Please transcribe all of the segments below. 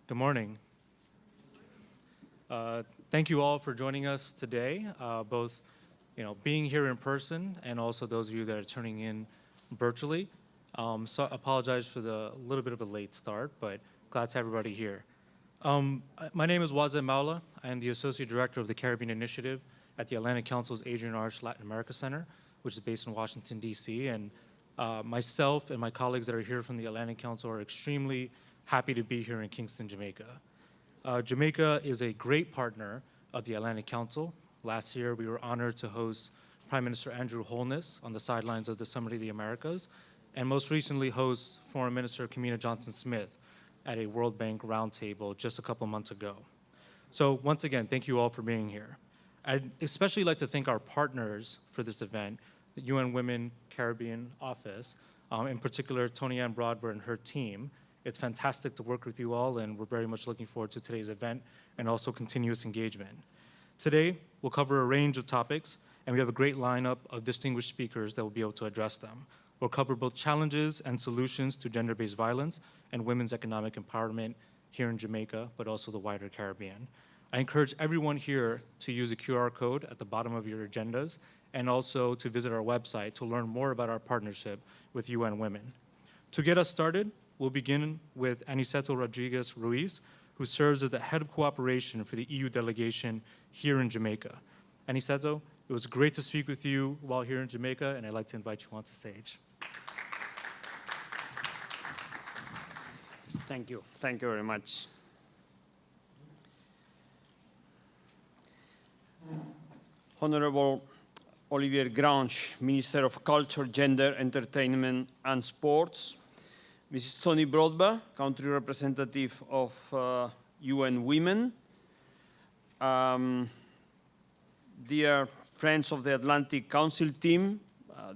Good morning. Thank you all for joining us today, both being here in person and also those of you that are tuning in virtually. So I apologize for the little bit of a late start, but glad to have everybody here. My name is Wazem Maula. I am the Associate Director of the Caribbean Initiative at the Atlantic Council's Adrian Arch Latin America Center, which is based in Washington, D.C. And myself and my colleagues that are here from the Atlantic Council are extremely happy to be here in Kingston, Jamaica. Jamaica is a great partner of the Atlantic Council. Last year, we were honored to host Prime Minister Andrew Holness on the sidelines of the Summit of the Americas, and most recently host Foreign Minister Kamina Johnson-Smith at a World Bank roundtable just a couple months ago. So once again, thank you all for being here. I'd especially like to thank our partners for this event, the UN Women Caribbean Office, in particular, Tony Ann Broadbent and her team. It's fantastic to work with you all, and we're very much looking forward to today's event and also continuous engagement. Today, we'll cover a range of topics, and we have a great lineup of distinguished speakers that will be able to address them. We'll cover both challenges and solutions to gender-based violence and women's economic empowerment here in Jamaica, but also the wider Caribbean. I encourage everyone here to use a QR code at the bottom of your agendas and also to visit our website to learn more about our partnership with UN Women. To get us started, we'll begin with Aniceto Rodriguez Ruiz, who serves as the head of cooperation for the EU delegation here in Jamaica. Aniceto, it was great to speak with you while here in Jamaica, and I'd like to invite you onto stage. Thank you. Thank you very much. Honorable Olivier Grange, Minister of Culture, Gender, Entertainment and Sports, Mrs. Tony Broadbent, Country Representative of UN Women, dear friends of the Atlantic Council team,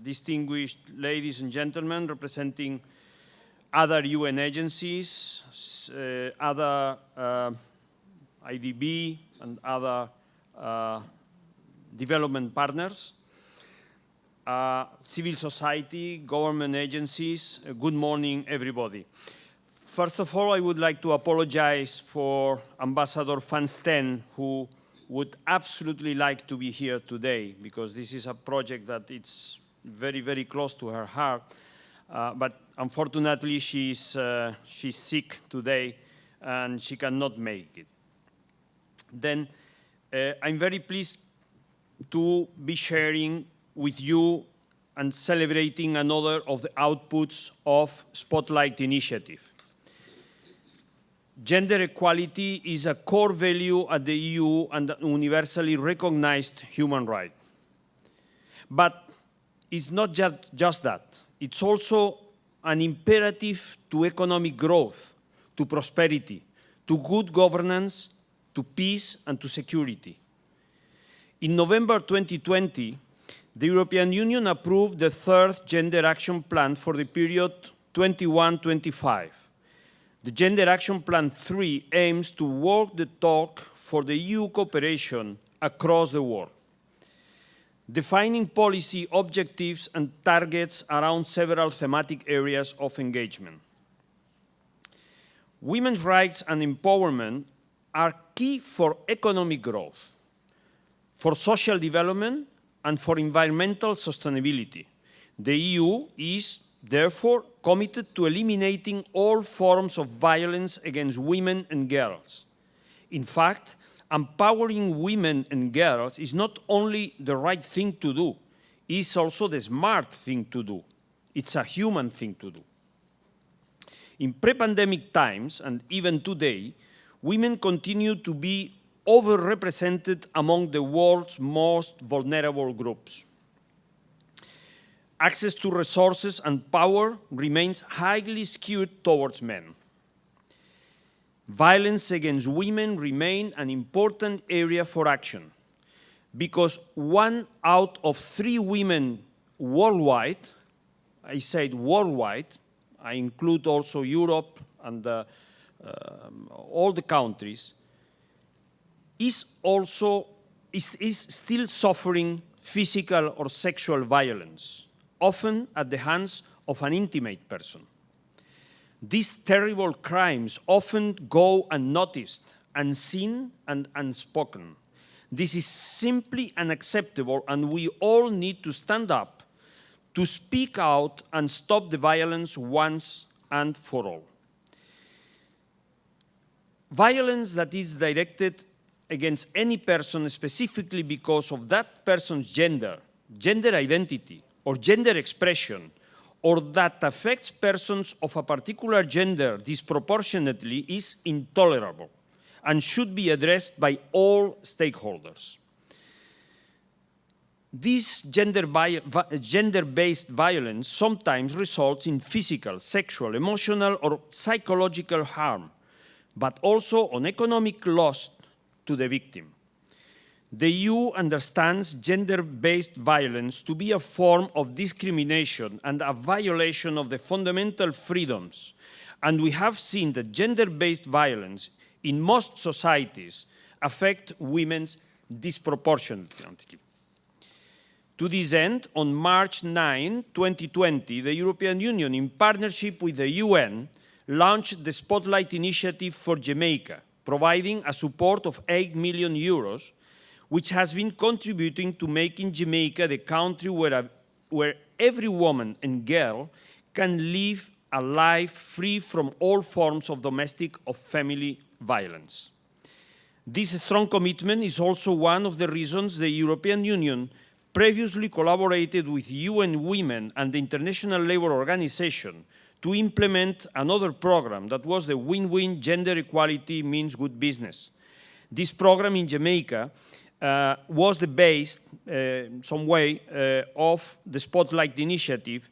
distinguished ladies and gentlemen representing other UN agencies, other IDB and other development partners, civil society, government agencies. Good morning, everybody. First of all, I would like to apologize for Ambassador Van Steen, who would absolutely like to be here today, because this is a project that it's very, very close to her heart. But unfortunately, she's sick today, and she cannot make it. Then I'm very pleased to be sharing with you and celebrating another of the outputs of Spotlight Initiative. Gender equality is a core value at the EU and a universally recognized human right. But it's not just that. It's also an imperative to economic growth, to prosperity, to good governance, to peace, and to security. In November 2020, the European Union approved the third Gender Action Plan for the period 21-25. The Gender Action Plan 3 aims to walk the talk for the EU cooperation across the world, defining policy objectives and targets around several thematic areas of engagement. Women's rights and empowerment are key for economic growth, for social development, and for environmental sustainability. The EU is, therefore, committed to eliminating all forms of violence against women and girls. In fact, empowering women and girls is not only the right thing to do, it's also the smart thing to do. It's a human thing to do. In pre-pandemic times, and even today, women continue to be overrepresented among the world's most vulnerable groups. Access to resources and power remains highly skewed towards men. Violence against women remains an important area for action, because 1 out of 3 women worldwide, I said worldwide, I include also Europe and all the countries, is still suffering physical or sexual violence, often at the hands of an intimate person. These terrible crimes often go unnoticed, unseen, and unspoken. This is simply unacceptable, and we all need to stand up to speak out and stop the violence once and for all. Violence that is directed against any person specifically because of that person's gender, gender identity, or gender expression, or that affects persons of a particular gender disproportionately is intolerable and should be addressed by all stakeholders. This gender-based violence sometimes results in physical, sexual, emotional, or psychological harm, but also on economic loss to the victim. The EU understands gender-based violence to be a form of discrimination and a violation of the fundamental freedoms, and we have seen that gender-based violence in most societies affect women disproportionately. To this end, on March 9, 2020, the European Union, in partnership with the UN, launched the Spotlight Initiative for Jamaica, providing a support of 8 million euros, which has been contributing to making Jamaica the country where every woman and girl can live a life free from all forms of domestic or family violence. This strong commitment is also one of the reasons the European Union previously collaborated with UN Women and the International Labour Organization to implement another program that was the Win-Win Gender Equality Means Good Business. This program in Jamaica was the base, some way, of the Spotlight Initiative,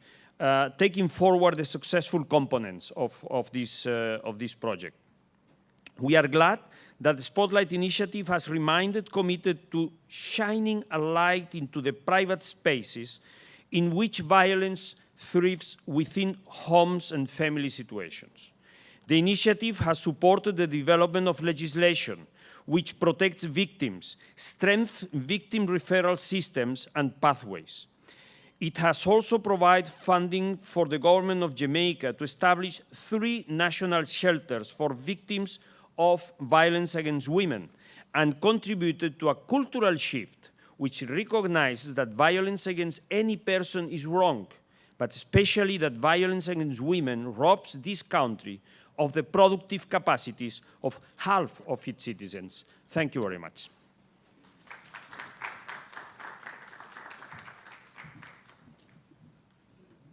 taking forward the successful components of this project. We are glad that the Spotlight Initiative has remained committed to shining a light into the private spaces in which violence thrives within homes and family situations. The initiative has supported the development of legislation which protects victims, strengthens victim referral systems and pathways. It has also provided funding for the government of Jamaica to establish 3 national shelters for victims of violence against women and contributed to a cultural shift which recognizes that violence against any person is wrong, but especially that violence against women robs this country of the productive capacities of half of its citizens. Thank you very much.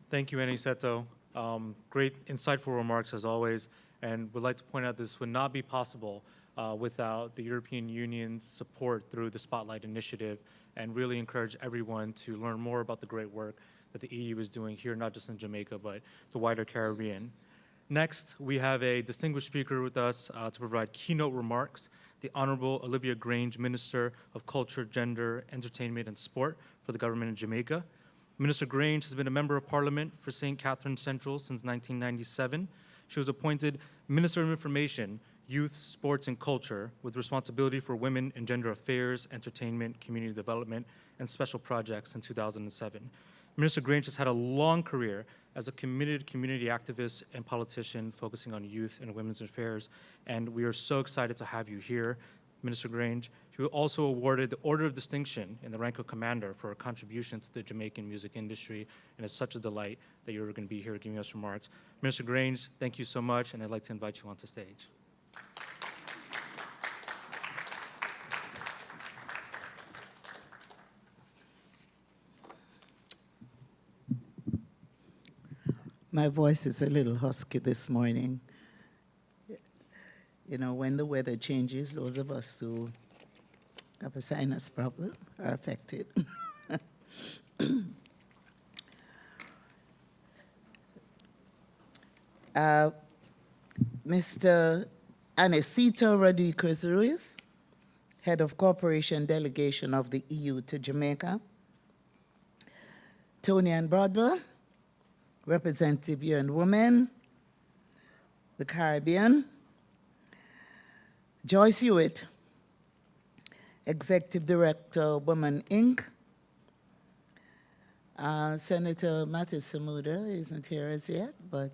Thank you, Aniceto. Great, insightful remarks as always, and would like to point out this would not be possible without the European Union's support through the Spotlight Initiative, and really encourage everyone to learn more about the great work that the EU is doing here, not just in Jamaica, but the wider Caribbean. Next, we have a distinguished speaker with us to provide keynote remarks, the Honorable Olivia Grange, Minister of Culture, Gender, Entertainment, and Sport for the government of Jamaica. Minister Grange has been a member of Parliament for St. Catharines Central since 1997. She was appointed Minister of Information, Youth, Sports, and Culture with responsibility for women and gender affairs, entertainment, community development, and special projects in 2007. Minister Grange has had a long career as a committed community activist and politician focusing on youth and women's affairs, and we are so excited to have you here, Minister Grange. She was also awarded the Order of Distinction in the rank of Commander for her contribution to the Jamaican music industry, and it's such a delight that you're going to be here giving us remarks. Minister Grange, thank you so much, and I'd like to invite you onto stage. My voice is a little husky this morning. You know, when the weather changes, those of us who have a sinus problem are affected. Mr. Aniceto Rodriguez-Ruiz, Head of Cooperation Delegation of the EU to Jamaica. Tony Ann Broadwell, Representative UN Women, the Caribbean. Joyce Hewitt, Executive Director, Women Inc. Senator Matthew Samuda isn't here as yet, but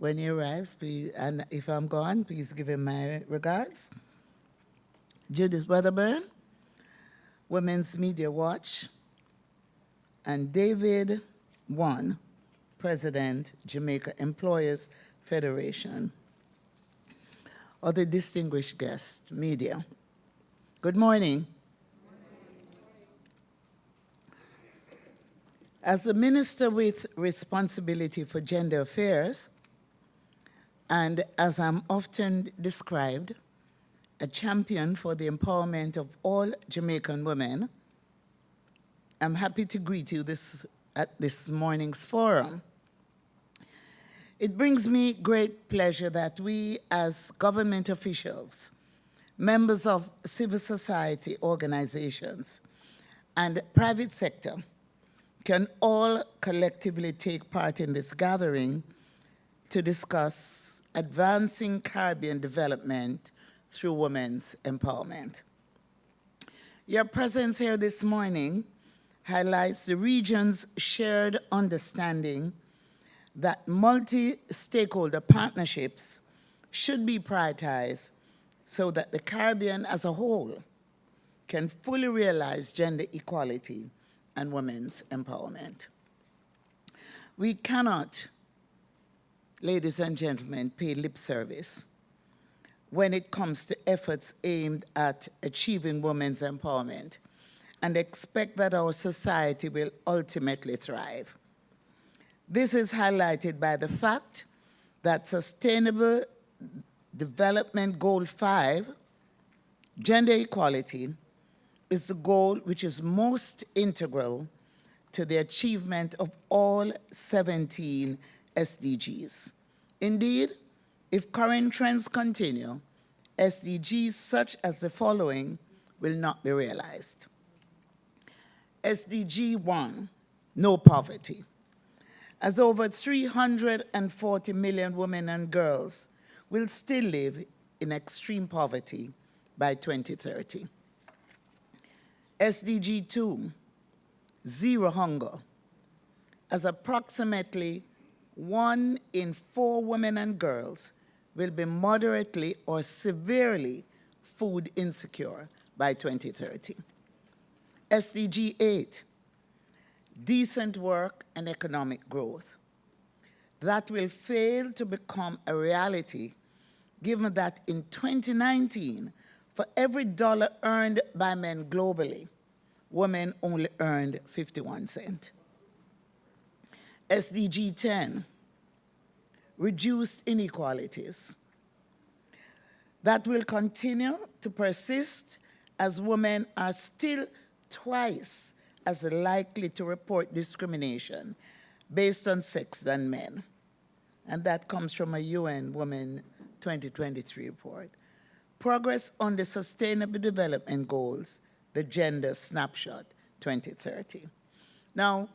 when he arrives, please, and if I'm gone, please give him my regards. Judith Weatherburn, Women's Media Watch, and David Wan, President, Jamaica Employers Federation. Other distinguished guests, media. Good morning. As the Minister with responsibility for gender affairs, and as I'm often described, a champion for the empowerment of all Jamaican women, I'm happy to greet you at this morning's forum. It brings me great pleasure that we as government officials, members of civil society organizations, and private sector can all collectively take part in this gathering to discuss advancing Caribbean development through women's empowerment. Your presence here this morning highlights the region's shared understanding that multi-stakeholder partnerships should be prioritized so that the Caribbean as a whole can fully realize gender equality and women's empowerment. We cannot, ladies and gentlemen, pay lip service when it comes to efforts aimed at achieving women's empowerment and expect that our society will ultimately thrive. This is highlighted by the fact that Sustainable Development Goal 5, gender equality, is the goal which is most integral to the achievement of all 17 SDGs. Indeed, if current trends continue, SDGs such as the following will not be realized. SDG 1, no poverty, as over 340 million women and girls will still live in extreme poverty by 2030. SDG 2, zero hunger, as approximately 1 in 4 women and girls will be moderately or severely food insecure by 2030. SDG 8, decent work and economic growth. That will fail to become a reality given that in 2019, for every dollar earned by men globally, women only earned 51 cents. SDG 10, reduced inequalities. That will continue to persist as women are still twice as likely to report discrimination based on sex than men. And that comes from a UN Women 2023 report. Progress on the Sustainable Development Goals, the Gender Snapshot 2030. Now,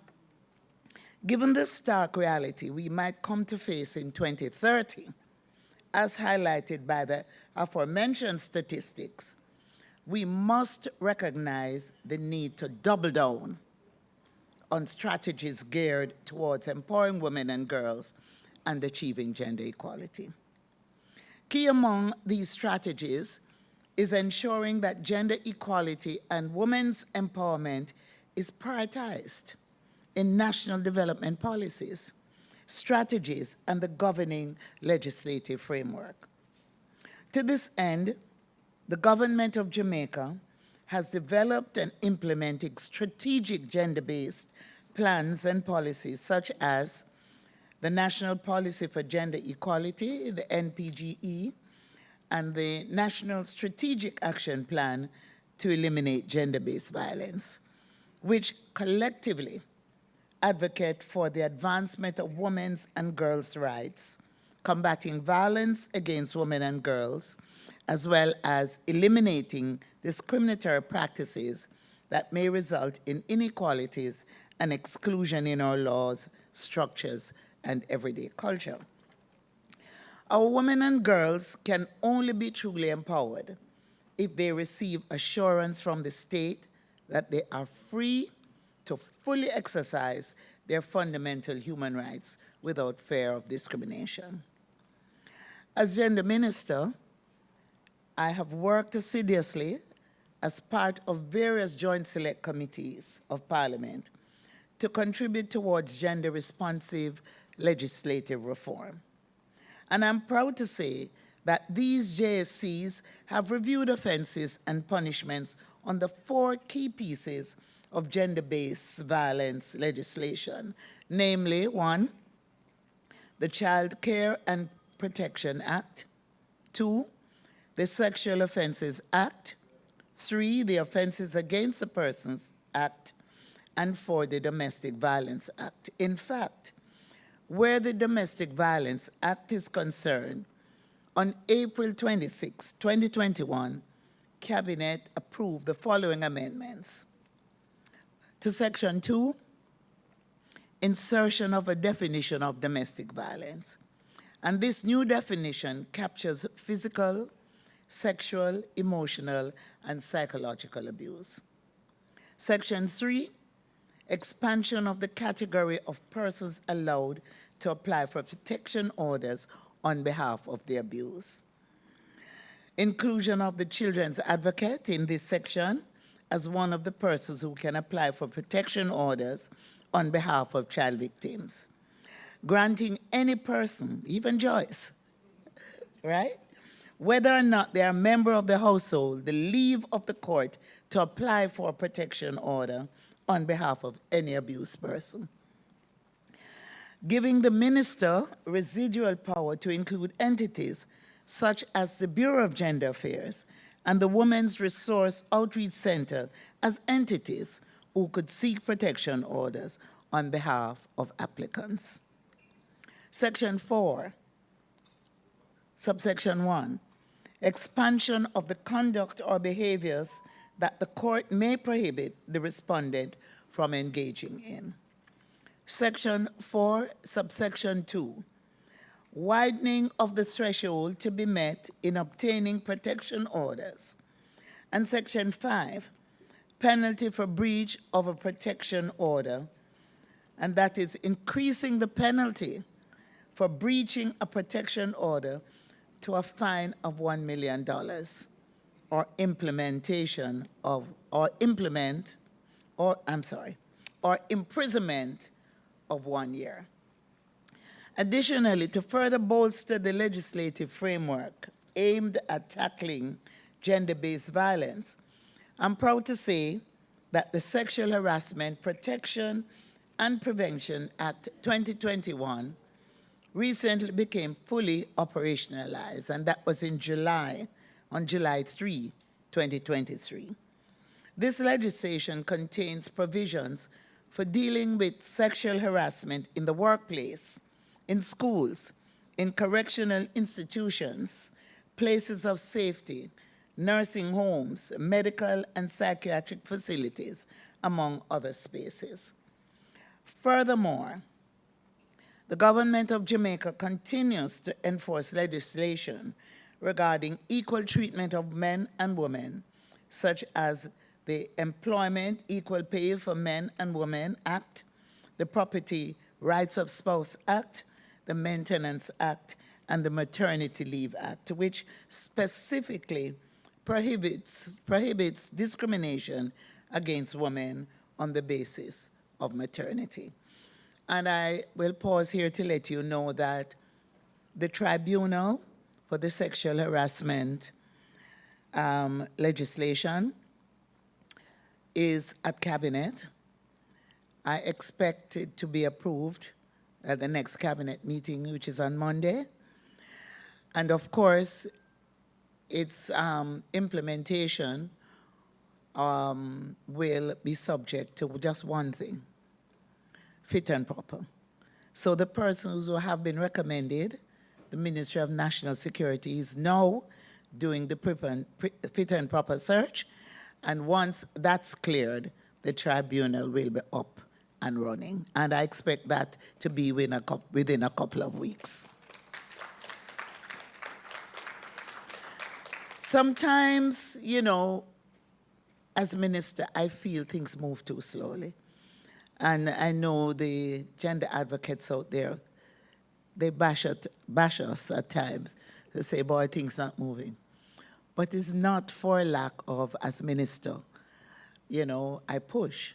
given this stark reality we might come to face in 2030, as highlighted by the aforementioned statistics, we must recognize the need to double down on strategies geared towards empowering women and girls and achieving gender equality. Key among these strategies is ensuring that gender equality and women's empowerment is prioritized in national development policies, strategies, and the governing legislative framework. To this end, the government of Jamaica has developed and implemented strategic gender-based plans and policies such as the National Policy for Gender Equality, the NPGE, and the National Strategic Action Plan to Eliminate Gender-Based Violence, which collectively advocate for the advancement of women's and girls' rights, combating violence against women and girls, as well as eliminating discriminatory practices that may result in inequalities and exclusion in our laws, structures, and everyday culture. Our women and girls can only be truly empowered if they receive assurance from the state that they are free to fully exercise their fundamental human rights without fear of discrimination. As gender minister, I have worked assiduously as part of various joint select committees of Parliament to contribute towards gender responsive legislative reform. And I'm proud to say that these JSCs have reviewed offenses and punishments on the 4 key pieces of gender-based violence legislation, namely 1, the Child Care and Protection Act, 2, the Sexual Offences Act, 3, the Offences Against the Persons Act, and 4, the Domestic Violence Act. In fact, where the Domestic Violence Act is concerned, on April 26, 2021, Cabinet approved the following amendments. To Section 2, insertion of a definition of domestic violence. And this new definition captures physical, sexual, emotional, and psychological abuse. Section 3, expansion of the category of persons allowed to apply for protection orders on behalf of the abuse. Inclusion of the children's advocate in this section as one of the persons who can apply for protection orders on behalf of child victims. Granting any person, even Joyce, right, whether or not they are a member of the household, the leave of the court to apply for a protection order on behalf of any abused person. Giving the minister residual power to include entities such as the Bureau of Gender Affairs and the Women's Resource Outreach Center as entities who could seek protection orders on behalf of applicants. Section 4, subsection 1, expansion of the conduct or behaviors that the court may prohibit the respondent from engaging in. Section 4, subsection 2, widening of the threshold to be met in obtaining protection orders. And Section 5, penalty for breach of a protection order, and that is increasing the penalty for breaching a protection order to a fine of $1 million or imprisonment of 1 year. Additionally, to further bolster the legislative framework aimed at tackling gender-based violence, I'm proud to say that the Sexual Harassment Protection and Prevention Act 2021 recently became fully operationalized, and that was on July 3, 2023. This legislation contains provisions for dealing with sexual harassment in the workplace, in schools, in correctional institutions, places of safety, nursing homes, medical and psychiatric facilities, among other spaces. Furthermore, the government of Jamaica continues to enforce legislation regarding equal treatment of men and women, such as the Employment Equal Pay for Men and Women Act, the Property Rights of Spouse Act, the Maintenance Act, and the Maternity Leave Act, which specifically prohibits discrimination against women on the basis of maternity. And I will pause here to let you know that the Tribunal for the Sexual Harassment legislation is at Cabinet. I expect it to be approved at the next Cabinet meeting, which is on Monday. And of course, its implementation will be subject to just one thing: fit and proper. So the persons who have been recommended, the Ministry of National Security is now doing the fit and proper search, and once that's cleared, the tribunal will be up and running. And I expect that to be within a couple of weeks. Sometimes, you know, as minister, I feel things move too slowly. And I know the gender advocates out there, they bash us at times. to say, boy, things not moving. But it's not for lack of, as minister, I push.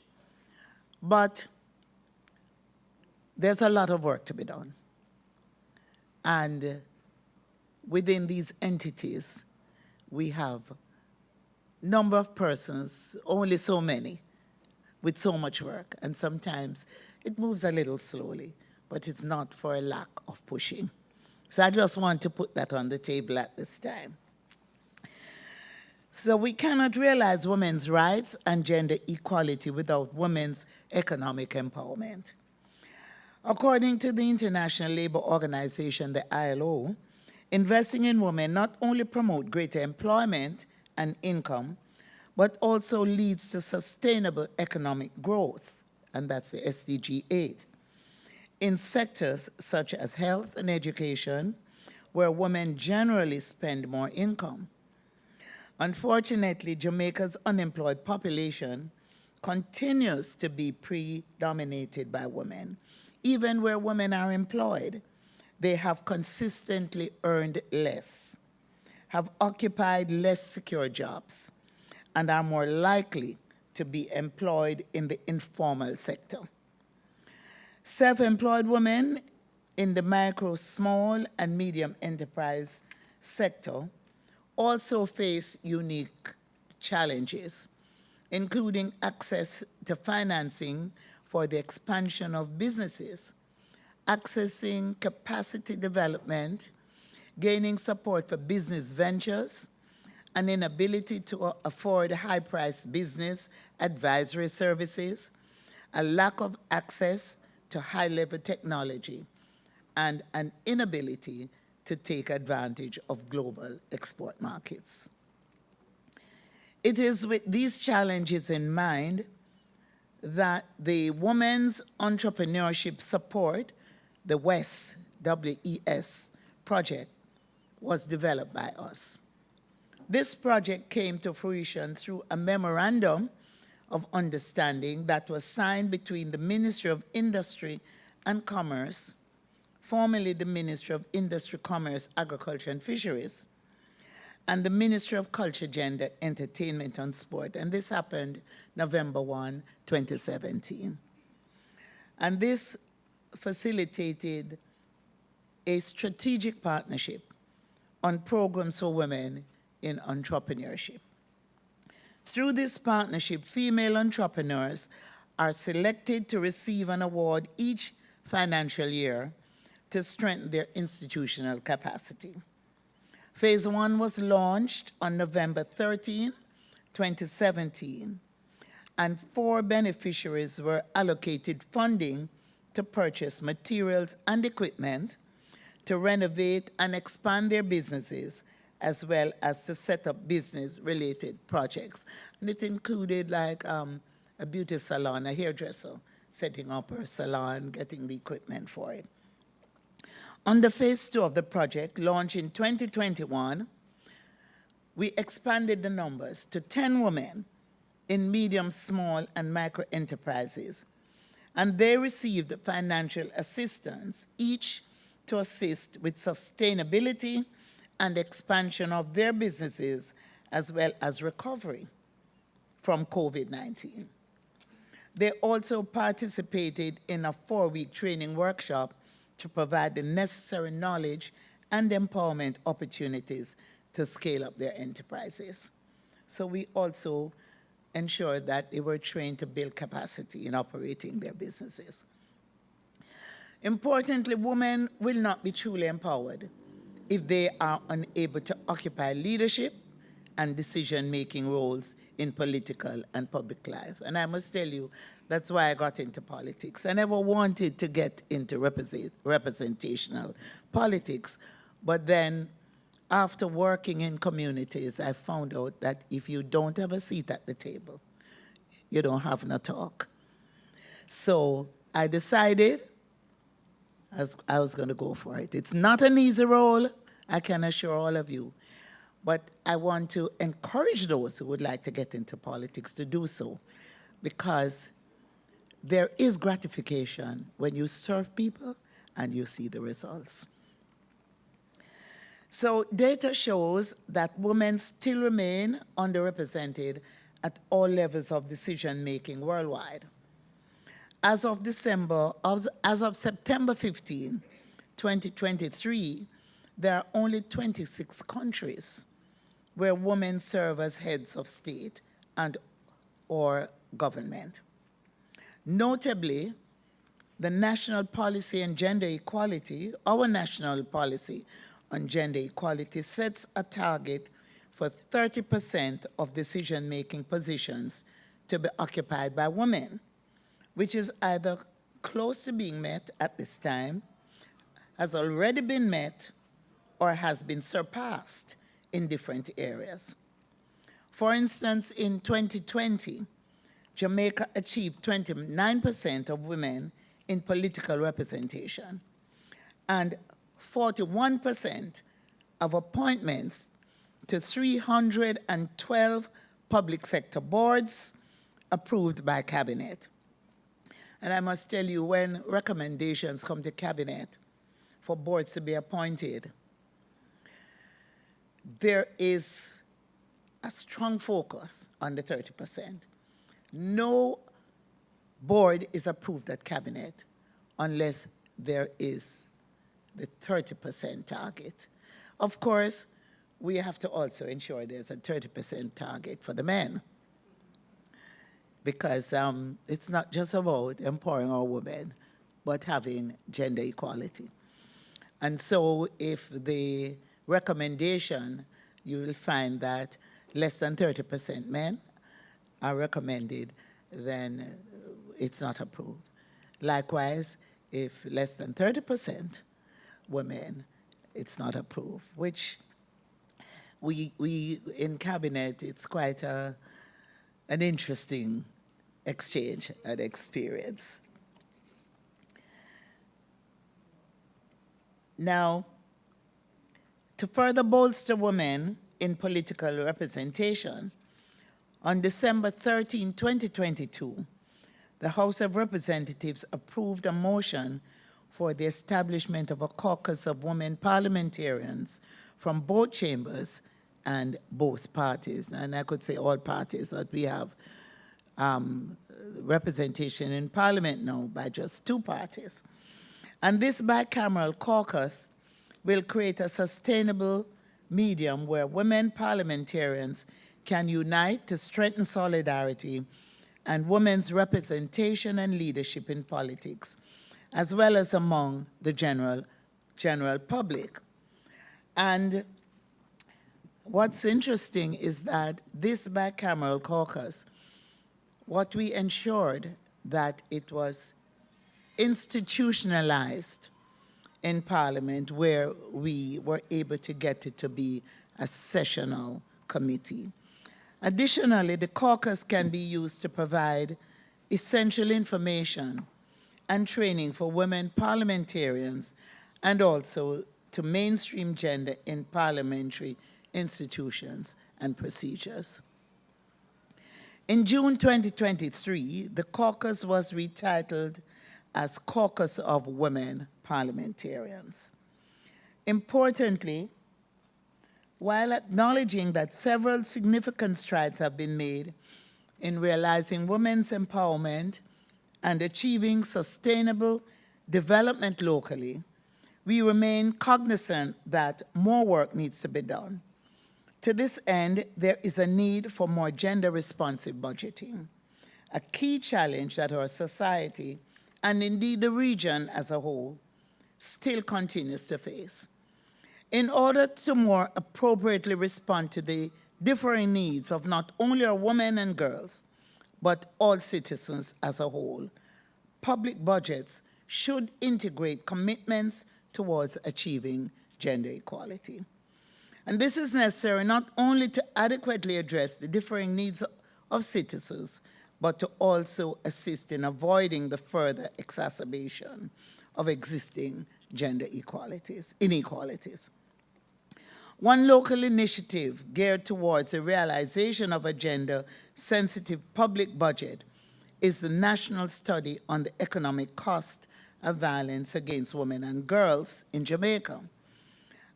But there's a lot of work to be done. And within these entities, we have number of persons, only so many, with so much work. And sometimes it moves a little slowly, but it's not for a lack of pushing. So I just want to put that on the table at this time. So we cannot realize women's rights and gender equality without women's economic empowerment. According to the International Labour Organization, the ILO, investing in women not only promotes greater employment and income, but also leads to sustainable economic growth, and that's the SDG 8, in sectors such as health and education, where women generally spend more income. Unfortunately, Jamaica's unemployed population continues to be predominated by women. Even where women are employed, they have consistently earned less, have occupied less secure jobs, and are more likely to be employed in the informal sector. Self-employed women in the micro, small, and medium enterprise sector also face unique challenges, including access to financing for the expansion of businesses, accessing capacity development, gaining support for business ventures, an inability to afford high-priced business advisory services, a lack of access to high-level technology, and an inability to take advantage of global export markets. It is with these challenges in mind that the Women's Entrepreneurship Support, the WES, W-E-S project, was developed by us. This project came to fruition through a memorandum of understanding that was signed between the Ministry of Industry and Commerce, formerly the Ministry of Industry, Commerce, Agriculture and Fisheries, and the Ministry of Culture, Gender, Entertainment and Sport, and this happened November 1, 2017. And this facilitated a strategic partnership on programs for women in entrepreneurship. Through this partnership, female entrepreneurs are selected to receive an award each financial year to strengthen their institutional capacity. Phase 1 was launched on November 13, 2017, and 4 beneficiaries were allocated funding to purchase materials and equipment to renovate and expand their businesses, as well as to set up business-related projects. And it included like a beauty salon, a hairdresser, setting up her salon, getting the equipment for it. Under phase 2 of the project, launched in 2021, we expanded the numbers to 10 women in medium, small, and micro enterprises. And they received financial assistance, each to assist with sustainability and expansion of their businesses, as well as recovery from COVID-19. They also participated in a 4-week training workshop to provide the necessary knowledge and empowerment opportunities to scale up their enterprises. So we also ensured that they were trained to build capacity in operating their businesses. Importantly, women will not be truly empowered if they are unable to occupy leadership and decision-making roles in political and public life. And I must tell you, that's why I got into politics. I never wanted to get into representational politics, but then after working in communities, I found out that if you don't have a seat at the table, you don't have no talk. So I decided I was going to go for it. It's not an easy role, I can assure all of you, but I want to encourage those who would like to get into politics to do so, because there is gratification when you serve people and you see the results. So data shows that women still remain underrepresented at all levels of decision making worldwide. As of September 15, 2023, there are only 26 countries where women serve as heads of state and or government. Notably, the national policy on gender equality, our national policy on gender equality sets a target for 30% of decision-making positions to be occupied by women, which is either close to being met at this time, has already been met, or has been surpassed in different areas. For instance, in 2020, Jamaica achieved 29% of women in political representation and 41% of appointments to 312 public sector boards approved by cabinet. And I must tell you, when recommendations come to cabinet for boards to be appointed, there is a strong focus on the 30%. No board is approved at cabinet unless there is the 30% target. Of course, we have to also ensure there's a 30% target for the men, because it's not just about empowering our women, but having gender equality. And so if the recommendation, you will find that less than 30% men are recommended, then it's not approved. Likewise, if less than 30% women, it's not approved, which we in cabinet, it's quite an interesting exchange and experience. Now, to further bolster women in political representation, on December 13, 2022, the House of Representatives approved a motion for the establishment of a caucus of women parliamentarians from both chambers and both parties. And I could say all parties, that we have representation in Parliament now by just two parties. And this bicameral caucus will create a sustainable medium where women parliamentarians can unite to strengthen solidarity and women's representation and leadership in politics, as well as among the general public. And what's interesting is that this bicameral caucus, what we ensured that it was institutionalized in Parliament, where we were able to get it to be a sessional committee. Additionally, the caucus can be used to provide essential information and training for women parliamentarians, and also to mainstream gender in parliamentary institutions and procedures. In June 2023, the caucus was retitled as Caucus of Women Parliamentarians. Importantly, while acknowledging that several significant strides have been made in realizing women's empowerment and achieving sustainable development locally, we remain cognizant that more work needs to be done. To this end, there is a need for more gender-responsive budgeting, a key challenge that our society, and indeed the region as a whole, still continues to face. In order to more appropriately respond to the differing needs of not only our women and girls, but all citizens as a whole, public budgets should integrate commitments towards achieving gender equality. And this is necessary not only to adequately address the differing needs of citizens, but to also assist in avoiding the further exacerbation of existing gender inequalities. One local initiative geared towards the realization of a gender-sensitive public budget is the National Study on the Economic Cost of Violence Against Women and Girls in Jamaica.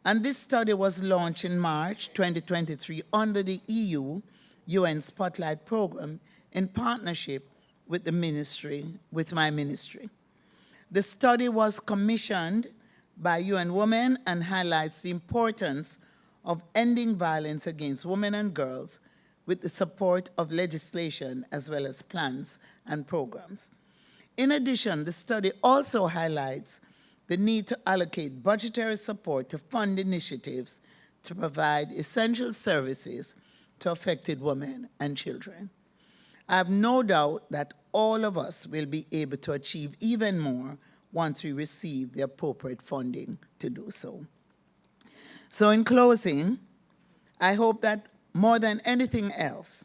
And this study was launched in March 2023 under the EU UN Spotlight Program in partnership with my ministry. The study was commissioned by UN Women and highlights the importance of ending violence against women and girls with the support of legislation as well as plans and programs. In addition, the study also highlights the need to allocate budgetary support to fund initiatives to provide essential services to affected women and children. I have no doubt that all of us will be able to achieve even more once we receive the appropriate funding to do so. So in closing, I hope that more than anything else,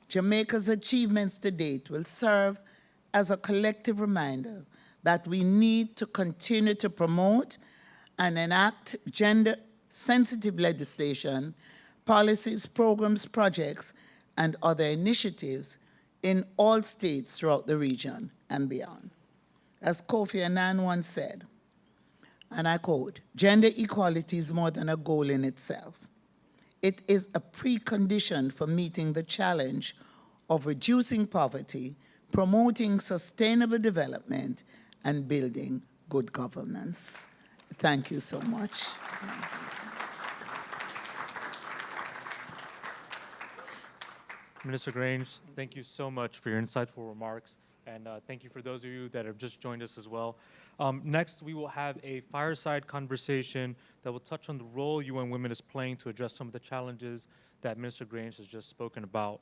Jamaica's achievements to date will serve as a collective reminder that we need to continue to promote and enact gender-sensitive legislation, policies, programs, projects, and other initiatives in all states throughout the region and beyond. As Kofi Annan once said, and I quote, "Gender equality is more than a goal in itself. It is a precondition for meeting the challenge of reducing poverty, promoting sustainable development, and building good governance." Thank you so much. Minister Grange, thank you so much for your insightful remarks, and thank you for those of you that have just joined us as well. Next, we will have a fireside conversation that will touch on the role UN Women is playing to address some of the challenges that Minister Grange has just spoken about.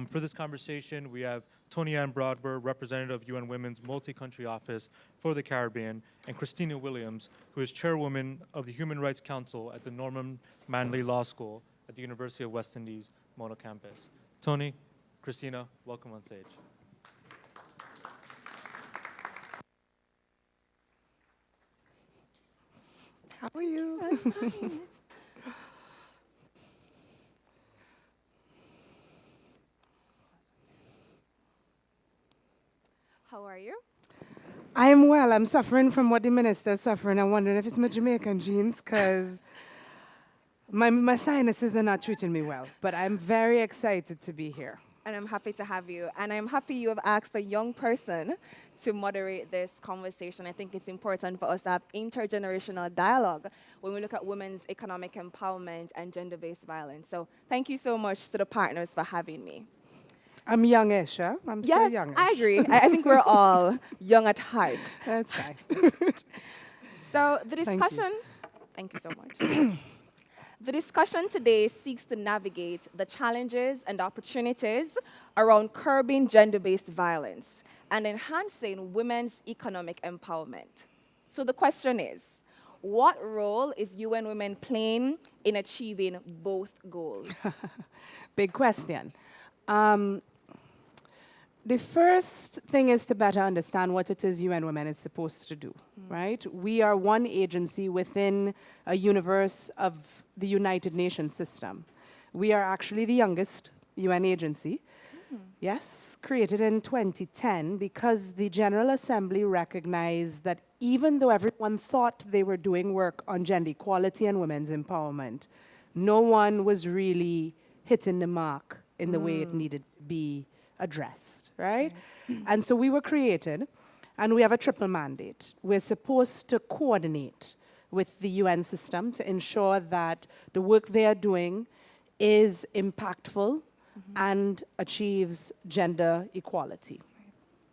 For this conversation, we have Tony Ann Broadber, representative of UN Women's multi-country office for the Caribbean, and Christina Williams, who is chairwoman of the Human Rights Council at the Norman Manley Law School at the University of West Indies, Mono Campus. Tony, Christina, welcome on stage. How are you? I'm fine. How are you? I am well. I'm suffering from what the minister's suffering. I'm wondering if it's my Jamaican genes, because my sinuses are not treating me well. But I'm very excited to be here. And I'm happy to have you. And I'm happy you have asked a young person to moderate this conversation. I think it's important for us to have intergenerational dialogue when we look at women's economic empowerment and gender-based violence. So thank you so much to the partners for having me. I'm youngish, huh? I'm still Yes, youngish. I agree. I think we're all young at heart. That's fine. So the Thank you. discussion, thank you so much. The discussion today seeks to navigate the challenges and opportunities around curbing gender-based violence and enhancing women's economic empowerment. So the question is, what role is UN Women playing in achieving both goals? Big question. The first thing is to better understand what it is UN Women is supposed to do, right? We are one agency within a universe of the United Nations system. We are actually the youngest UN agency. Yes, created in 2010 because the General Assembly recognized that even though everyone thought they were doing work on gender equality and women's empowerment, no one was really hitting the mark in the way it needed to be addressed, right? And so we were created, and we have a triple mandate. We're supposed to coordinate with the UN system to ensure that the work they are doing is impactful and achieves gender equality.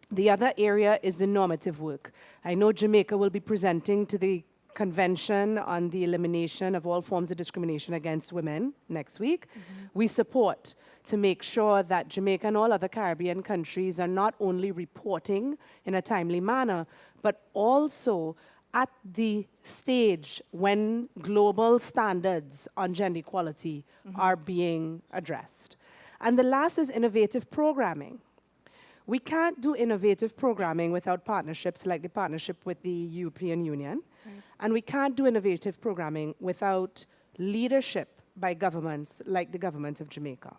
The other area is the normative work. I know Jamaica will be presenting to the Convention on the Elimination of All Forms of Discrimination Against Women next week. We support to make sure that Jamaica and all other Caribbean countries are not only reporting in a timely manner, but also at the stage when global standards on gender equality are being addressed. And the last is innovative programming. We can't do innovative programming without partnerships like the partnership with the European Union. And we can't do innovative programming without leadership by governments like the government of Jamaica.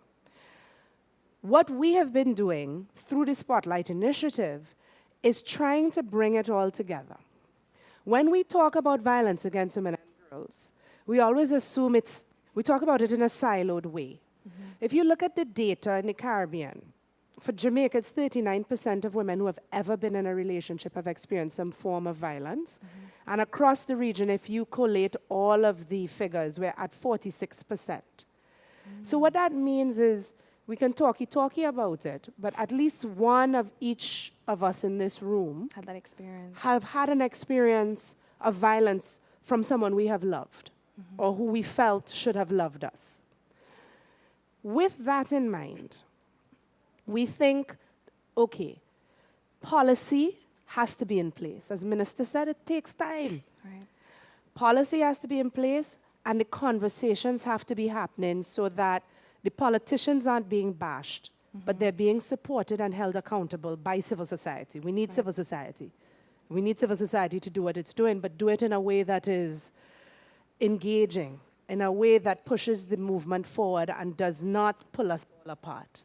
What we have been doing through the Spotlight Initiative is trying to bring it all together. When we talk about violence against women and girls, we always assume we talk about it in a siloed way. If you look at the data in the Caribbean, for Jamaica, it's 39% of women who have ever been in a relationship have experienced some form of violence. And across the region, if you collate all of the figures, we're at 46%. So what that means is we can talky about it, but at least one of each of us in this room Had that experience. have had an experience of violence from someone we have loved or who we felt should have loved us. With that in mind, we think, okay, policy has to be in place. As Minister said, it takes time. Right. Policy has to be in place, and the conversations have to be happening so that the politicians aren't being bashed, but they're being supported and held accountable by civil society. We need civil society. We need civil society to do what it's doing, but do it in a way that is engaging, in a way that pushes the movement forward and does not pull us all apart.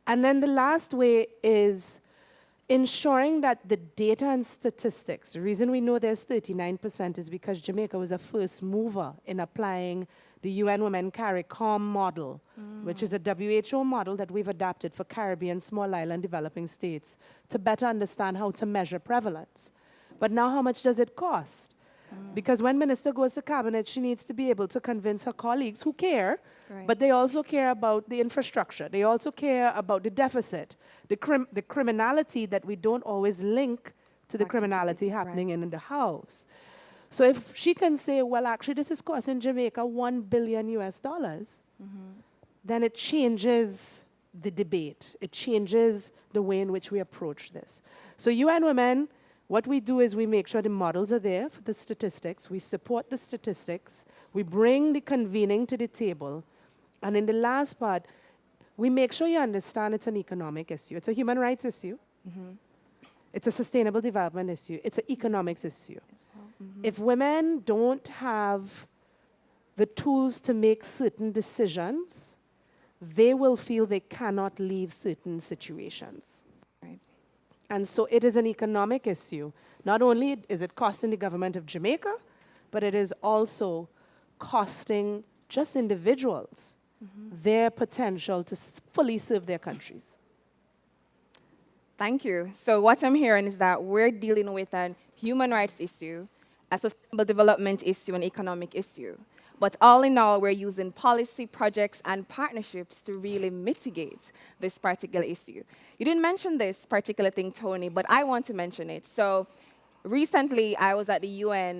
And then the last way is ensuring that the data and statistics, the reason we know there's 39% is because Jamaica was a first mover in applying the UN Women CARICOM model, which is a WHO model that we've adapted for Caribbean, small island developing states to better understand how to measure prevalence. But now how much does it cost? Because when Minister goes to cabinet, she needs to be able to convince her colleagues who care, Right. but they also care about the infrastructure. They also care about the deficit, the criminality that we don't always link to the Back to criminality right. happening in the house. So if she can say, well, actually, this is costing Jamaica $1 billion US, then it changes the debate. It changes the way in which we approach this. So UN Women, what we do is we make sure the models are there for the statistics. We support the statistics. We bring the convening to the table. And in the last part, we make sure you understand it's an economic issue. It's a human rights issue. It's a sustainable development issue. It's an economics issue. If women don't have the tools to make certain decisions, they will feel they cannot leave certain situations. Right. And so it is an economic issue. Not only is it costing the government of Jamaica, but it is also costing just individuals their potential to fully serve their countries. Thank you. So what I'm hearing is that we're dealing with a human rights issue, a sustainable development issue, an economic issue. But all in all, we're using policy, projects, and partnerships to really mitigate this particular issue. You didn't mention this particular thing, Tony, but I want to mention it. So recently, I was at the UN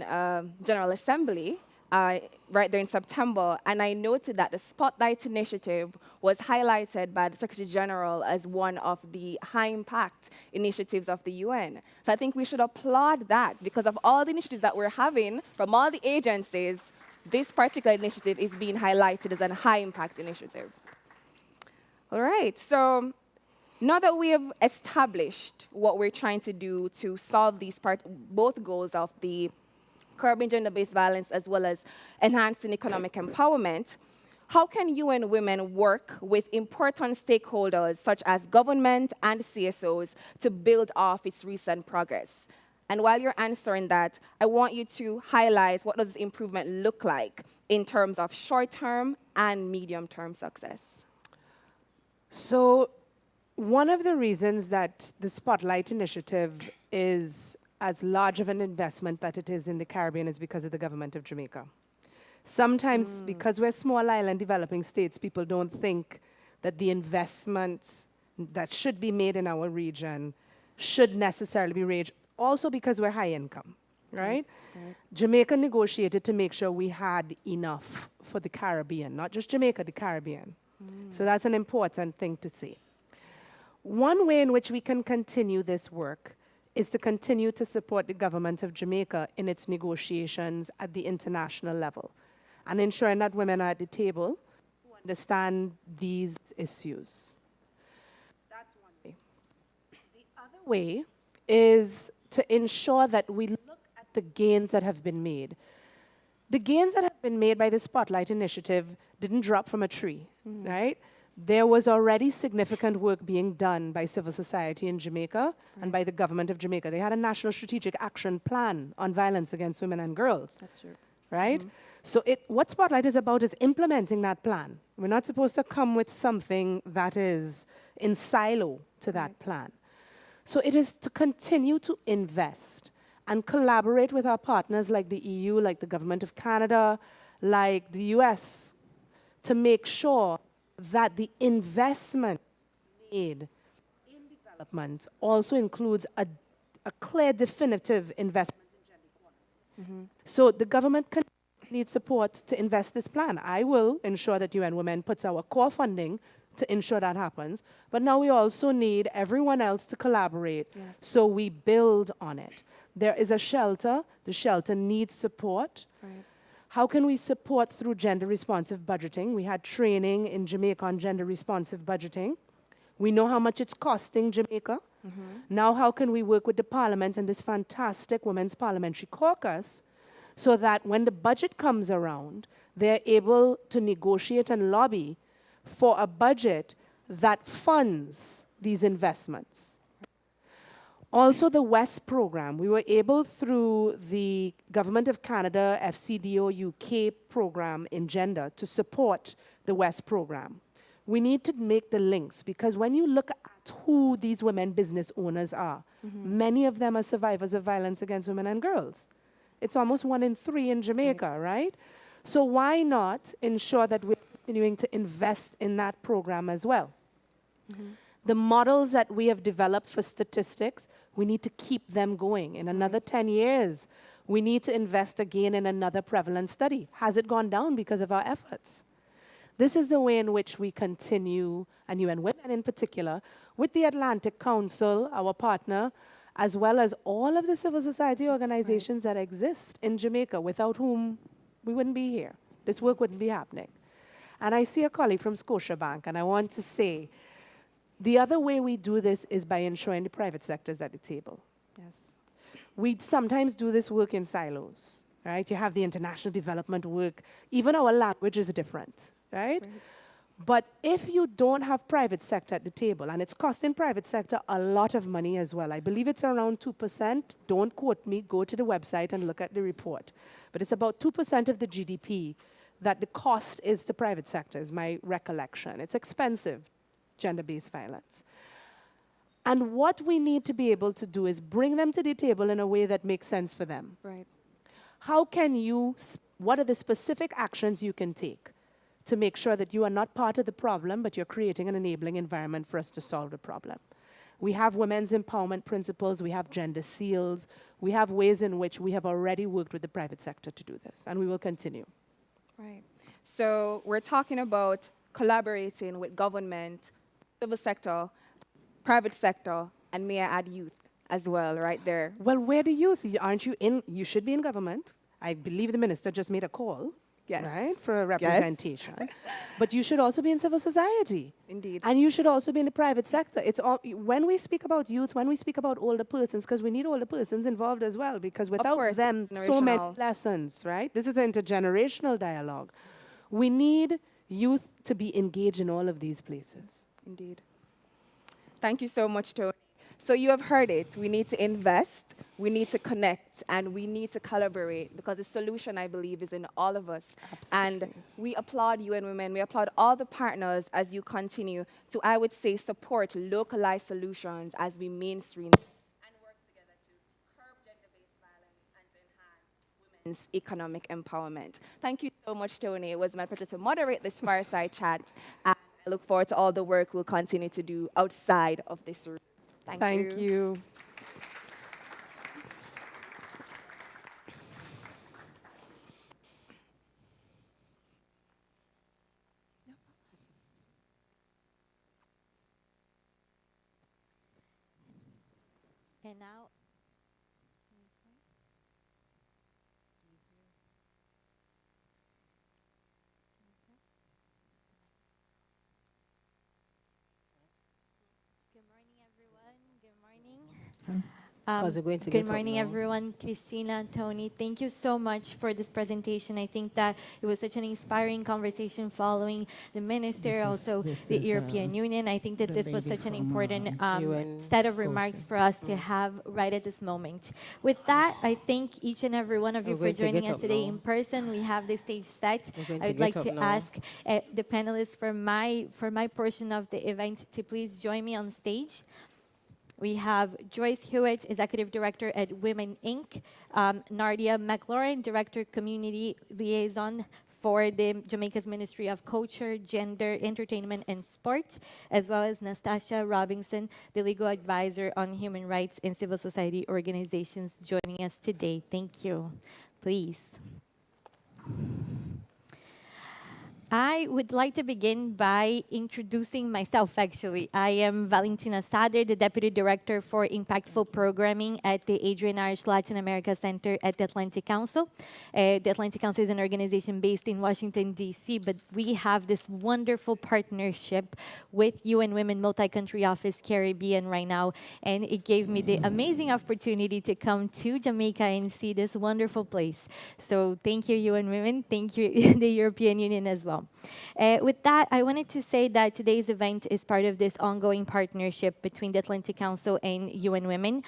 General Assembly, right there in September, and I noted that the Spotlight Initiative was highlighted by the Secretary General as one of the high-impact initiatives of the UN. So I think we should applaud that because of all the initiatives that we're having from all the agencies, this particular initiative is being highlighted as a high-impact initiative. All right, so now that we have established what we're trying to do to solve these both goals of the curbing gender-based violence as well as enhancing economic empowerment, how can UN Women work with important stakeholders such as government and CSOs to build off its recent progress? And while you're answering that, I want you to highlight what does improvement look like in terms of short-term and medium-term success. So one of the reasons that the Spotlight Initiative is as large of an investment that it is in the Caribbean is because of the government of Jamaica. Sometimes, because we're small island developing states, people don't think that the investments that should be made in our region should necessarily be raised, also because we're high income, right? Jamaica negotiated to make sure we had enough for the Caribbean, not just Jamaica, the Caribbean. So that's an important thing to say. One way in which we can continue this work is to continue to support the government of Jamaica in its negotiations at the international level and ensuring that women are at the table to understand these issues. That's one way. The other way is to ensure that we look at the gains that have been made. The gains that have been made by the Spotlight Initiative didn't drop from a tree, right? There was already significant work being done by civil society in Jamaica and by the government of Jamaica. They had a national strategic action plan on violence against women and girls. That's true. right? So what Spotlight is about is implementing that plan. We're not supposed to come with something that is in silo to that plan. So it is to continue to invest and collaborate with our partners like the EU, like the government of Canada, like the US, to make sure that the investment made in development also includes a clear, definitive investment in gender equality. So the government needs support to invest this plan. I will ensure that UN Women puts our core funding to ensure that happens. But now we also need everyone else to collaborate so we build on it. There is a shelter. The shelter needs support. Right. How can we support through gender responsive budgeting? We had training in Jamaica on gender responsive budgeting. We know how much it's costing Jamaica. Now how can we work with the parliament and this fantastic Women's Parliamentary Caucus so that when the budget comes around, they're able to negotiate and lobby for a budget that funds these investments. Also, the WEST program, we were able through the Government of Canada, FCDO UK program in gender to support the WEST program. We need to make the links because when you look at who these women business owners are, many of them are survivors of violence against women and girls. It's almost 1 in 3 in Jamaica, right? So why not ensure that we're continuing to invest in that program as well? The models that we have developed for statistics, we need to keep them going. In another 10 years, we need to invest again in another prevalence study. Has it gone down because of our efforts? This is the way in which we continue, and UN Women in particular, with the Atlantic Council, our partner, as well as all of the civil society organizations that exist in Jamaica, without whom we wouldn't be here. This work wouldn't be happening. And I see a colleague from Scotiabank, and I want to say, the other way we do this is by ensuring the private sector is at the table. Yes. We sometimes do this work in silos, right? You have the international development work. Even our language is different, right? But if you don't have private sector at the table, and it's costing private sector a lot of money as well. I believe it's around 2%. Don't quote me. Go to the website and look at the report. But it's about 2% of the GDP that the cost is to private sector, is my recollection. It's expensive, gender-based violence. And what we need to be able to do is bring them to the table in a way that makes sense for them. Right. How can you, what are the specific actions you can take to make sure that you are not part of the problem, but you're creating an enabling environment for us to solve the problem? We have women's empowerment principles, we have gender seals, we have ways in which we have already worked with the private sector to do this, and we will continue. Right. So we're talking about collaborating with government, civil sector, private sector, and may I add youth as well, right there. Well, where the youth? Aren't you in? You should be in government. I believe the minister just made a call, Yes. right, for a representation. But you should also be in civil society. Indeed. And you should also be in the private sector. It's all, when we speak about youth, when we speak about older persons, because we need older persons involved as well, because without course, them, so many generational. lessons, right? This is an intergenerational dialogue. We need youth to be engaged in all of these places. Indeed. Thank you so much, Tony. So you have heard it. We need to invest, we need to connect, and we need to collaborate because the solution, I believe, is in all of us. Absolutely. And we applaud you and women. We applaud all the partners as you continue to, I would say, support localized solutions as we mainstream and work together to curb gender-based violence and to enhance women's economic empowerment. Thank you so much, Tony. It was my pleasure to moderate this fireside chat. And I look forward to all the work we'll continue to do outside of this room. Thank you. And now, good morning, everyone. Good morning. Because we're going to Good get up morning, now. everyone. Christina, Tony, thank you so much for this presentation. I think that it was such an inspiring conversation following the minister, also the European Union. I think that the this was lady such an from, important UN set of Scotia. remarks for us to have right at this moment. With that, I thank each and every one of you We're for going to joining get us up today now. in person. We have the stage set. We're going I to would get like up to now. ask the panelists for my portion of the event to please join me on stage. We have Joyce Hewitt, Executive Director at Women Inc., Nardia McLaurin, Director Community Liaison for the Jamaica's Ministry of Culture, Gender, Entertainment, and Sport, as well as Nastasia Robinson, the Legal Advisor on Human Rights and Civil Society Organizations, joining us today. Thank you. Please. I would like to begin by introducing myself, actually. I am Valentina Sader, the Deputy Director for Impactful Programming at the Adrian Irish Latin America Center at the Atlantic Council. The Atlantic Council is an organization based in Washington, D.C., but we have this wonderful partnership with UN Women Multi-Country Office Caribbean right now, and it gave me the amazing opportunity to come to Jamaica and see this wonderful place. So thank you, UN Women. Thank you, the European Union as well. With that, I wanted to say that today's event is part of this ongoing partnership between the Atlantic Council and UN Women.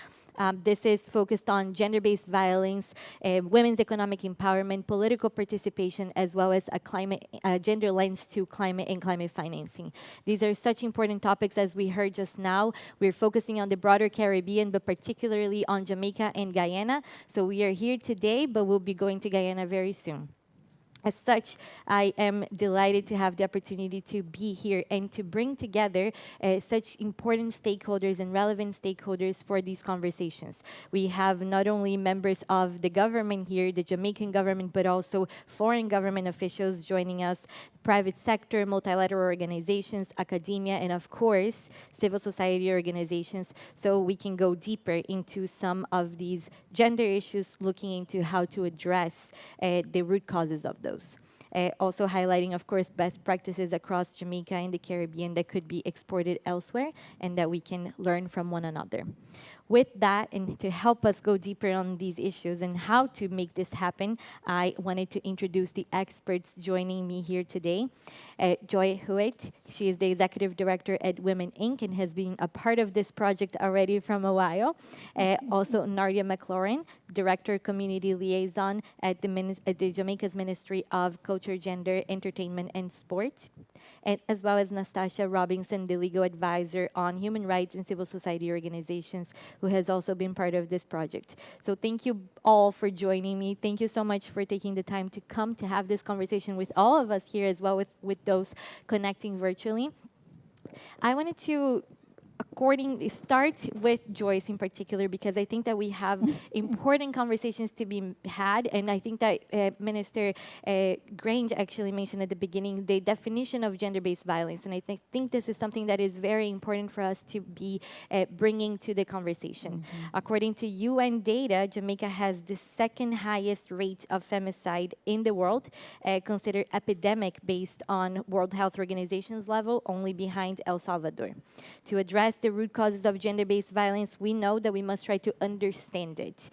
This is focused on gender-based violence, women's economic empowerment, political participation, as well as a gender lens to climate and climate financing. These are such important topics, as we heard just now. We're focusing on the broader Caribbean, but particularly on Jamaica and Guyana. So we are here today, but we'll be going to Guyana very soon. As such, I am delighted to have the opportunity to be here and to bring together such important stakeholders and relevant stakeholders for these conversations. We have not only members of the government here, the Jamaican government, but also foreign government officials joining us, private sector, multilateral organizations, academia, and of course, civil society organizations, so we can go deeper into some of these gender issues, looking into how to address the root causes of those. Also highlighting, of course, best practices across Jamaica and the Caribbean that could be exported elsewhere and that we can learn from one another. With that, and to help us go deeper on these issues and how to make this happen, I wanted to introduce the experts joining me here today. Joy Hewitt, she is the Executive Director at Women Inc. and has been a part of this project already from a while. Also, Nardia McLaurin, Director Community Liaison at the Jamaica's Ministry of Culture, Gender, Entertainment, and Sport. And as well as Nastasia Robinson, the Legal Advisor on Human Rights and Civil Society Organizations, who has also been part of this project. So thank you all for joining me. Thank you so much for taking the time to come to have this conversation with all of us here, as well with those connecting virtually. I wanted to start with Joyce in particular, because I think that we have important conversations to be had, and I think that Minister Grange actually mentioned at the beginning the definition of gender-based violence, and I think this is something that is very important for us to be bringing to the conversation. According to UN data, Jamaica has the second highest rate of femicide in the world, considered epidemic based on World Health Organization's level, only behind El Salvador. To address the root causes of gender-based violence, we know that we must try to understand it.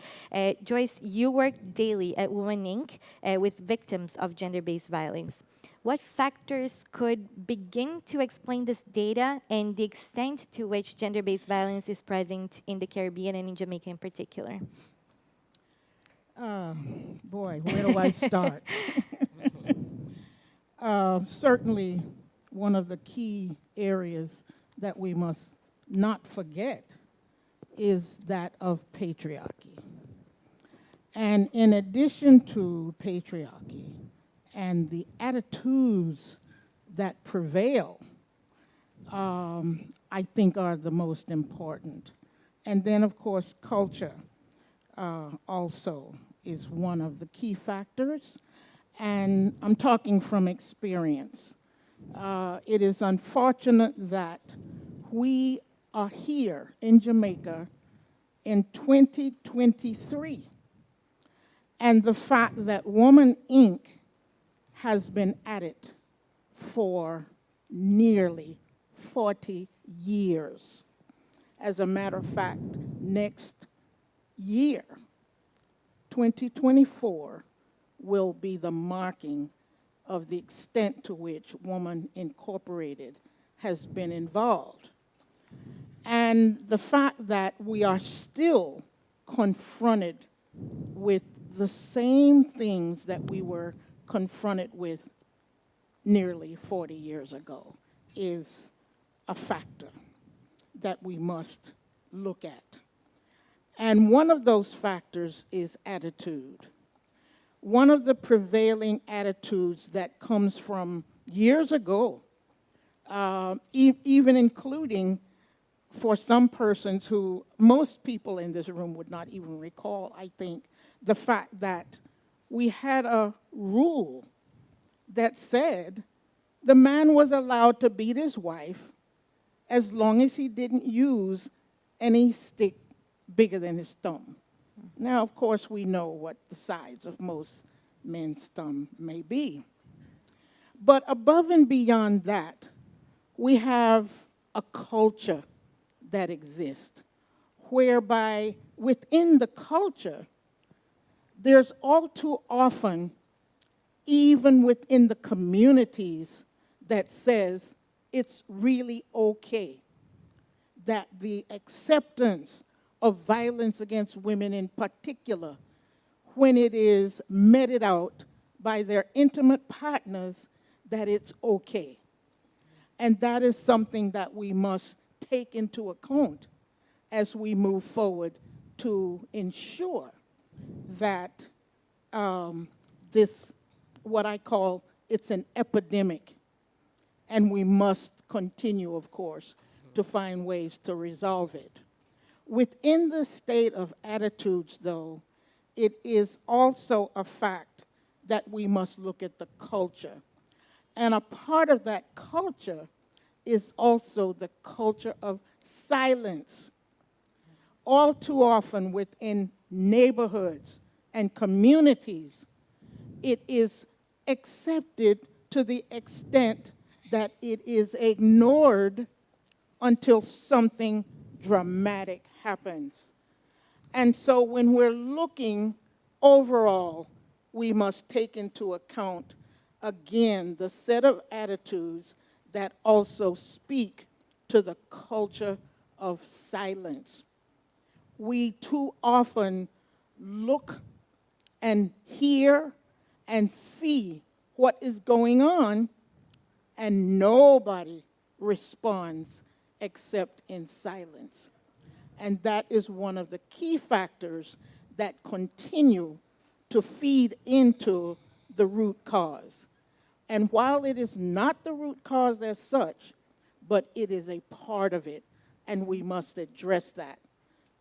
Joyce, you work daily at Women Inc. With victims of gender-based violence. What factors could begin to explain this data and the extent to which gender-based violence is present in the Caribbean and in Jamaica in particular? Boy, where do I start? Certainly, one of the key areas that we must not forget is that of patriarchy. And in addition to patriarchy and the attitudes that prevail, I think are the most important. And then, of course, culture also is one of the key factors. And I'm talking from experience. It is unfortunate that we are here in Jamaica in 2023, and the fact that Woman Inc. has been at it for nearly 40 years. As a matter of fact, next year, 2024, will be the marking of the extent to which Woman Incorporated has been involved. And the fact that we are still confronted with the same things that we were confronted with nearly 40 years ago is a factor that we must look at. And one of those factors is attitude. One of the prevailing attitudes that comes from years ago, even including for some persons who most people in this room would not even recall, I think, the fact that we had a rule that said the man was allowed to beat his wife as long as he didn't use any stick bigger than his thumb. Now, of course, we know what the size of most men's thumb may be. But above and beyond that, we have a culture that exists, whereby within the culture, there's all too often, even within the communities, that says it's really okay, that the acceptance of violence against women in particular, when it is meted out by their intimate partners, that it's okay. And that is something that we must take into account as we move forward to ensure that this, what I call, it's an epidemic. And we must continue, of course, to find ways to resolve it. Within the state of attitudes, though, it is also a fact that we must look at the culture. And a part of that culture is also the culture of silence. All too often within neighborhoods and communities, it is accepted to the extent that it is ignored until something dramatic happens. And so when we're looking overall, we must take into account, again, the set of attitudes that also speak to the culture of silence. We too often look and hear and see what is going on, and nobody responds except in silence. And that is one of the key factors that continue to feed into the root cause. And while it is not the root cause as such, but it is a part of it, and we must address that.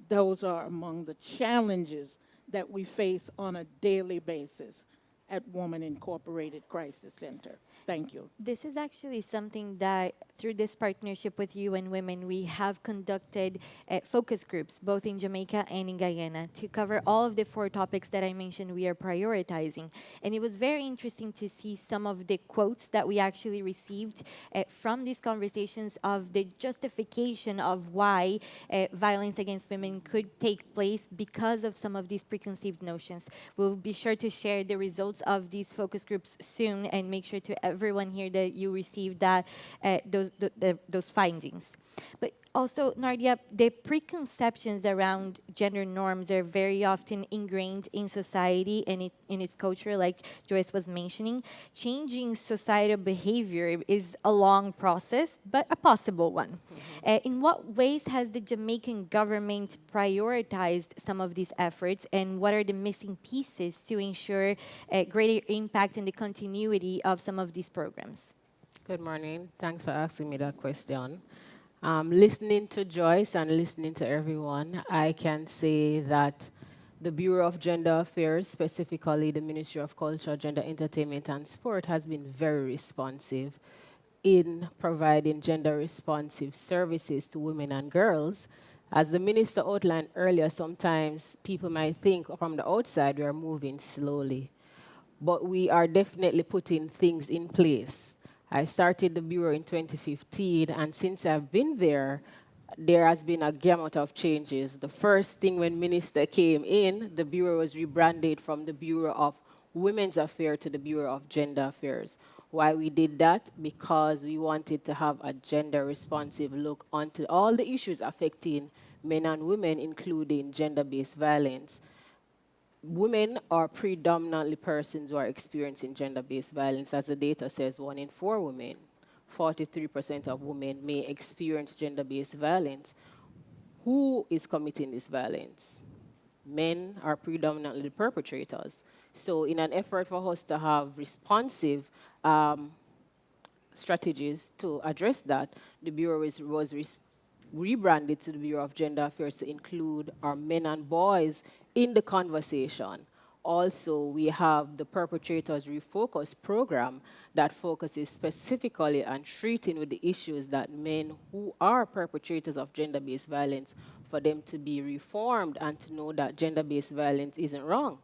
Those are among the challenges that we face on a daily basis at Woman Incorporated Crisis Center. Thank you. This is actually something that, through this partnership with UN Women, we have conducted focus groups, both in Jamaica and in Guyana, to cover all of the 4 topics that I mentioned we are prioritizing. And it was very interesting to see some of the quotes that we actually received from these conversations of the justification of why violence against women could take place because of some of these preconceived notions. We'll be sure to share the results of these focus groups soon and make sure to everyone here that you received that those findings. But also, Nardia, the preconceptions around gender norms are very often ingrained in society and in its culture, like Joyce was mentioning. Changing societal behavior is a long process, but a possible one. In what ways has the Jamaican government prioritized some of these efforts, and what are the missing pieces to ensure greater impact and the continuity of some of these programs? Good morning. Thanks for asking me that question. Listening to Joyce and listening to everyone, I can say that the Bureau of Gender Affairs, specifically the Ministry of Culture, Gender, Entertainment and Sport, has been very responsive in providing gender-responsive services to women and girls. As the minister outlined earlier, sometimes people might think from the outside we are moving slowly, but we are definitely putting things in place. I started the Bureau in 2015, and since I've been there, there has been a gamut of changes. The first thing when Minister came in, the Bureau was rebranded from the Bureau of Women's Affairs to the Bureau of Gender Affairs. Why we did that? Because we wanted to have a gender-responsive look onto all the issues affecting men and women, including gender-based violence. Women are predominantly persons who are experiencing gender-based violence. As the data says, 1 in 4 women, 43% of women may experience gender-based violence. Who is committing this violence? Men are predominantly the perpetrators. So in an effort for us to have responsive strategies to address that, the Bureau was rebranded to the Bureau of Gender Affairs to include our men and boys in the conversation. Also, we have the Perpetrators Refocus program that focuses specifically on treating with the issues that men who are perpetrators of gender-based violence, for them to be reformed and to know that gender-based violence isn't wrong.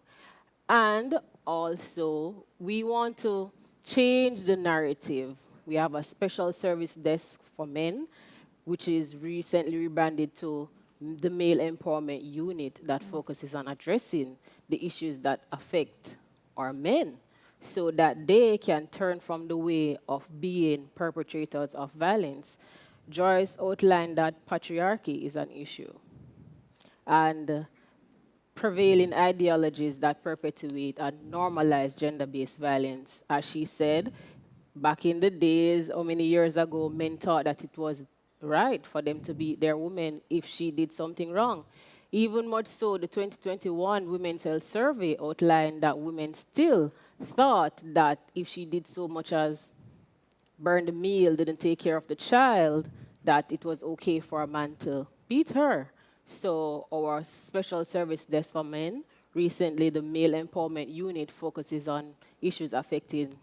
And also, we want to change the narrative. We have a special service desk for men, which is recently rebranded to the Male Empowerment Unit that focuses on addressing the issues that affect our men so that they can turn from the way of being perpetrators of violence. Joyce outlined that patriarchy is an issue, and prevailing ideologies that perpetuate and normalize gender-based violence. As she said, back in the days, how many years ago, men thought that it was right for them to beat their woman if she did something wrong. Even much so, the 2021 Women's Health Survey outlined that women still thought that if she did so much as burn the meal, didn't take care of the child, that it was okay for a man to beat her. So our special service desk for men, recently the Male Empowerment Unit focuses on issues affecting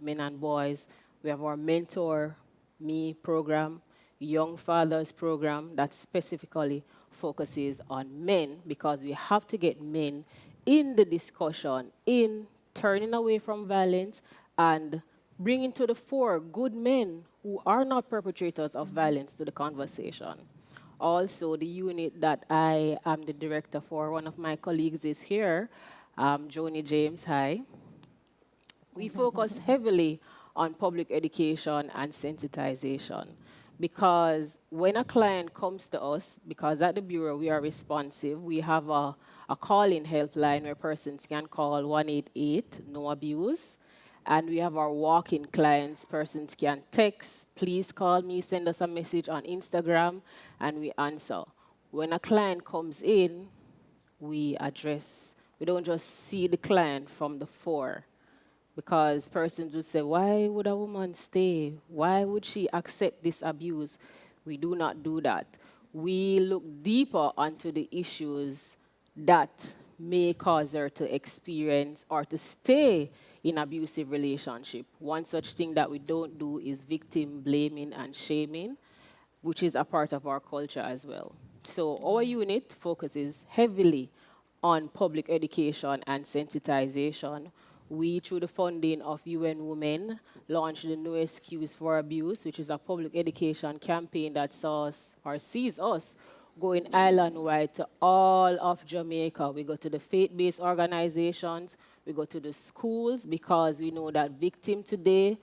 men and boys. We have our Mentor Me program, Young Fathers program that specifically focuses on men, because we have to get men in the discussion, in turning away from violence and bringing to the fore good men who are not perpetrators of violence to the conversation. Also, the unit that I am the director for, one of my colleagues is here, Joni James, hi. We focus heavily on public education and sensitization, because when a client comes to us, because at the Bureau we are responsive, we have a call-in helpline where persons can call 188 no abuse, and we have our walk-in clients. Persons can text, please call me, send us a message on Instagram, and we answer. When a client comes in, we address. We don't just see the client from the fore, because persons would say, why would a woman stay? Why would she accept this abuse? We do not do that. We look deeper onto the issues that may cause her to experience or to stay in abusive relationship. One such thing that we don't do is victim blaming and shaming, which is a part of our culture as well. So our unit focuses heavily on public education and sensitization. We, through the funding of UN Women, launched the No Excuse for Abuse, which is a public education campaign that sees us going island-wide to all of Jamaica. We go to the faith-based organizations, we go to the schools, because we know that victim today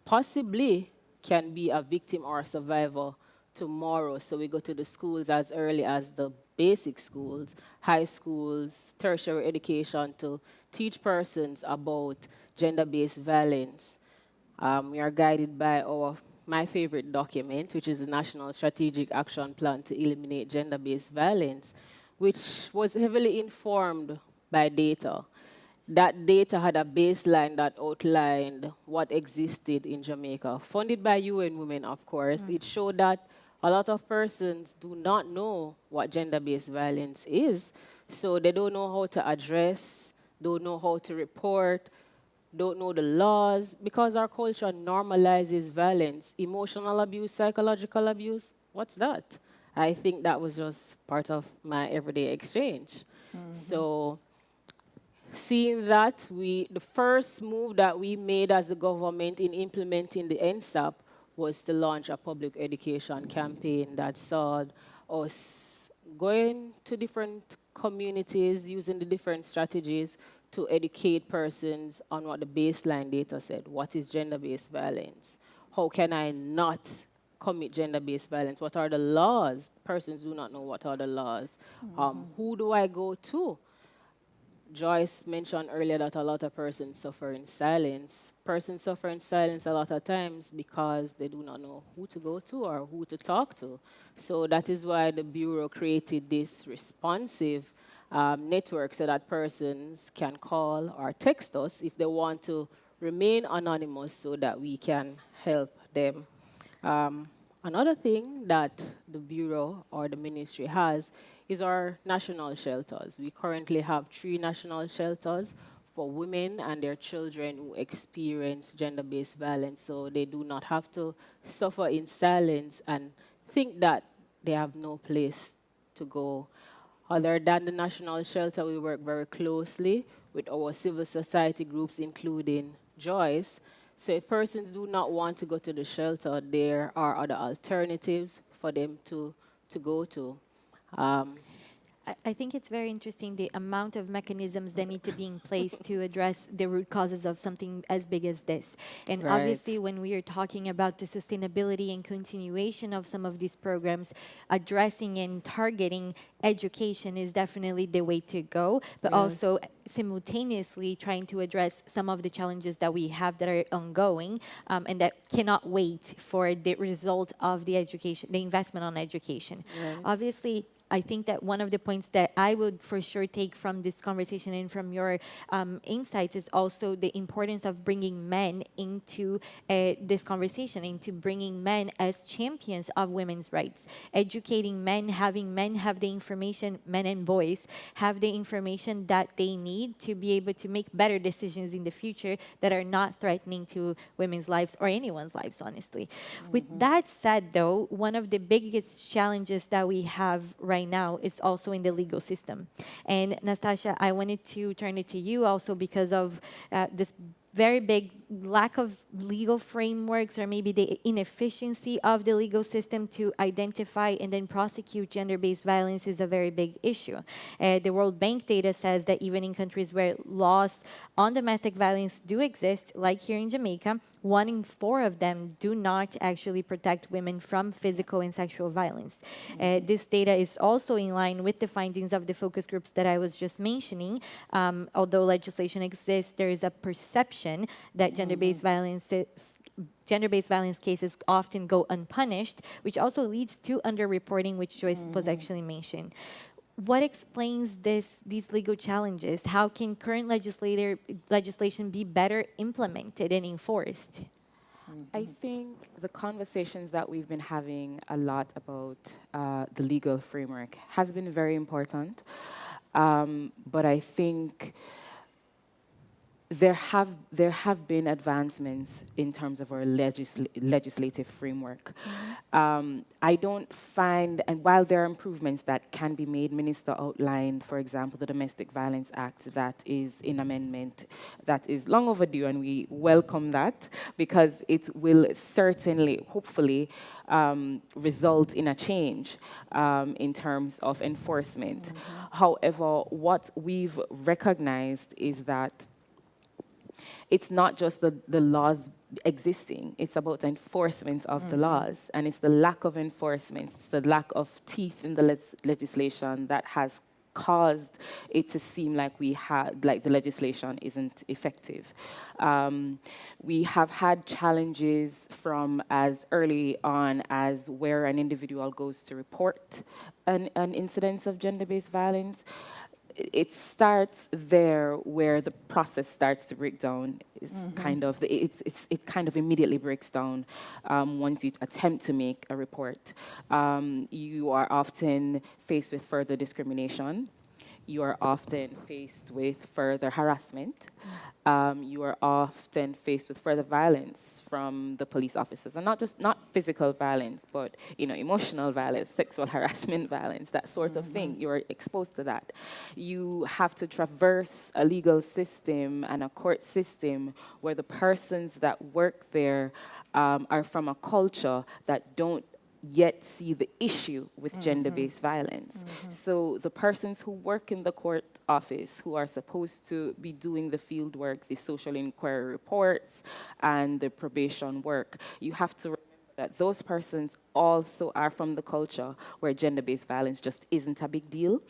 possibly can be a victim or a survivor tomorrow. So we go to the schools as early as the basic schools, high schools, tertiary education to teach persons about gender-based violence. We are guided by my favorite document, which is the National Strategic Action Plan to Eliminate Gender-Based Violence, which was heavily informed by data. That data had a baseline that outlined what existed in Jamaica, funded by UN Women, of course. It showed that a lot of persons do not know what gender-based violence is, so they don't know how to address, don't know how to report, don't know the laws, because our culture normalizes violence. Emotional abuse, psychological abuse, what's that? I think that was just part of my everyday exchange. So seeing that, the first move that we made as a government in implementing the NSAP was to launch a public education campaign that saw us going to different communities using the different strategies to educate persons on what the baseline data said. What is gender-based violence? How can I not commit gender-based violence? What are the laws? Persons do not know what are the laws. Who do I go to? Joyce mentioned earlier that a lot of persons suffer in silence. Persons suffer in silence a lot of times because they do not know who to go to or who to talk to. So that is why the Bureau created this responsive network so that persons can call or text us if they want to remain anonymous so that we can help them. Another thing that the Bureau or the ministry has is our national shelters. We currently have 3 national shelters for women and their children who experience gender-based violence, so they do not have to suffer in silence and think that they have no place to go. Other than the national shelter, we work very closely with our civil society groups, including Joyce. So if persons do not want to go to the shelter, there are other alternatives for them to go to. I think it's very interesting the amount of mechanisms that need to be in place to address the root causes of something as big as this. And Right. obviously, when we are talking about the sustainability and continuation of some of these programs, addressing and targeting education is definitely the way to go, but also simultaneously trying to address some of the challenges that we have that are ongoing and that cannot wait for the result of the education, the investment on education. Obviously, I think that one of the points that I would for sure take from this conversation and from your insights is also the importance of bringing men into this conversation, into bringing men as champions of women's rights, educating men, having men have the information, men and boys have the information that they need to be able to make better decisions in the future that are not threatening to women's lives or anyone's lives, honestly. With that said, though, one of the biggest challenges that we have right now is also in the legal system. And Nastasia, I wanted to turn it to you also because of this very big lack of legal frameworks or maybe the inefficiency of the legal system to identify and then prosecute gender-based violence is a very big issue. The World Bank data says that even in countries where laws on domestic violence do exist, like here in Jamaica, 1 in 4 of them do not actually protect women from physical and sexual violence. This data is also in line with the findings of the focus groups that I was just mentioning. Although legislation exists, there is a perception that gender-based violence cases often go unpunished, which also leads to underreporting, which Joyce was actually mentioned. What explains these legal challenges? How can current legislation be better implemented and enforced? I think the conversations that we've been having a lot about the legal framework has been very important. But I think there have been advancements in terms of our legislative framework. I don't find, and while there are improvements that can be made, Minister outlined, for example, the Domestic Violence Act that is in amendment, that is long overdue, and we welcome that because it will certainly, hopefully, result in a change in terms of enforcement. However, what we've recognized is that it's not just the laws existing, it's about enforcement of the laws, and it's the lack of enforcement, it's the lack of teeth in the legislation that has caused it to seem like the legislation isn't effective. We have had challenges from as early on as where an individual goes to report an incidence of gender-based violence. It starts there where the process starts to break down. It's it kind of immediately breaks down once you attempt to make a report. You are often faced with further discrimination. you are often faced with further harassment. You are often faced with further violence from the police officers, and not physical violence, but emotional violence, sexual harassment violence, that sort of thing. You are exposed to that. You have to traverse a legal system and a court system where the persons that work there are from a culture that don't yet see the issue with gender-based violence. So the persons who work in the court office, who are supposed to be doing the field work, the social inquiry reports, and the probation work, you have to remember that those persons also are from the culture where gender-based violence just isn't a big deal.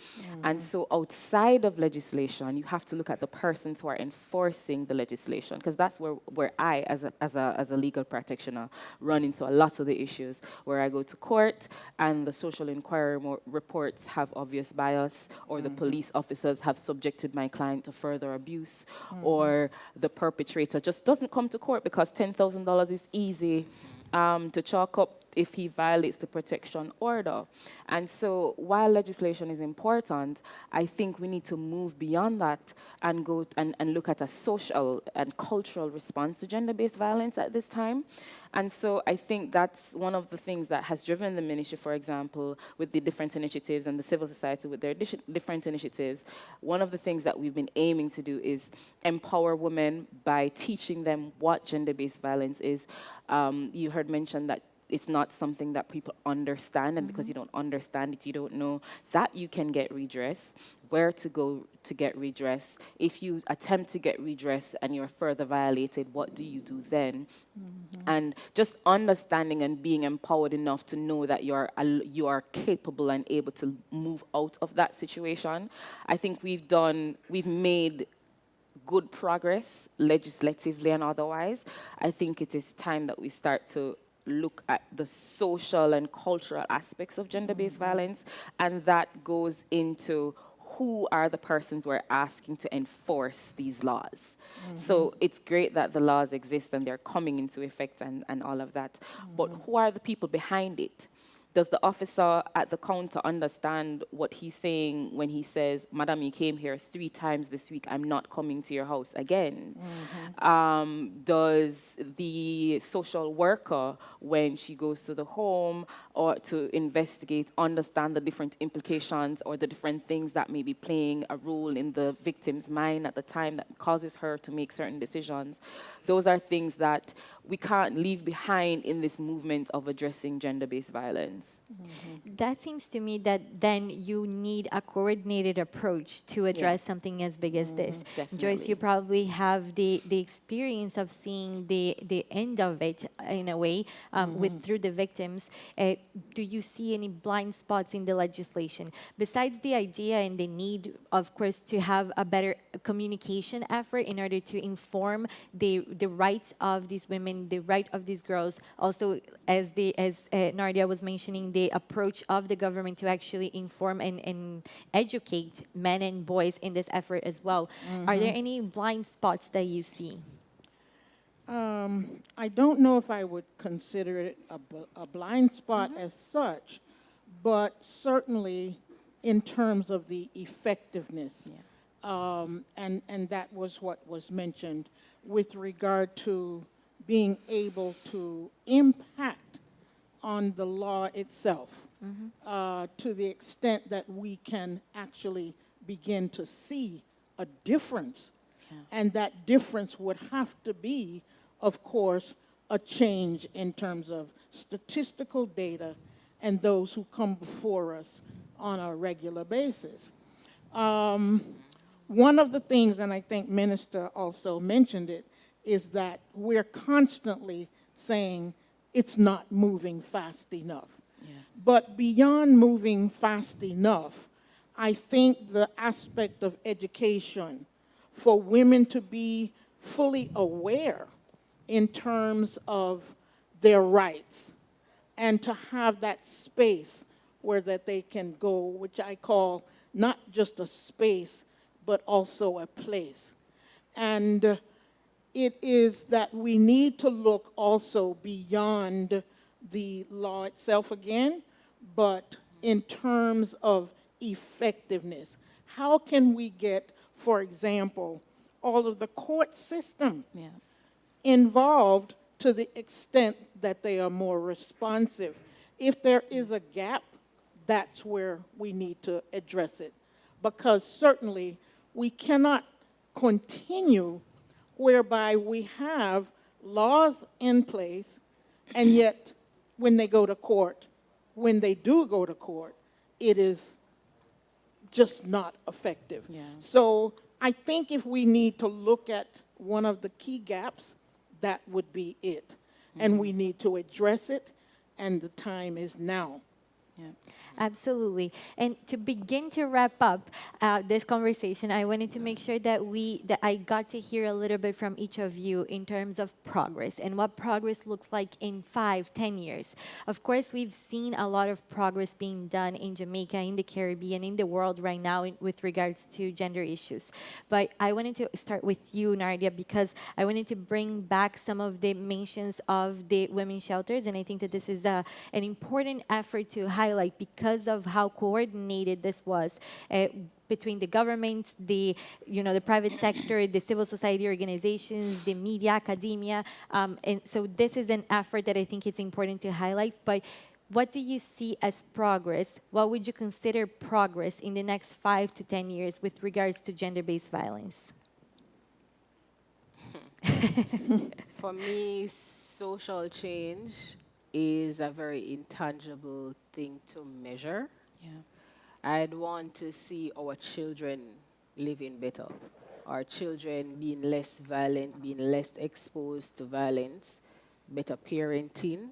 And so outside of legislation, you have to look at the persons who are enforcing the legislation, because that's where I, as a legal practitioner, run into a lot of the issues, where I go to court and the social inquiry reports have obvious bias, or the police officers have subjected my client to further abuse, or the perpetrator just doesn't come to court because $10,000 is easy to chalk up if he violates the protection order. And so while legislation is important, I think we need to move beyond that and go and look at a social and cultural response to gender-based violence at this time. And so I think that's one of the things that has driven the ministry, for example, with the different initiatives, and the civil society with their different initiatives. One of the things that we've been aiming to do is empower women by teaching them what gender-based violence is. You heard mentioned that it's not something that people understand, and because you don't understand it, you don't know that you can get redress, where to go to get redress. If you attempt to get redress and you're further violated, what do you do then? And just understanding and being empowered enough to know that you are capable and able to move out of that situation. I think we've made good progress legislatively and otherwise. I think it is time that we start to look at the social and cultural aspects of gender-based violence, and that goes into who are the persons we're asking to enforce these laws. So it's great that the laws exist and they're coming into effect and all of that, but who are the people behind it? Does the officer at the counter understand what he's saying when he says, "Madam, you came here 3 times this week, I'm not coming to your house again"? Does the social worker, when she goes to the home or to investigate, understand the different implications or the different things that may be playing a role in the victim's mind at the time that causes her to make certain decisions? Those are things that we can't leave behind in this movement of addressing gender-based violence. That seems to me that then you need a coordinated approach to address something as big as this. Joyce, you probably have the experience of seeing the end of it in a way through the victims. Do you see any blind spots in the legislation? Besides the idea and the need, of course, to have a better communication effort in order to inform the rights of these women, the right of these girls, also as Nardia was mentioning, the approach of the government to actually inform and educate men and boys in this effort as well. Are there any blind spots that you see? I don't know if I would consider it a blind spot as such, but certainly in terms of the effectiveness. And that was what was mentioned with regard to being able to impact on the law itself, to the extent that we can actually begin to see a difference. And that difference would have to be, of course, a change in terms of statistical data and those who come before us on a regular basis. One of the things, and I think Minister also mentioned it, is that we're constantly saying it's not moving fast enough. But beyond moving fast enough, I think the aspect of education for women to be fully aware in terms of their rights and to have that space where that they can go, which I call not just a space, but also a place. And it is that we need to look also beyond the law itself again, but in terms of effectiveness. How can we get, for example, all of the court system Yeah. involved to the extent that they are more responsive? If there is a gap, that's where we need to address it. Because certainly we cannot continue whereby we have laws in place, and yet when they go to court, when they do go to court, it is just not effective. Yeah. So I think if we need to look at one of the key gaps, that would be it. And we need to address it, and the time is now. Yeah. Absolutely. And to begin to wrap up this conversation, I wanted to make sure that I got to hear a little bit from each of you in terms of progress and what progress looks like in 5, 10 years. Of course, we've seen a lot of progress being done in Jamaica, in the Caribbean, in the world right now with regards to gender issues. But I wanted to start with you, Nardia, because I wanted to bring back some of the mentions of the women's shelters, and I think that this is an important effort to highlight because of how coordinated this was between the government, the private sector, the civil society organizations, the media, academia, and so this is an effort that I think it's important to highlight. But what do you see as progress? What would you consider progress in the next 5 to 10 years with regards to gender-based violence? For me, social change is a very intangible thing to measure. Yeah. I'd want to see our children living better, our children being less violent, being less exposed to violence, better parenting,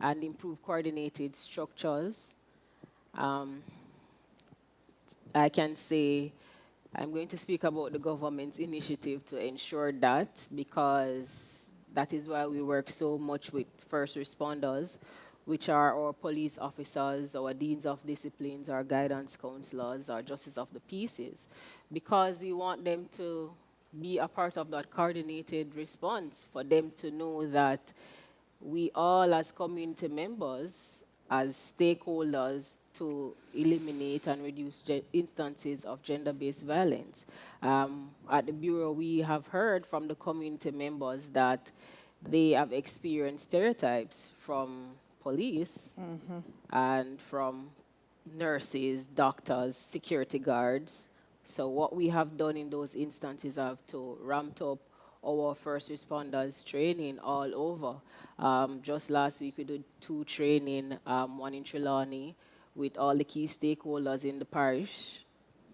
and improve coordinated structures. I can say I'm going to speak about the government's initiative to ensure that, because that is why we work so much with first responders, which are our police officers, our deans of disciplines, our guidance counselors, our justice of the peace, because we want them to be a part of that coordinated response, for them to know that we all as community members, as stakeholders, to eliminate and reduce instances of gender-based violence. At the Bureau, we have heard from the community members that they have experienced stereotypes from police and from nurses, doctors, security guards. So what we have done in those instances have to ramp up our first responders training all over. Just last week we did 2 training, one in Trelawney, with all the key stakeholders in the parish.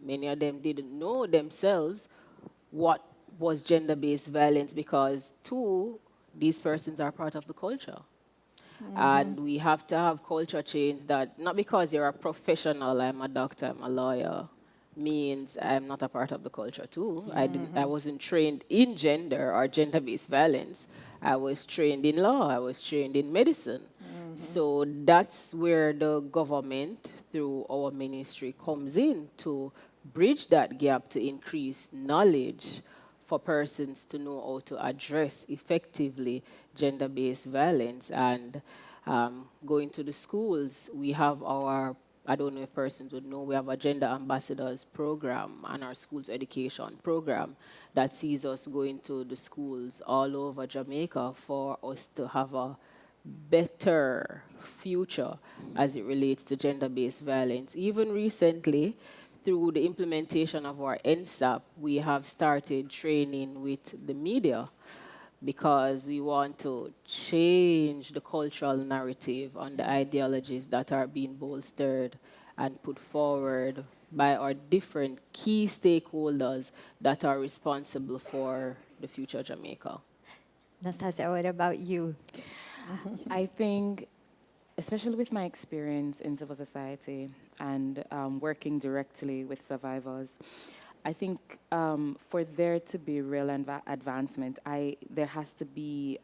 Many of them didn't know themselves what was gender-based violence, because 2, these persons are part of the culture. And we have to have culture change that, not because you're a professional, I'm a doctor, I'm a lawyer, means I'm not a part of the culture too. I wasn't trained in gender or gender-based violence. I was trained in law, I was trained in medicine. So that's where the government, through our ministry, comes in to bridge that gap, to increase knowledge for persons to know how to address effectively gender-based violence. And going to the schools, we have our, I don't know if persons would know, we have a gender ambassadors program and our schools education program that sees us going to the schools all over Jamaica for us to have a better future as it relates to gender-based violence. Even recently, through the implementation of our NSAP, we have started training with the media, because we want to change the cultural narrative on the ideologies that are being bolstered and put forward by our different key stakeholders that are responsible for the future Jamaica. Nastasia, what about you? I think, especially with my experience in civil society and working directly with survivors, I think for there to be real advancement, there has to be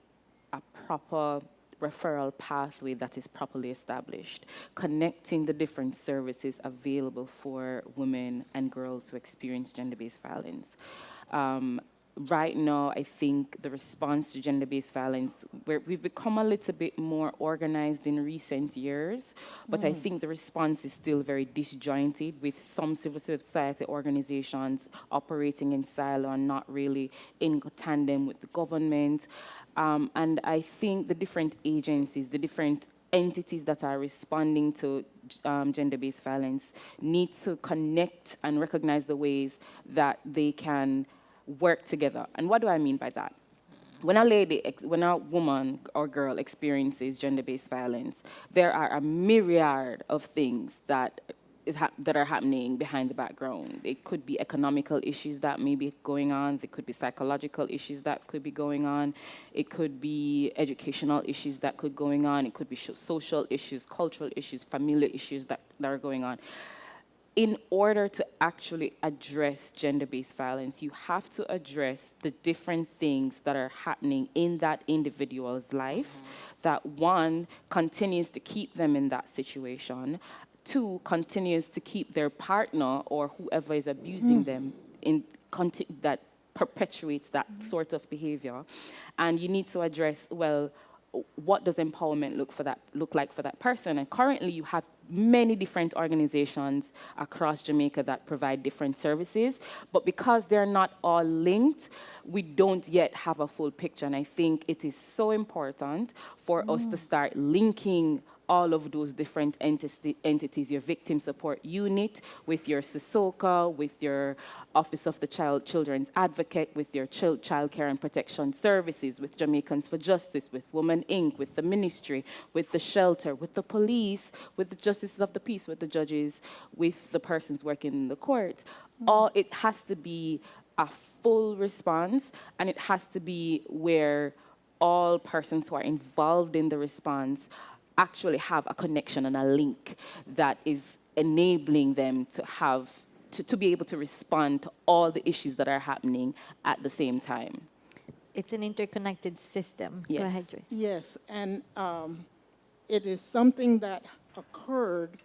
a proper referral pathway that is properly established, connecting the different services available for women and girls who experience gender-based violence. right now, I think the response to gender-based violence, we've become a little bit more organized in recent years, but I think the response is still very disjointed, with some civil society organizations operating in silo and not really in tandem with the government. And I think the different agencies, the different entities that are responding to gender-based violence need to connect and recognize the ways that they can work together. And what do I mean by that? When a woman or girl experiences gender-based violence, there are a myriad of things that that are happening behind the background. It could be economical issues that may be going on. There could be psychological issues that could be going on. It could be educational issues that could be going on. It could be social issues, cultural issues, familiar issues that are going on. In order to actually address gender-based violence, you have to address the different things that are happening in that individual's life, that one, continues to keep them in that situation, two, continues to keep their partner or whoever is abusing them in that perpetuates that sort of behavior. And you need to address, well, what does empowerment look like for that person? And currently you have many different organizations across Jamaica that provide different services, but because they're not all linked, we don't yet have a full picture. And I think it is so important for us to start linking all of those different entities, your victim support unit, with your SISOCA, with your Office of the Children's Advocate, with your Child Care and Protection Services, with Jamaicans for Justice, with Women Inc., with the ministry, with the shelter, with the police, with the justices of the peace, with the judges, with the persons working in the court. It has to be a full response, and it has to be where all persons who are involved in the response actually have a connection and a link that is enabling them to have to be able to respond to all the issues that are happening at the same time. It's an interconnected system. Yes. Go ahead, Joyce. Yes, and it is something that occurred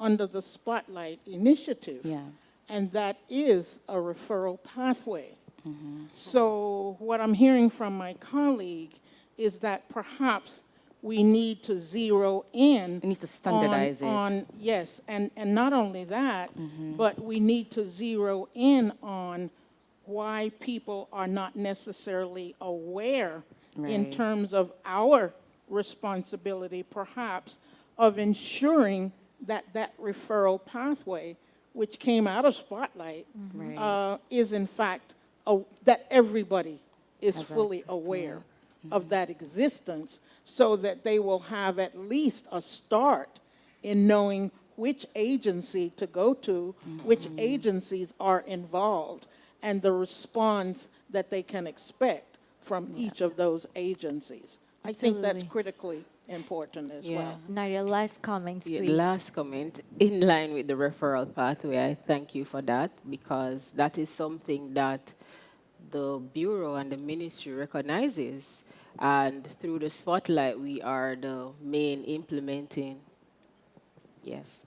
under the Spotlight Initiative, Yeah. and that is a referral pathway. So what I'm hearing from my colleague is that perhaps we need to zero in. We need to standardize it. Yes, and not only that, but we need to zero in on why people are not necessarily aware in Right. terms of our responsibility, perhaps, of ensuring that that referral pathway, which came out of Spotlight, Right. is in fact that everybody is Has fully access to aware of that existence, so that they will have at least a start in knowing which agency to go to, which agencies are involved, and the response that they can expect from each of those agencies. I think that's Absolutely. critically important as Yeah. well. Nadia, last comments, Yeah, please. last comment, in line with the referral pathway, I thank you for that, because that is something that the Bureau and the ministry recognizes. And through the Spotlight, we are the main implementing, yes,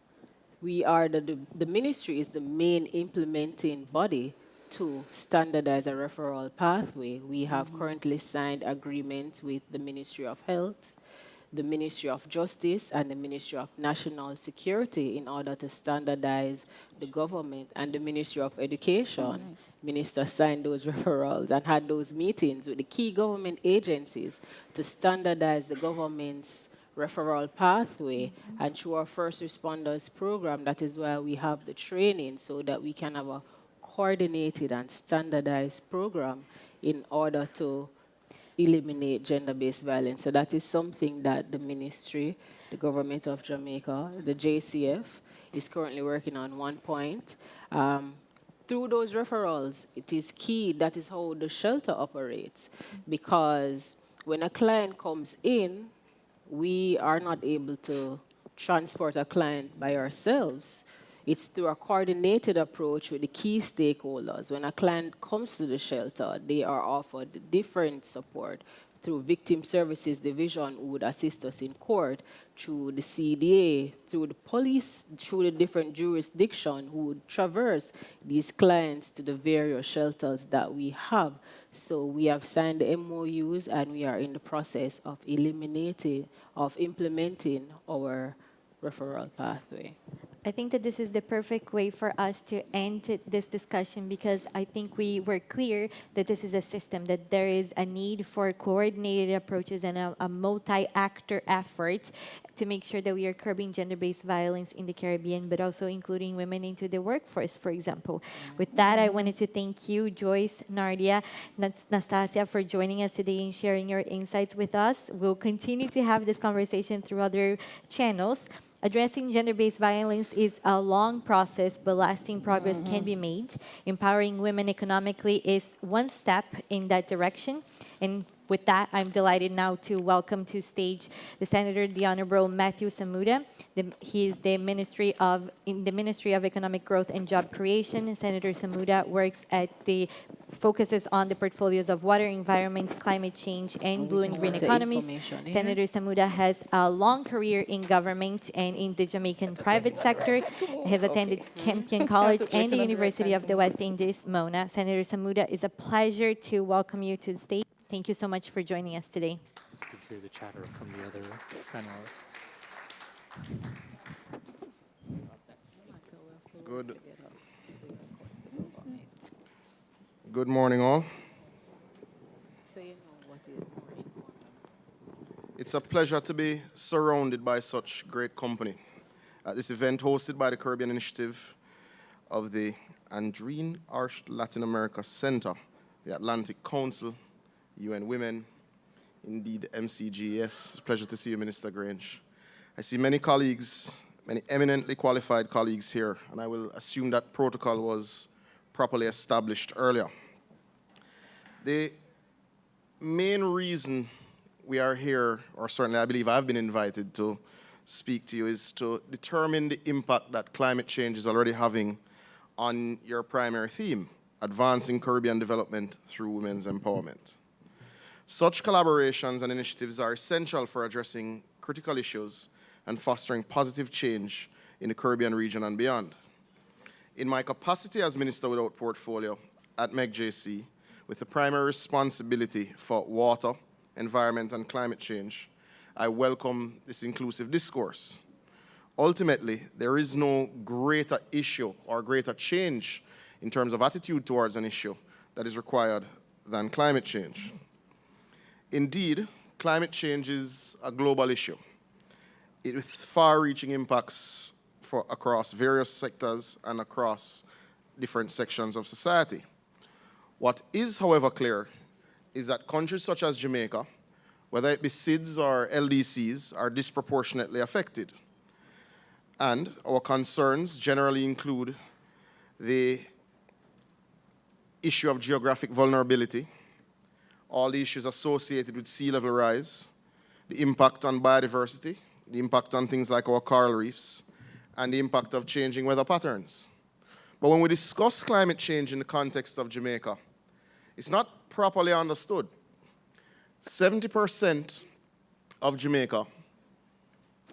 we are the ministry is the main implementing body to standardize a referral pathway. We have currently signed agreements with the Ministry of Health, the Ministry of Justice, and the Ministry of National Security in order to standardize the government, and the Ministry of Education. Minister signed those referrals and had those meetings with the key government agencies to standardize the government's referral pathway. And through our first responders program, that is why we have the training, so that we can have a coordinated and standardized program in order to eliminate gender-based violence. So that is something that the ministry, the government of Jamaica, the JCF, is currently working on 1 point. Through those referrals, it is key, that is how the shelter operates, because when a client comes in, we are not able to transport a client by ourselves. It's through a coordinated approach with the key stakeholders. When a client comes to the shelter, they are offered different support through Victim Services Division, who would assist us in court, through the CDA, through the police, through the different jurisdiction, who would traverse these clients to the various shelters that we have. So we have signed the MOUs, and we are in the process of implementing our referral pathway. I think that this is the perfect way for us to end this discussion, because I think we were clear that this is a system, that there is a need for coordinated approaches and a multi-actor effort to make sure that we are curbing gender-based violence in the Caribbean, but also including women into the workforce, for example. With that, I wanted to thank you, Joyce, Nardia, Nastasia, for joining us today and sharing your insights with us. We'll continue to have this conversation through other channels. Addressing gender-based violence is a long process, but lasting progress can be made. Empowering women economically is one step in that direction. And with that, I'm delighted now to welcome to stage the Senator, the Honorable Matthew Samuda. He is in the Ministry of Economic Growth and Job Creation. Senator Samuda focuses on the portfolios of water, environment, climate change, and blue and green economies. Senator Samuda has a long career in government and in the Jamaican private sector. He has attended Campion College and the University of the West Indies, Mona. Senator Samuda, it's a pleasure to welcome you to the stage. Thank you so much for joining us today. You can hear the chatter from the other panelists. Good morning, all. It's a pleasure to be surrounded by such great company at this event hosted by the Caribbean Initiative of the Andreen Arsh Latin America Center, the Atlantic Council, UN Women, indeed MCGS. Pleasure to see you, Minister Grange. I see many colleagues, many eminently qualified colleagues here, and I will assume that protocol was properly established earlier. The main reason we are here, or certainly I believe I've been invited to speak to you, is to determine the impact that climate change is already having on your primary theme, advancing Caribbean development through women's empowerment. Such collaborations and initiatives are essential for addressing critical issues and fostering positive change in the Caribbean region and beyond. In my capacity as Minister without Portfolio at MEGJC, with the primary responsibility for water, environment, and climate change, I welcome this inclusive discourse. Ultimately, there is no greater issue or greater change in terms of attitude towards an issue that is required than climate change. Indeed, climate change is a global issue with far-reaching impacts across various sectors and across different sections of society. What is, however, clear is that countries such as Jamaica, whether it be SIDS or LDCs, are disproportionately affected. And our concerns generally include the issue of geographic vulnerability, all the issues associated with sea level rise, the impact on biodiversity, the impact on things like our coral reefs, and the impact of changing weather patterns. But when we discuss climate change in the context of Jamaica, it's not properly understood. 70% of Jamaica,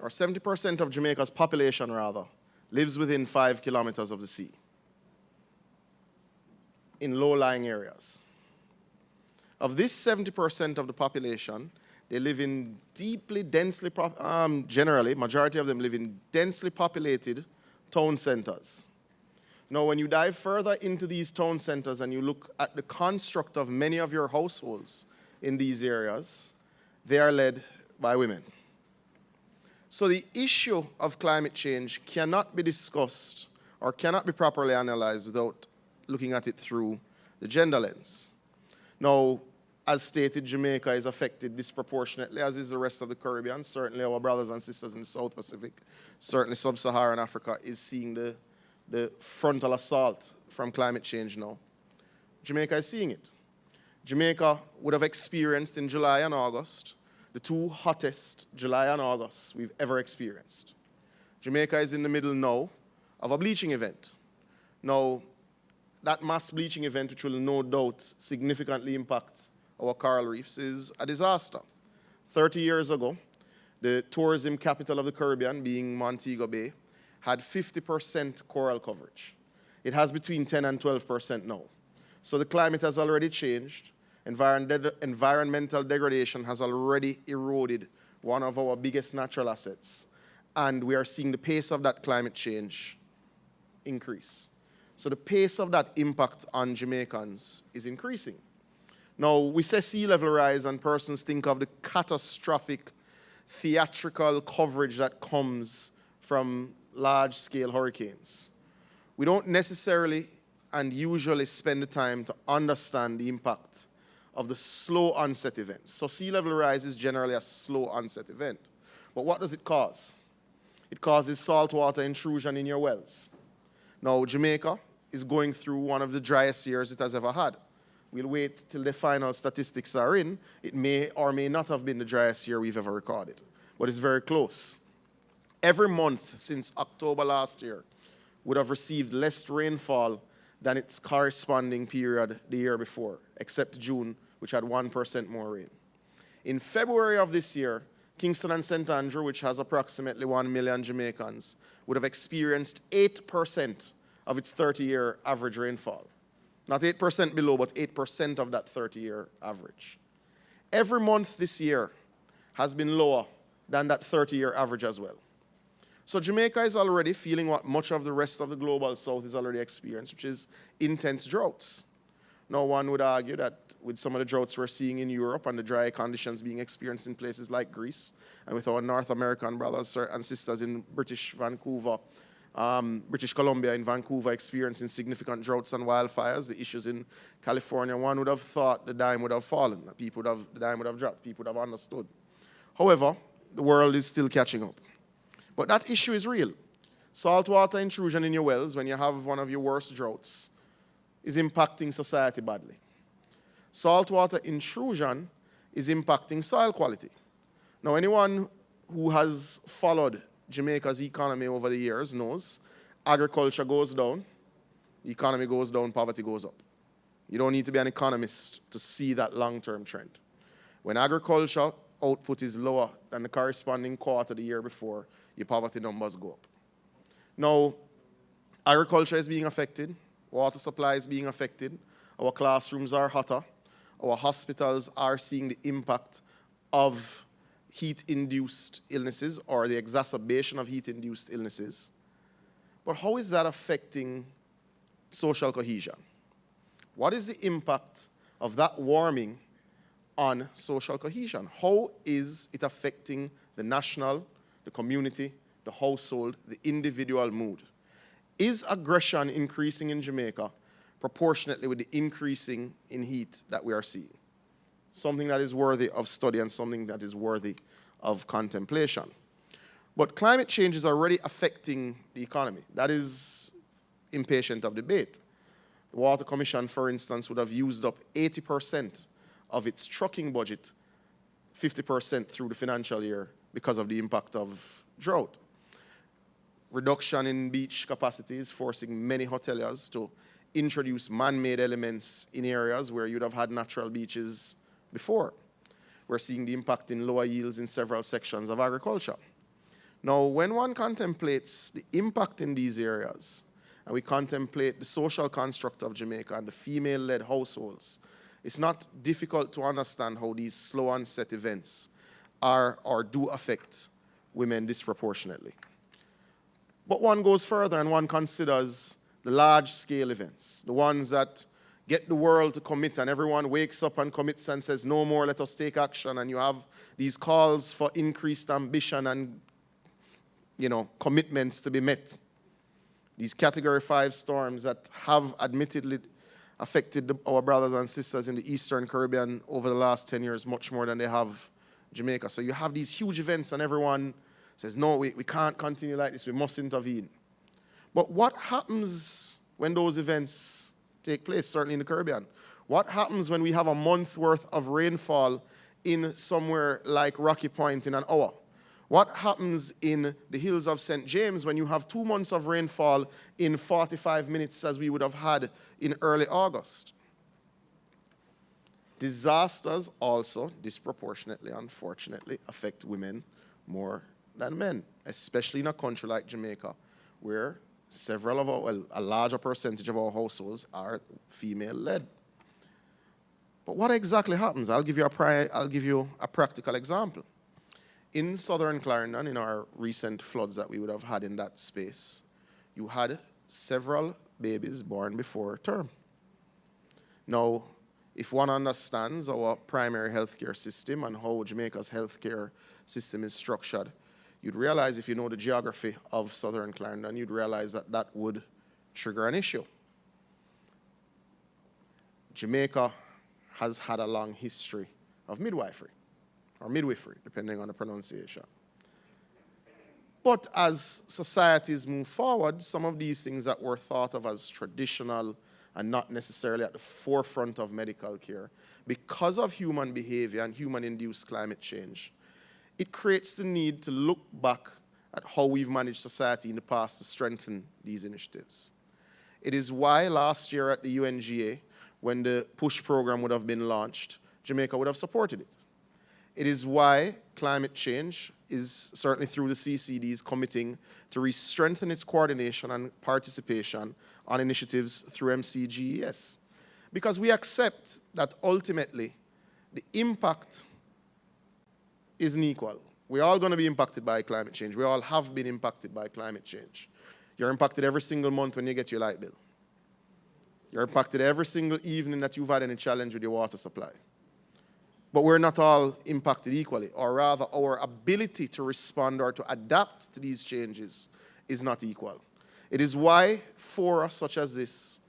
or 70% of Jamaica's population rather, lives within 5 kilometers of the sea, in low-lying areas. Of this 70% of the population, they live in generally, majority of them live in densely populated town centers. Now, when you dive further into these town centers and you look at the construct of many of your households in these areas, they are led by women. So the issue of climate change cannot be discussed or cannot be properly analyzed without looking at it through the gender lens. Now, as stated, Jamaica is affected disproportionately, as is the rest of the Caribbean. Certainly our brothers and sisters in the South Pacific, certainly sub-Saharan Africa is seeing the frontal assault from climate change now. Jamaica is seeing it. Jamaica would have experienced in July and August the two hottest July and August we've ever experienced. Jamaica is in the middle now of a bleaching event. Now, that mass bleaching event, which will no doubt significantly impact our coral reefs is a disaster. 30 years ago, the tourism capital of the Caribbean, being Montego Bay, had 50% coral coverage. It has between 10 and 12% now. So the climate has already changed. Environmental degradation has already eroded one of our biggest natural assets. And we are seeing the pace of that climate change increase. So the pace of that impact on Jamaicans is increasing. Now, we say sea level rise and persons think of the catastrophic theatrical coverage that comes from large-scale hurricanes. We don't necessarily and usually spend the time to understand the impact of the slow onset events. So sea level rise is generally a slow onset event. But what does it cause? It causes saltwater intrusion in your wells. Now, Jamaica is going through one of the driest years it has ever had. We'll wait till the final statistics are in. It may or may not have been the driest year we've ever recorded, but it's very close. Every month since October last year would have received less rainfall than its corresponding period the year before, except June, which had 1% more rain. In February of this year, Kingston and St. Andrew, which has approximately 1 million Jamaicans, would have experienced 8% of its 30-year average rainfall. Not 8% below, but 8% of that 30-year average. Every month this year has been lower than that 30-year average as well. So Jamaica is already feeling what much of the rest of the global south is already experienced, which is intense droughts. Now, one would argue that with some of the droughts we're seeing in Europe and the dry conditions being experienced in places like Greece, and with our North American brothers and sisters in British Columbia in Vancouver experiencing significant droughts and wildfires, the issues in California, one would have thought the dime would have fallen, the dime would have dropped, people would have understood. However, the world is still catching up. But that issue is real. Saltwater intrusion in your wells when you have one of your worst droughts is impacting society badly. Saltwater intrusion is impacting soil quality. Now, anyone who has followed Jamaica's economy over the years knows agriculture goes down, the economy goes down, poverty goes up. You don't need to be an economist to see that long-term trend. When agriculture output is lower than the corresponding quarter the year before, your poverty numbers go up. Now, agriculture is being affected, water supply is being affected, our classrooms are hotter, our hospitals are seeing the impact of heat-induced illnesses or the exacerbation of heat-induced illnesses. But how is that affecting social cohesion? What is the impact of that warming on social cohesion? How is it affecting the national, the community, the household, the individual mood? Is aggression increasing in Jamaica proportionately with the increasing in heat that we are seeing? Something that is worthy of study and something that is worthy of contemplation. But climate change is already affecting the economy. That is impatient of debate. The Water Commission, for instance, would have used up 80% of its trucking budget, 50% through the financial year because of the impact of drought. Reduction in beach capacity is forcing many hoteliers to introduce man-made elements in areas where you'd have had natural beaches before. We're seeing the impact in lower yields in several sections of agriculture. Now, when one contemplates the impact in these areas, and we contemplate the social construct of Jamaica and the female-led households, it's not difficult to understand how these slow onset events are or do affect women disproportionately. But one goes further and one considers the large-scale events, the ones that get the world to commit and everyone wakes up and commits and says, no more, let us take action. And you have these calls for increased ambition and, commitments to be met. These Category 5 storms that have admittedly affected our brothers and sisters in the Eastern Caribbean over the last 10 years much more than they have Jamaica. So you have these huge events and everyone says, no, we can't continue like this, we must intervene. But what happens when those events take place, certainly in the Caribbean? What happens when we have a month worth of rainfall in somewhere like Rocky Point in an hour? What happens in the hills of St. James when you have 2 months of rainfall in 45 minutes as we would have had in early August? Disasters also disproportionately, unfortunately, affect women more than men, especially in a country like Jamaica, where a larger percentage of our households are female-led. But what exactly happens? I'll give you a practical example. In southern Clarendon, in our recent floods that we would have had in that space, you had several babies born before term. Now, if one understands our primary healthcare system and how Jamaica's healthcare system is structured, you'd realize, if you know the geography of southern Clarendon, you'd realize that that would trigger an issue. Jamaica has had a long history of midwifery, or midwifery, depending on the pronunciation. But as societies move forward, some of these things that were thought of as traditional and not necessarily at the forefront of medical care, because of human behavior and human-induced climate change, it creates the need to look back at how we've managed society in the past to strengthen these initiatives. It is why last year at the UNGA, when the PUSH program would have been launched, Jamaica would have supported it. It is why climate change is certainly through the CCDs committing to re-strengthen its coordination and participation on initiatives through MCGES. Because we accept that ultimately the impact isn't equal. We're all going to be impacted by climate change. We all have been impacted by climate change. You're impacted every single month when you get your light bill. You're impacted every single evening that you've had any challenge with your water supply. But we're not all impacted equally, or rather our ability to respond or to adapt to these changes is not equal. It is why fora such as this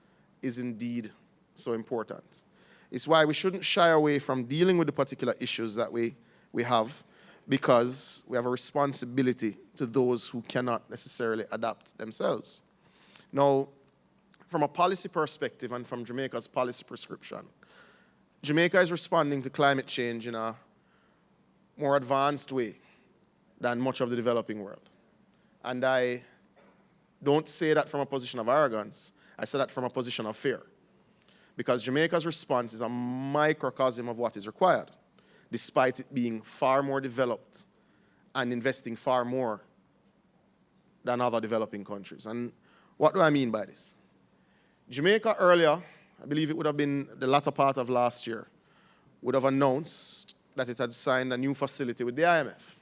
is indeed so important. It's why we shouldn't shy away from dealing with the particular issues that we have, because we have a responsibility to those who cannot necessarily adapt themselves. Now, from a policy perspective and from Jamaica's policy prescription, Jamaica is responding to climate change in a more advanced way than much of the developing world. And I don't say that from a position of arrogance. I say that from a position of fear. Because Jamaica's response is a microcosm of what is required, despite it being far more developed and investing far more than other developing countries. And what do I mean by this? Jamaica earlier, I believe it would have been the latter part of last year, would have announced that it had signed a new facility with the IMF.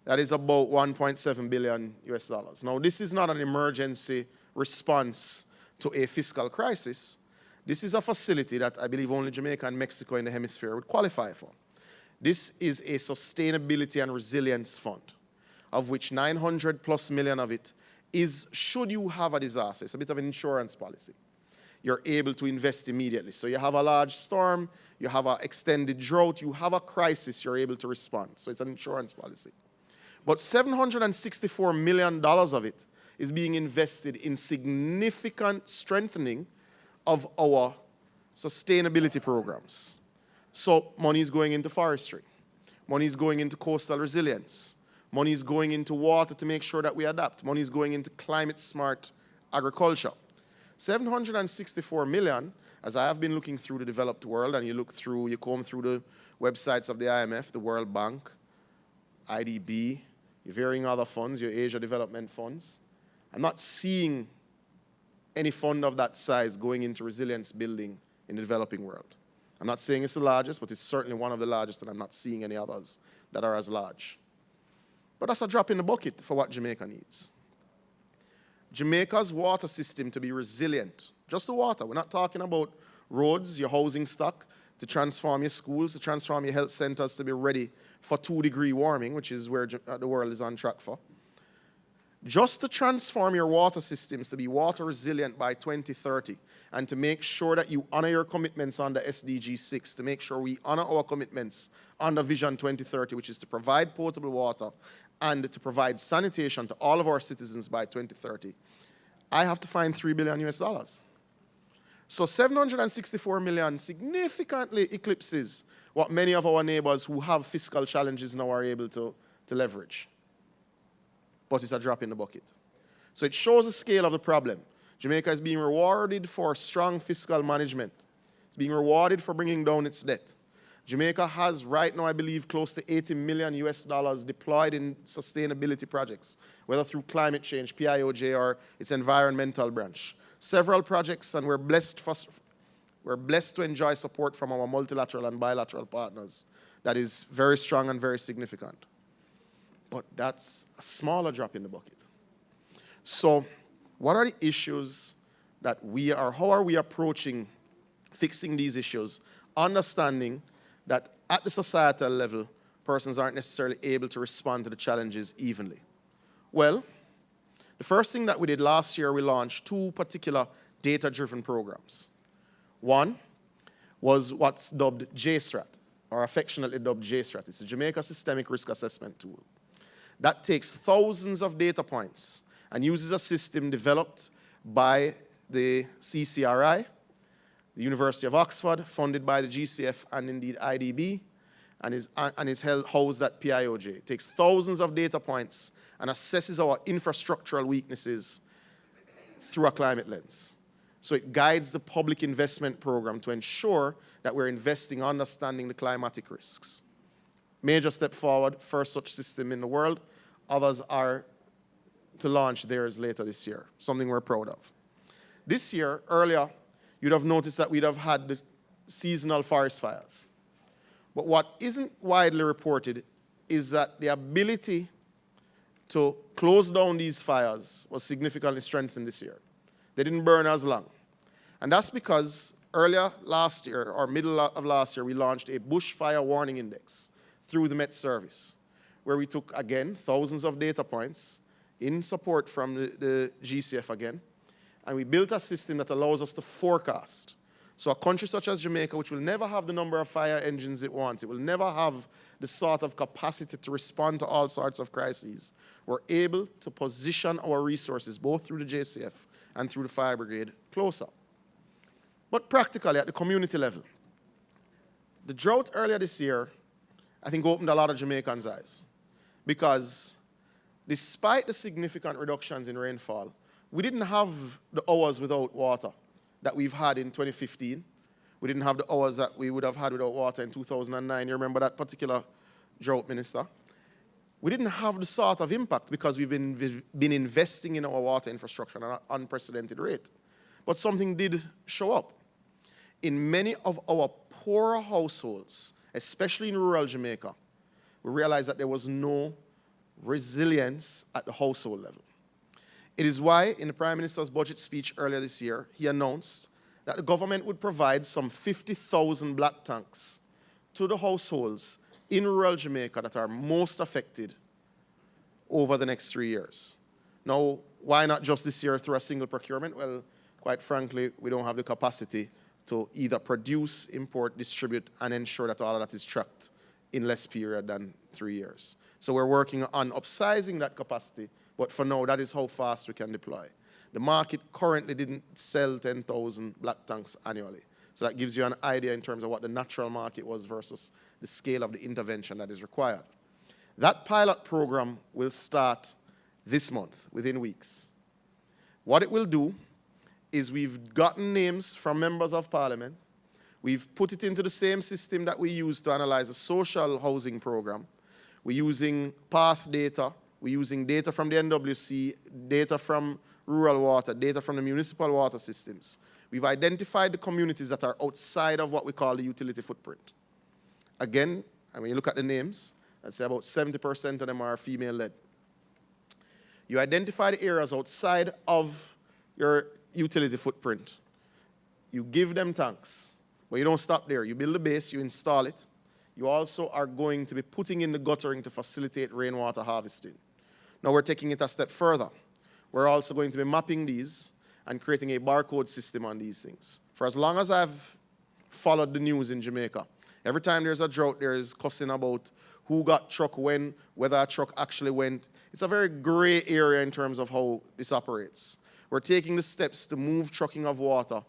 That is about 1.7 billion US dollars. Now, this is not an emergency response to a fiscal crisis. This is a facility that I believe only Jamaica and Mexico in the hemisphere would qualify for. This is a sustainability and resilience fund, of which 900 plus million of it is should you have a disaster. It's a bit of an insurance policy. You're able to invest immediately. So you have a large storm, you have an extended drought, you have a crisis, you're able to respond. So it's an insurance policy. But $764 million of it is being invested in significant strengthening of our sustainability programs. So money is going into forestry. Money is going into coastal resilience. Money is going into water to make sure that we adapt. Money is going into climate-smart agriculture. 764 million, as I have been looking through the developed world, and you comb through the websites of the IMF, the World Bank, IDB, your varying other funds, your Asia Development Funds. I'm not seeing any fund of that size going into resilience building in the developing world. I'm not saying it's the largest, but it's certainly one of the largest, and I'm not seeing any others that are as large. But that's a drop in the bucket for what Jamaica needs. Jamaica's water system to be resilient, just the water. We're not talking about roads, your housing stock, to transform your schools, to transform your health centers to be ready for 2-degree warming, which is where the world is on track for. Just to transform your water systems to be water resilient by 2030 and to make sure that you honor your commitments under SDG 6, to make sure we honor our commitments under Vision 2030, which is to provide potable water and to provide sanitation to all of our citizens by 2030, I have to find $3 billion US dollars. So 764 million significantly eclipses what many of our neighbors who have fiscal challenges now are able to leverage. But it's a drop in the bucket. So it shows the scale of the problem. Jamaica is being rewarded for strong fiscal management, It's being rewarded for bringing down its debt. Jamaica has right now, I believe, close to 80 million US dollars deployed in sustainability projects, whether through climate change, PIOJ, or its environmental branch. Several projects, and we're blessed to enjoy support from our multilateral and bilateral partners that is very strong and very significant. But that's a smaller drop in the bucket. So what are the issues that how are we approaching fixing these issues, understanding that at the societal level, persons aren't necessarily able to respond to the challenges evenly? Well, the first thing that we did last year, we launched 2 particular data-driven programs. One was what's dubbed JSTRAT, or affectionately dubbed JSTRAT. It's a Jamaica Systemic Risk Assessment Tool. That takes thousands of data points and uses a system developed by the CCRI, the University of Oxford, funded by the GCF and indeed IDB, and is housed at PIOJ. It takes thousands of data points and assesses our infrastructural weaknesses through a climate lens. So it guides the public investment program to ensure that we're investing understanding the climatic risks. Major step forward, first such system in the world. Others are to launch theirs later this year, something we're proud of. This year, earlier, you'd have noticed that we'd have had the seasonal forest fires. But what isn't widely reported is that the ability to close down these fires was significantly strengthened this year. They didn't burn as long. And that's because earlier last year, or middle of last year, we launched a bushfire warning index through the Met Service, where we took, again, thousands of data points in support from the GCF again, and we built a system that allows us to forecast. So a country such as Jamaica, which will never have the number of fire engines it wants, it will never have the sort of capacity to respond to all sorts of crises, we're able to position our resources, both through the JCF and through the fire brigade, closer. But practically, at the community level, the drought earlier this year, I think, opened a lot of Jamaicans' eyes. Because despite the significant reductions in rainfall, we didn't have the hours without water that we've had in 2015. We didn't have the hours that we would have had without water in 2009. You remember that particular drought, Minister? We didn't have the sort of impact because we've been investing in our water infrastructure at an unprecedented rate. But something did show up. In many of our poorer households, especially in rural Jamaica, we realized that there was no resilience at the household level. It is why, in the Prime Minister's budget speech earlier this year, he announced that the government would provide some 50,000 black tanks to the households in rural Jamaica that are most affected over the next 3 years. Now, why not just this year through a single procurement? Well, quite frankly, we don't have the capacity to either produce, import, distribute, and ensure that all of that is tracked in less period than 3 years. So we're working on upsizing that capacity, but for now, that is how fast we can deploy. The market currently didn't sell 10,000 black tanks annually. So that gives you an idea in terms of what the natural market was versus the scale of the intervention that is required. That pilot program will start this month, within weeks. What it will do is we've gotten names from members of parliament. We've put it into the same system that we use to analyze a social housing program. We're using path data. We're using data from the NWC, data from rural water, data from the municipal water systems. We've identified the communities that are outside of what we call the utility footprint. Again, and when you look at the names, I'd say about 70% of them are female-led. You identify the areas outside of your utility footprint. You give them tanks, but you don't stop there. You build a base, you install it. You also are going to be putting in the guttering to facilitate rainwater harvesting. Now we're taking it a step further. We're also going to be mapping these and creating a barcode system on these things. For as long as I've followed the news in Jamaica, every time there's a drought, there is cussing about who got truck when, whether a truck actually went. It's a very gray area in terms of how this operates. We're taking the steps to move trucking of water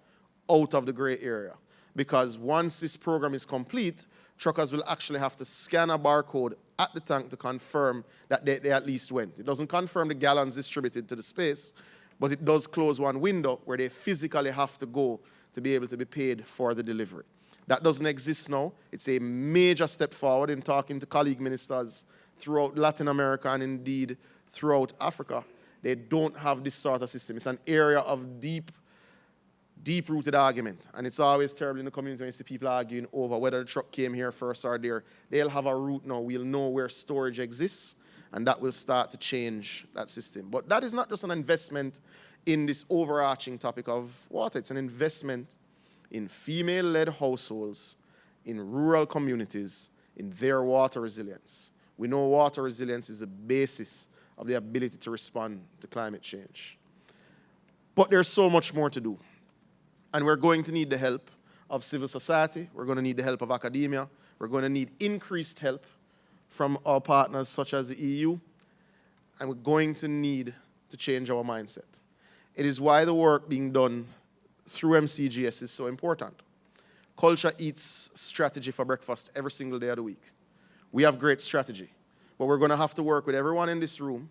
out of the gray area, because once this program is complete, truckers will actually have to scan a barcode at the tank to confirm that they at least went. It doesn't confirm the gallons distributed to the space, but it does close one window where they physically have to go to be able to be paid for the delivery. That doesn't exist now. It's a major step forward in talking to colleague ministers throughout Latin America and indeed throughout Africa. They don't have this sort of system. It's an area of deep-rooted argument. And it's always terrible in the community when you see people arguing over whether the truck came here first or there. They'll have a route now. We'll know where storage exists, and that will start to change that system. But that is not just an investment in this overarching topic of water. It's an investment in female-led households, in rural communities, in their water resilience. We know water resilience is the basis of the ability to respond to climate change. But there's so much more to do. And we're going to need the help of civil society. We're going to need the help of academia. We're going to need increased help from our partners such as the EU. And we're going to need to change our mindset. It is why the work being done through MCGS is so important. Culture eats strategy for breakfast every single day of the week. We have great strategy, but we're going to have to work with everyone in this room,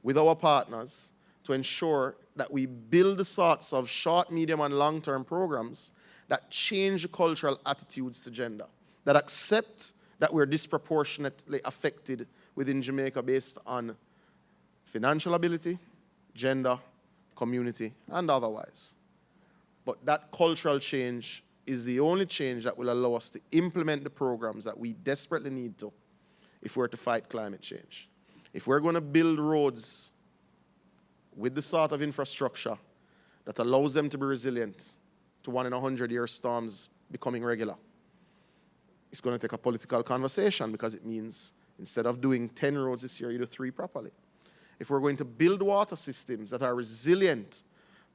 with our partners, to ensure that we build the sorts of short, medium, and long-term programs that change cultural attitudes to gender, that accept that we're disproportionately affected within Jamaica based on financial ability, gender, community, and otherwise. But that cultural change is the only change that will allow us to implement the programs that we desperately need to if we're to fight climate change. If we're going to build roads with the sort of infrastructure that allows them to be resilient to 1 in 100-year storms becoming regular, it's going to take a political conversation, because it means instead of doing 10 roads this year, you do 3 properly. If we're going to build water systems that are resilient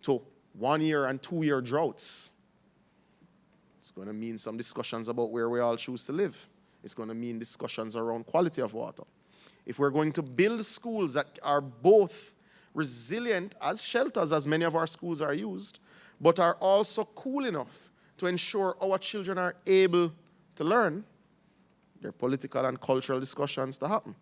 to 1-year and 2-year droughts, it's going to mean some discussions about where we all choose to live. It's going to mean discussions around quality of water. If we're going to build schools that are both resilient as shelters, as many of our schools are used, but are also cool enough to ensure our children are able to learn, there are political and cultural discussions to happen.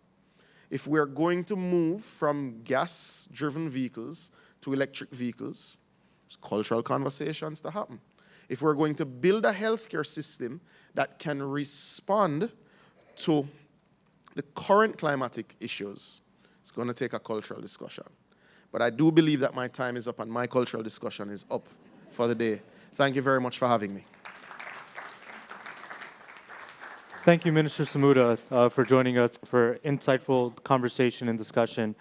If we're going to move from gas-driven vehicles to electric vehicles, there's cultural conversations to happen. If we're going to build a healthcare system that can respond to the current climatic issues, it's going to take a cultural discussion. But I do believe that my time is up and my cultural discussion is up for the day. Thank you very much for having me. Thank you, Minister Samuda, for joining us for insightful conversation and discussion.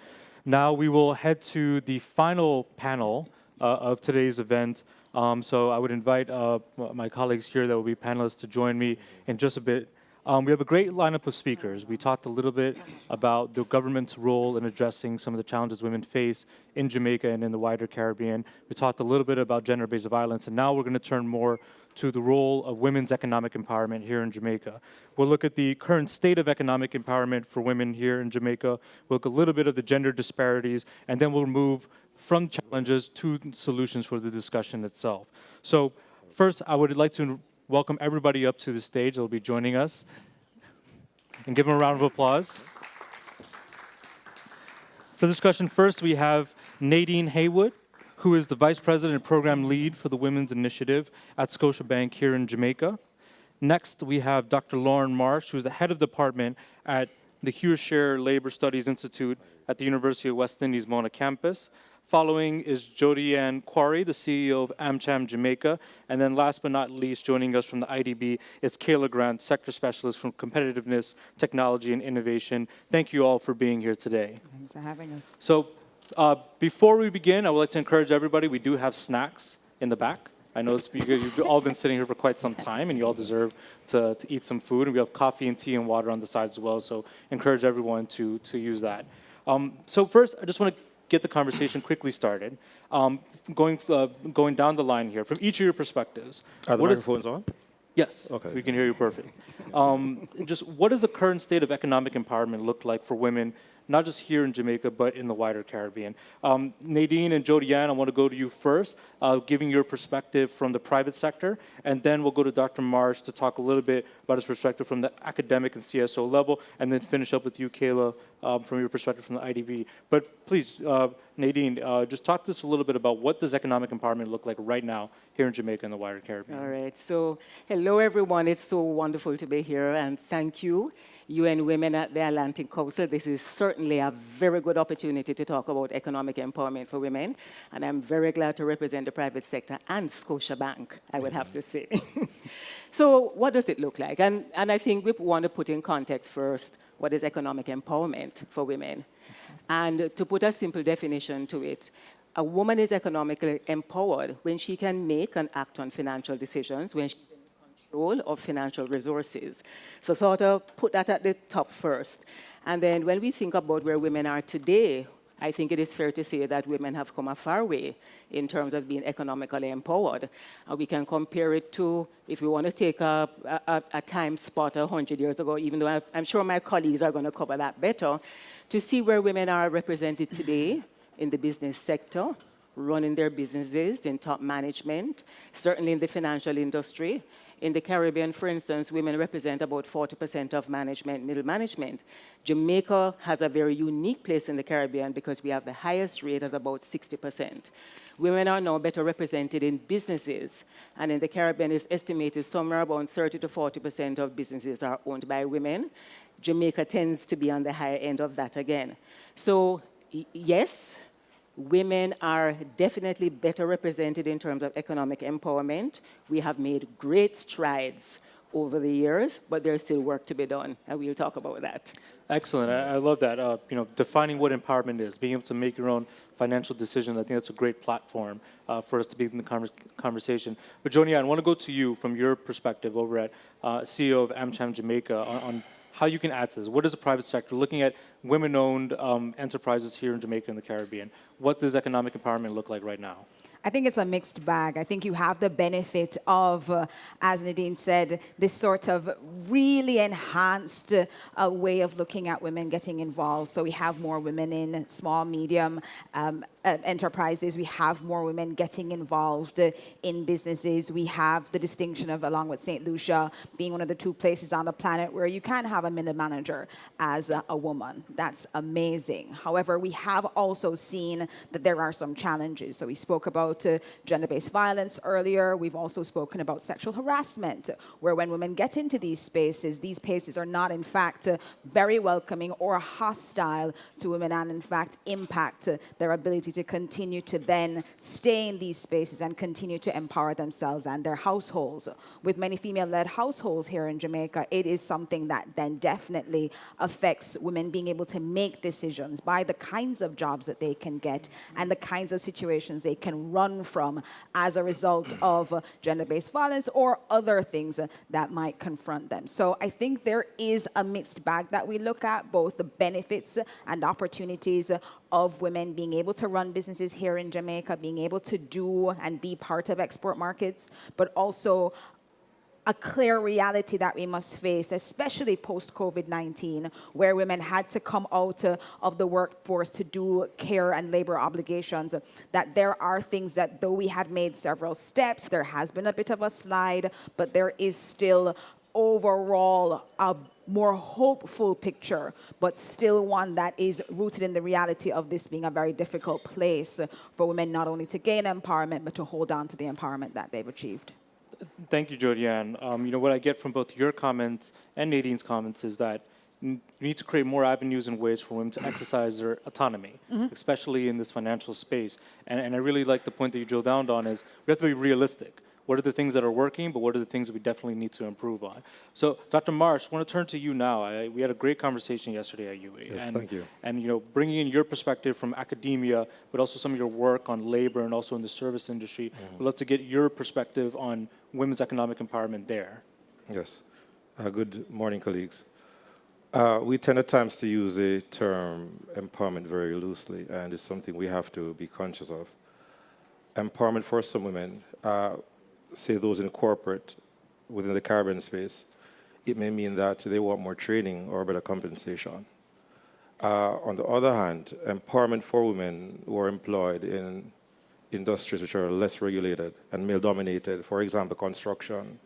Now we will head to the final panel of today's event. So I would invite my colleagues here that will be panelists to join me in just a bit. We have a great lineup of speakers. We talked a little bit about the government's role in addressing some of the challenges women face in Jamaica and in the wider Caribbean. We talked a little bit about gender-based violence, and now we're going to turn more to the role of women's economic empowerment here in Jamaica. We'll look at the current state of economic empowerment for women here in Jamaica. We'll look a little bit of the gender disparities, and then we'll move from challenges to solutions for the discussion itself. So first, I would like to welcome everybody up to the stage that will be joining us, and give them a round of applause. For discussion, first we have Nadine Haywood, who is the Vice President and Program Lead for the Women's Initiative at Scotiabank here in Jamaica. Next, we have Dr. Lauren Marsh, who is the Head of Department at the Hewitt Labor Studies Institute at the University of West Indies Mona campus. Following is Jody Ann Quarry, the CEO of AmCham Jamaica. And then last but not least, joining us from the IDB is Kayla Grant, Sector Specialist from Competitiveness, Technology, and Innovation. Thank you all for being here today. Thanks for having us. So before we begin, I would like to encourage everybody, we do have snacks in the back. I know you've all been sitting here for quite some time, and you all deserve to eat some food. And we have coffee and tea and water on the sides as well, so encourage everyone to use that. So first, I just want to get the conversation quickly started. Going down the line here, from each of your perspectives. Are the microphones on? Yes, okay. We can hear you perfect. Just what does the current state of economic empowerment look like for women not just here in Jamaica, but in the wider Caribbean. Nadine and Jodianne, I want to go to you first, giving your perspective from the private sector, and then we'll go to Dr. Marsh to talk a little bit about his perspective from the academic and CSO level, and then finish up with you, Kayla, from your perspective from the IDB. But please, Nadine, just talk to us a little bit about what does economic empowerment look like right now here in Jamaica and the wider Caribbean. All right. So, hello, everyone. It's so wonderful to be here, and thank you, UN Women at the Atlantic Council. This is certainly a very good opportunity to talk about economic empowerment for women, and I'm very glad to represent the private sector and Scotiabank, I would have to say. So, what does it look like? And I think we want to put in context first what is economic empowerment for women. And to put a simple definition to it, a woman is economically empowered when she can make and act on financial decisions, when she's in control of financial resources. So sort of put that at the top first. And then when we think about where women are today, I think it is fair to say that women have come a far way in terms of being economically empowered. We can compare it to, if we want to take a time spot 100 years ago, even though I'm sure my colleagues are going to cover that better, to see where women are represented today in the business sector, running their businesses in top management, certainly in the financial industry. In the Caribbean, for instance, women represent about 40% of management, middle management. Jamaica has a very unique place in the Caribbean because we have the highest rate at about 60%. Women are now better represented in businesses, and in the Caribbean it's estimated somewhere about 30 to 40% of businesses are owned by women. Jamaica tends to be on the higher end of that again. So yes, women are definitely better represented in terms of economic empowerment. We have made great strides over the years, but there's still work to be done, and we'll talk about that. Excellent. I love that. Defining what empowerment is, being able to make your own financial decisions. I think that's a great platform for us to begin the conversation. But Joni, I want to go to you from your perspective over at CEO of AmCham Jamaica on how you can add to this. What is the private sector looking at women-owned enterprises here in Jamaica and the Caribbean? What does economic empowerment look like right now? I think it's a mixed bag. I think you have the benefit of, as Nadine said, this sort of really enhanced way of looking at women getting involved. So we have more women in small, medium enterprises. We have more women getting involved in businesses. We have the distinction of, along with St. Lucia, being one of the 2 places on the planet where you can have a middle manager as a woman. That's amazing. However, we have also seen that there are some challenges. So we spoke about gender-based violence earlier. We've also spoken about sexual harassment, where when women get into these spaces are not, in fact, very welcoming or hostile to women, and in fact impact their ability to continue to then stay in these spaces and continue to empower themselves and their households. With many female-led households here in Jamaica, it is something that then definitely affects women being able to make decisions by the kinds of jobs that they can get and the kinds of situations they can run from as a result of gender-based violence or other things that might confront them. So I think there is a mixed bag that we look at, both the benefits and opportunities of women being able to run businesses here in Jamaica, being able to do and be part of export markets, but also a clear reality that we must face, especially post-COVID-19, where women had to come out of the workforce to do care and labor obligations, that there are things that, though we had made several steps, there has been a bit of a slide, but there is still overall a more hopeful picture, but still one that is rooted in the reality of this being a very difficult place for women not only to gain empowerment, but to hold on to the empowerment that they've achieved. Thank you, Jodianne. What I get from both your comments and Nadine's comments is that we need to create more avenues and ways for women to exercise their autonomy, especially in this financial space. And I really like the point that you drilled down on is we have to be realistic. What are the things that are working, but what are the things that we definitely need to improve on? So, Dr. Marsh, I want to turn to you now. We had a great conversation yesterday at UA. Yes, thank you. And bringing in your perspective from academia, but also some of your work on labor and also in the service industry. We'd love to get your perspective on women's economic empowerment there. Yes. Good morning, colleagues. We tend at times to use the term empowerment very loosely, and it's something we have to be conscious of. Empowerment for some women, say those in corporate within the Caribbean space, it may mean that they want more training or better compensation. On the other hand, empowerment for women who are employed in industries which are less regulated and male-dominated, for example, construction,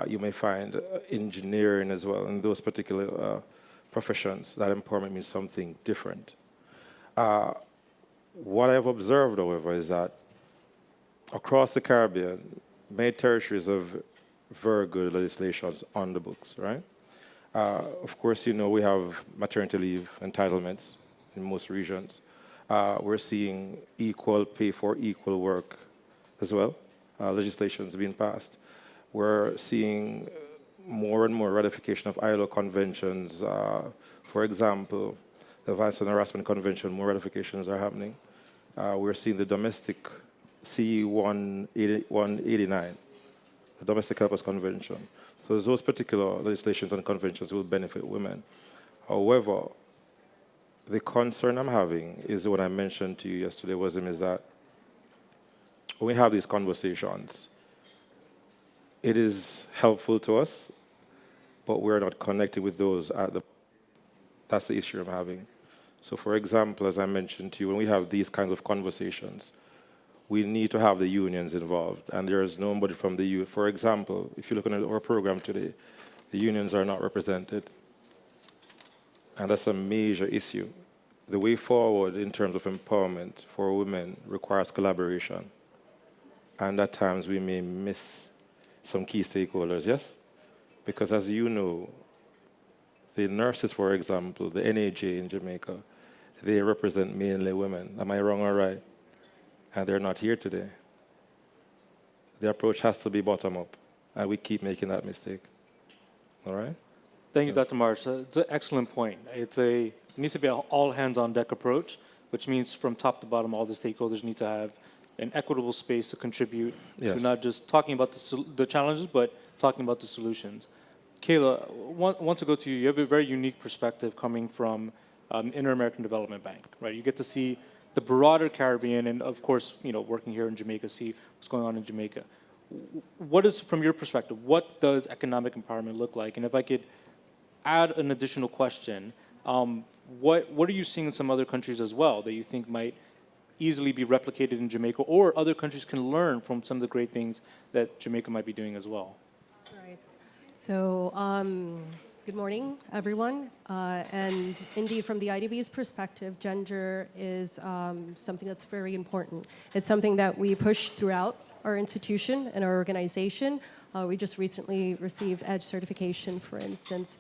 you may find engineering as well, in those particular professions, that empowerment means something different. What I've observed, however, is that across the Caribbean, many territories have very good legislations on the books, right? Of course, you know, we have maternity leave entitlements in most regions. We're seeing equal pay for equal work as well. Legislations being passed. We're seeing more and more ratification of ILO conventions. For example, the Violence and Harassment Convention, more ratifications are happening. We're seeing the domestic C-189, the Domestic Helpers Convention. So those particular legislations and conventions will benefit women. However, the concern I'm having is what I mentioned to you yesterday, is that when we have these conversations, it is helpful to us, but we're not connected with those at the. That's the issue I'm having. So, for example, as I mentioned to you, when we have these kinds of conversations, we need to have the unions involved, and there is nobody from the youth. For example, if you look at our program today, the unions are not represented, and that's a major issue. The way forward in terms of empowerment for women requires collaboration, and at times we may miss some key stakeholders, yes? Because as you know, the nurses, for example, the NAJ in Jamaica, they represent mainly women. Am I wrong or right? And they're not here today. The approach has to be bottom up, and we keep making that mistake. All right? Thank you, Dr. Marsh. It's an excellent point. It needs to be an all-hands-on-deck approach, which means from top to bottom, all the stakeholders need to have an equitable space to contribute to not just talking about the challenges, but talking about the solutions. Kayla, want to go to you. You have a very unique perspective coming from Inter-American Development Bank, right? You get to see the broader Caribbean, and of course, you know, working here in Jamaica, see what's going on in Jamaica. What is, from your perspective, what does economic empowerment look like? And if I could add an additional question, what are you seeing in some other countries as well that you think might easily be replicated in Jamaica, or other countries can learn from some of the great things that Jamaica might be doing as well? Right. So, good morning, everyone. And indeed, from the IDB's perspective, gender is something that's very important. It's something that we push throughout our institution and our organization. We just recently received EDGE certification, for instance.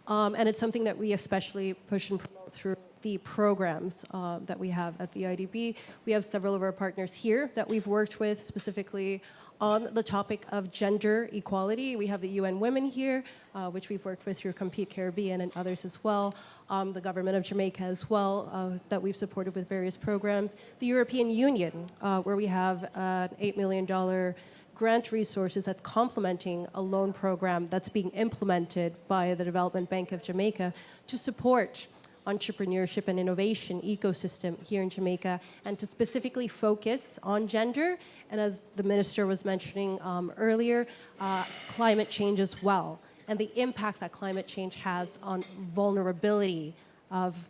And it's something that we especially push and promote through the programs that we have at the IDB. We have several of our partners here that we've worked with specifically on the topic of gender equality. We have the UN Women here, which we've worked with through Compete Caribbean and others as well. The government of Jamaica as well, that we've supported with various programs. The European Union, where we have an $8 million grant resources that's complementing a loan program that's being implemented by the Development Bank of Jamaica to support entrepreneurship and innovation ecosystem here in Jamaica, and to specifically focus on gender, and as the minister was mentioning earlier, climate change as well, and the impact that climate change has on vulnerability of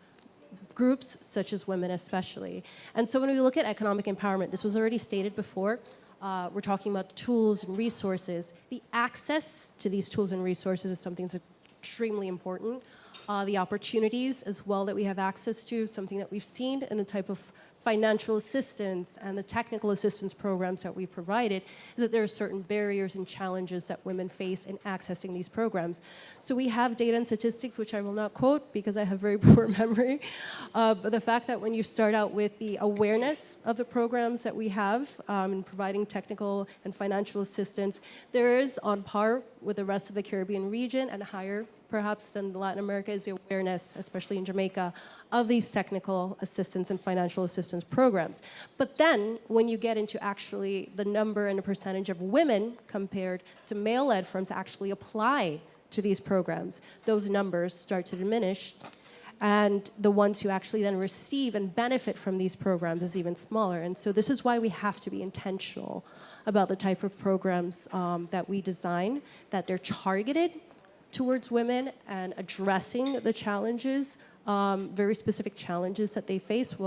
groups such as women especially. And so when we look at economic empowerment, this was already stated before, we're talking about tools and resources. The access to these tools and resources is something that's extremely important. The opportunities as well that we have access to, something that we've seen in the type of financial assistance and the technical assistance programs that we've provided, is that there are certain barriers and challenges that women face in accessing these programs. So we have data and statistics, which I will not quote because I have very poor memory, but the fact that when you start out with the awareness of the programs that we have in providing technical and financial assistance, there is on par with the rest of the Caribbean region and higher perhaps than Latin America is the awareness, especially in Jamaica, of these technical assistance and financial assistance programs. But then when you get into actually the number and the percentage of women compared to male-led firms actually apply to these programs, those numbers start to diminish. And the ones who actually then receive and benefit from these programs is even smaller. And so this is why we have to be intentional about the type of programs that we design, that they're targeted towards women and addressing the challenges very specific challenges that they face,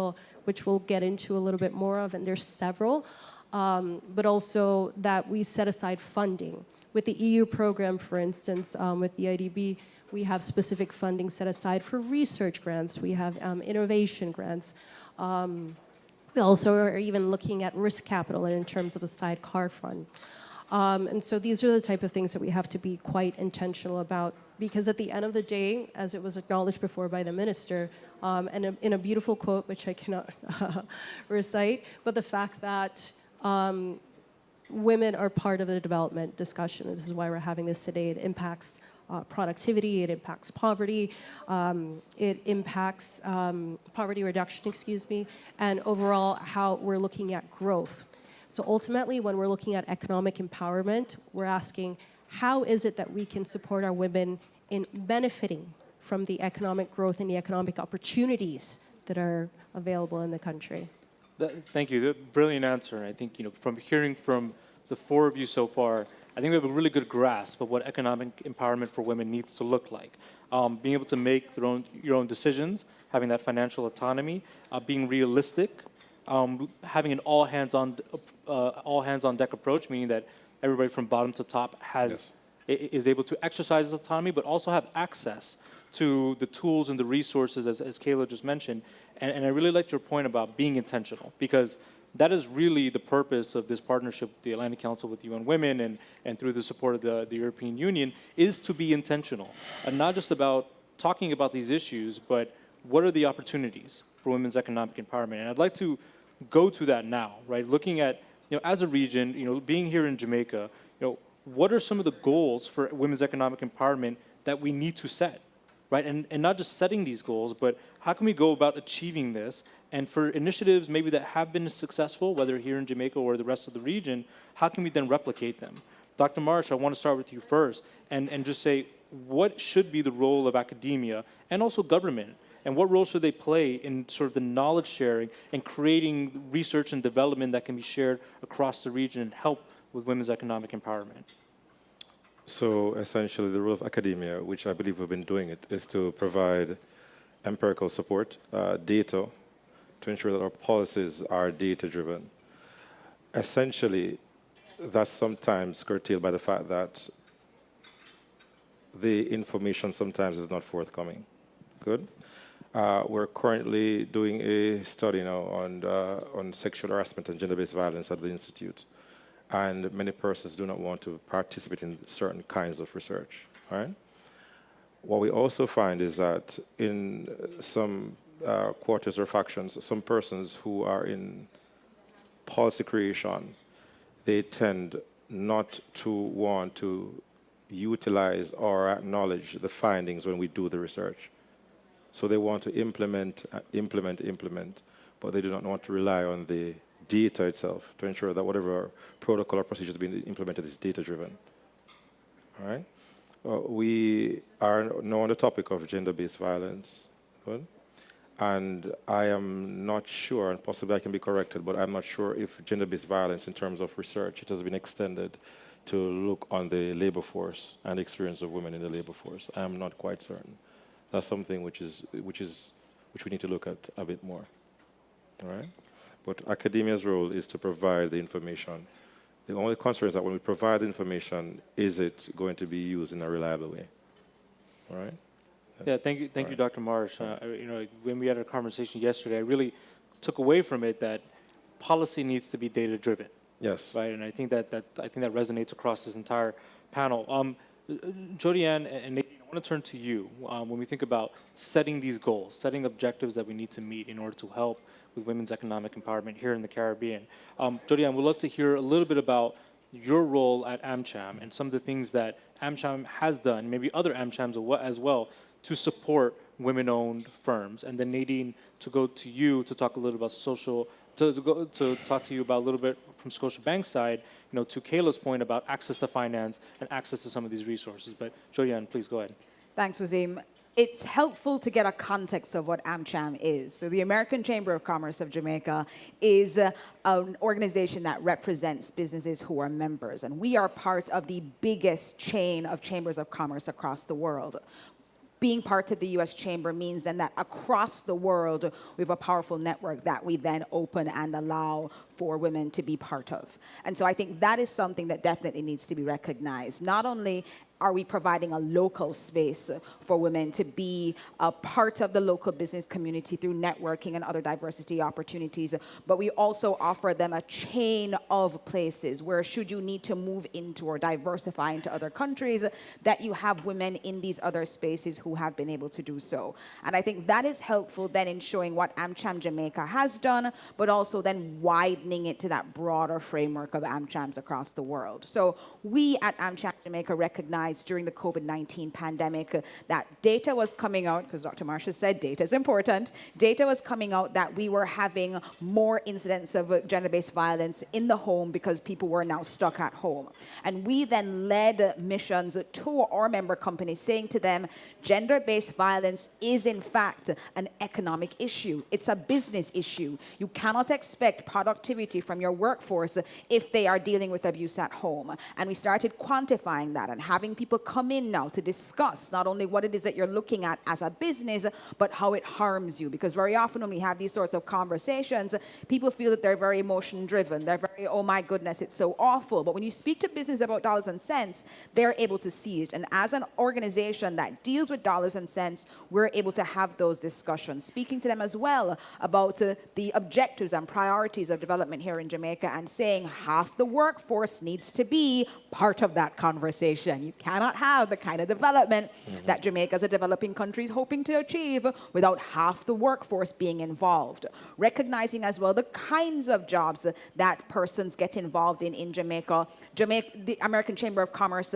which we'll get into a little bit more of, and there's several, but also that we set aside funding. With the EU program, for instance, with the IDB, we have specific funding set aside for research grants. We have innovation grants. We also are even looking at risk capital in terms of a sidecar fund. And so these are the type of things that we have to be quite intentional about, because at the end of the day, as it was acknowledged before by the minister, and in a beautiful quote, which I cannot recite, but the fact that women are part of the development discussion. This is why we're having this today. It impacts productivity, it impacts poverty, it impacts poverty reduction, and overall how we're looking at growth. So ultimately, when we're looking at economic empowerment, we're asking, how is it that we can support our women in benefiting from the economic growth and the economic opportunities that are available in the country? Thank you. Brilliant answer. And I think, from hearing from the four of you so far, I think we have a really good grasp of what economic empowerment for women needs to look like. Being able to make your own decisions, having that financial autonomy, being realistic, having an all hands on deck approach, meaning that everybody from bottom to top is able to exercise autonomy, but also have access to the tools and the resources, as Kayla just mentioned. And I really liked your point about being intentional, because that is really the purpose of this partnership with the Atlantic Council with UN Women and through the support of the European Union, is to be intentional. And not just about talking about these issues, but what are the opportunities for women's economic empowerment? And I'd like to go to that now, right? Looking at, as a region, being here in Jamaica, what are some of the goals for women's economic empowerment that we need to set, right? And not just setting these goals, but how can we go about achieving this? And for initiatives maybe that have been successful, whether here in Jamaica or the rest of the region, how can we then replicate them? Dr. Marsh, I want to start with you first and just say, what should be the role of academia and also government? And what role should they play in sort of the knowledge sharing and creating research and development that can be shared across the region and help with women's economic empowerment? So essentially the role of academia, which I believe we've been doing it, is to provide empirical support, data, to ensure that our policies are data-driven. Essentially, that's sometimes curtailed by the fact that the information sometimes is not forthcoming. Good? We're currently doing a study now on sexual harassment and gender-based violence at the Institute. And many persons do not want to participate in certain kinds of research. All right? What we also find is that in some quarters or factions, some persons who are in policy creation, they tend not to want to utilize or acknowledge the findings when we do the research. So they want to implement, but they do not want to rely on the data itself to ensure that whatever protocol or procedure is being implemented is data-driven. All right? We are now on the topic of gender-based violence. Good? And I am not sure, and possibly I can be corrected, but I'm not sure if gender-based violence in terms of research, it has been extended to look on the labor force and the experience of women in the labor force. I am not quite certain. That's something which we need to look at a bit more. All right? But academia's role is to provide the information. The only concern is that when we provide the information, is it going to be used in a reliable way? All right? Yeah, thank you, Dr. Marsh. When we had a conversation yesterday, I really took away from it that policy needs to be data-driven. Yes. Right, and I think that resonates across this entire panel. Jodianne and Nadine, I want to turn to you when we think about setting these goals, setting objectives that we need to meet in order to help with women's economic empowerment here in the Caribbean. Jodianne, we'd love to hear a little bit about your role at AmCham and some of the things that AmCham has done, maybe other AmChams as well, to support women-owned firms. And then Nadine, to go to you to talk a little about to talk to you about a little bit from Scotiabank's side, to Kayla's point about access to finance and access to some of these resources. But Jodianne, please go ahead. Thanks, Wazim. It's helpful to get a context of what AmCham is. So the American Chamber of Commerce of Jamaica is an organization that represents businesses who are members. And we are part of the biggest chain of chambers of commerce across the world. being part of the U.S. Chamber means then that across the world, we have a powerful network that we then open and allow for women to be part of. And so I think that is something that definitely needs to be recognized. Not only are we providing a local space for women to be a part of the local business community through networking and other diversity opportunities, but we also offer them a chain of places where should you need to move into or diversify into other countries, that you have women in these other spaces who have been able to do so. And I think that is helpful then in showing what AmCham Jamaica has done, but also then widening it to that broader framework of AmChams across the world. So we at AmCham Jamaica recognize during the COVID-19 pandemic that data was coming out, because Dr. Marsha said data is important, data was coming out that we were having more incidents of gender-based violence in the home because people were now stuck at home. And we then led missions to our member companies saying to them, gender-based violence is in fact an economic issue. It's a business issue. You cannot expect productivity from your workforce if they are dealing with abuse at home. And we started quantifying that and having people come in now to discuss not only what it is that you're looking at as a business, but how it harms you. Because very often when we have these sorts of conversations, people feel that they're very emotion driven. They're very, oh my goodness, it's so awful. But when you speak to business about dollars and cents, they're able to see it. And as an organization that deals with dollars and cents, we're able to have those discussions, speaking to them as well about the objectives and priorities of development here in Jamaica and saying half the workforce needs to be part of that conversation. You cannot have the kind of development that Jamaica as a developing country is hoping to achieve without half the workforce being involved. Recognizing as well the kinds of jobs that persons get involved in Jamaica. The American Chamber of Commerce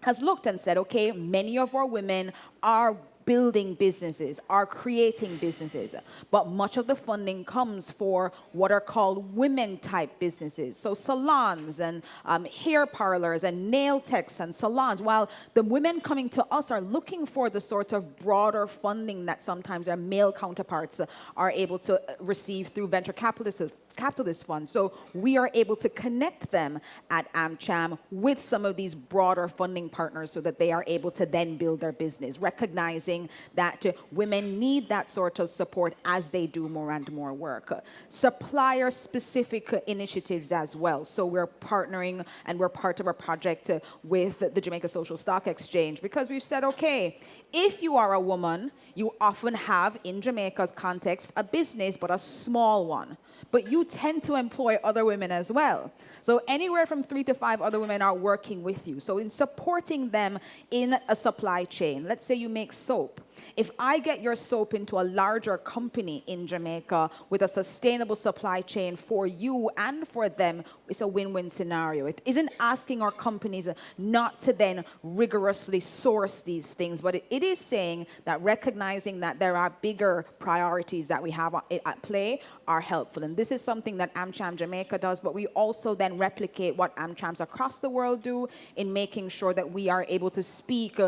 has looked and said, okay, many of our women are building businesses, are creating businesses, but much of the funding comes for what are called women-type businesses. So salons and hair parlors and nail techs and salons, while the women coming to us are looking for the sort of broader funding that sometimes their male counterparts are able to receive through venture capitalist funds. So we are able to connect them at AmCham with some of these broader funding partners so that they are able to then build their business, recognizing that women need that sort of support as they do more and more work. Supplier-specific initiatives as well. So we're partnering and we're part of a project with the Jamaica Social Stock Exchange because we've said, okay, if you are a woman, you often have, in Jamaica's context, a business, but a small one. But you tend to employ other women as well. So anywhere from 3 to 5 other women are working with you. So in supporting them in a supply chain, let's say you make soap. If I get your soap into a larger company in Jamaica with a sustainable supply chain for you and for them, it's a win-win scenario. It isn't asking our companies not to then rigorously source these things, but it is saying that recognizing that there are bigger priorities that we have at play are helpful. And this is something that AmCham Jamaica does, but we also then replicate what AmChams across the world do in making sure that we are able to speak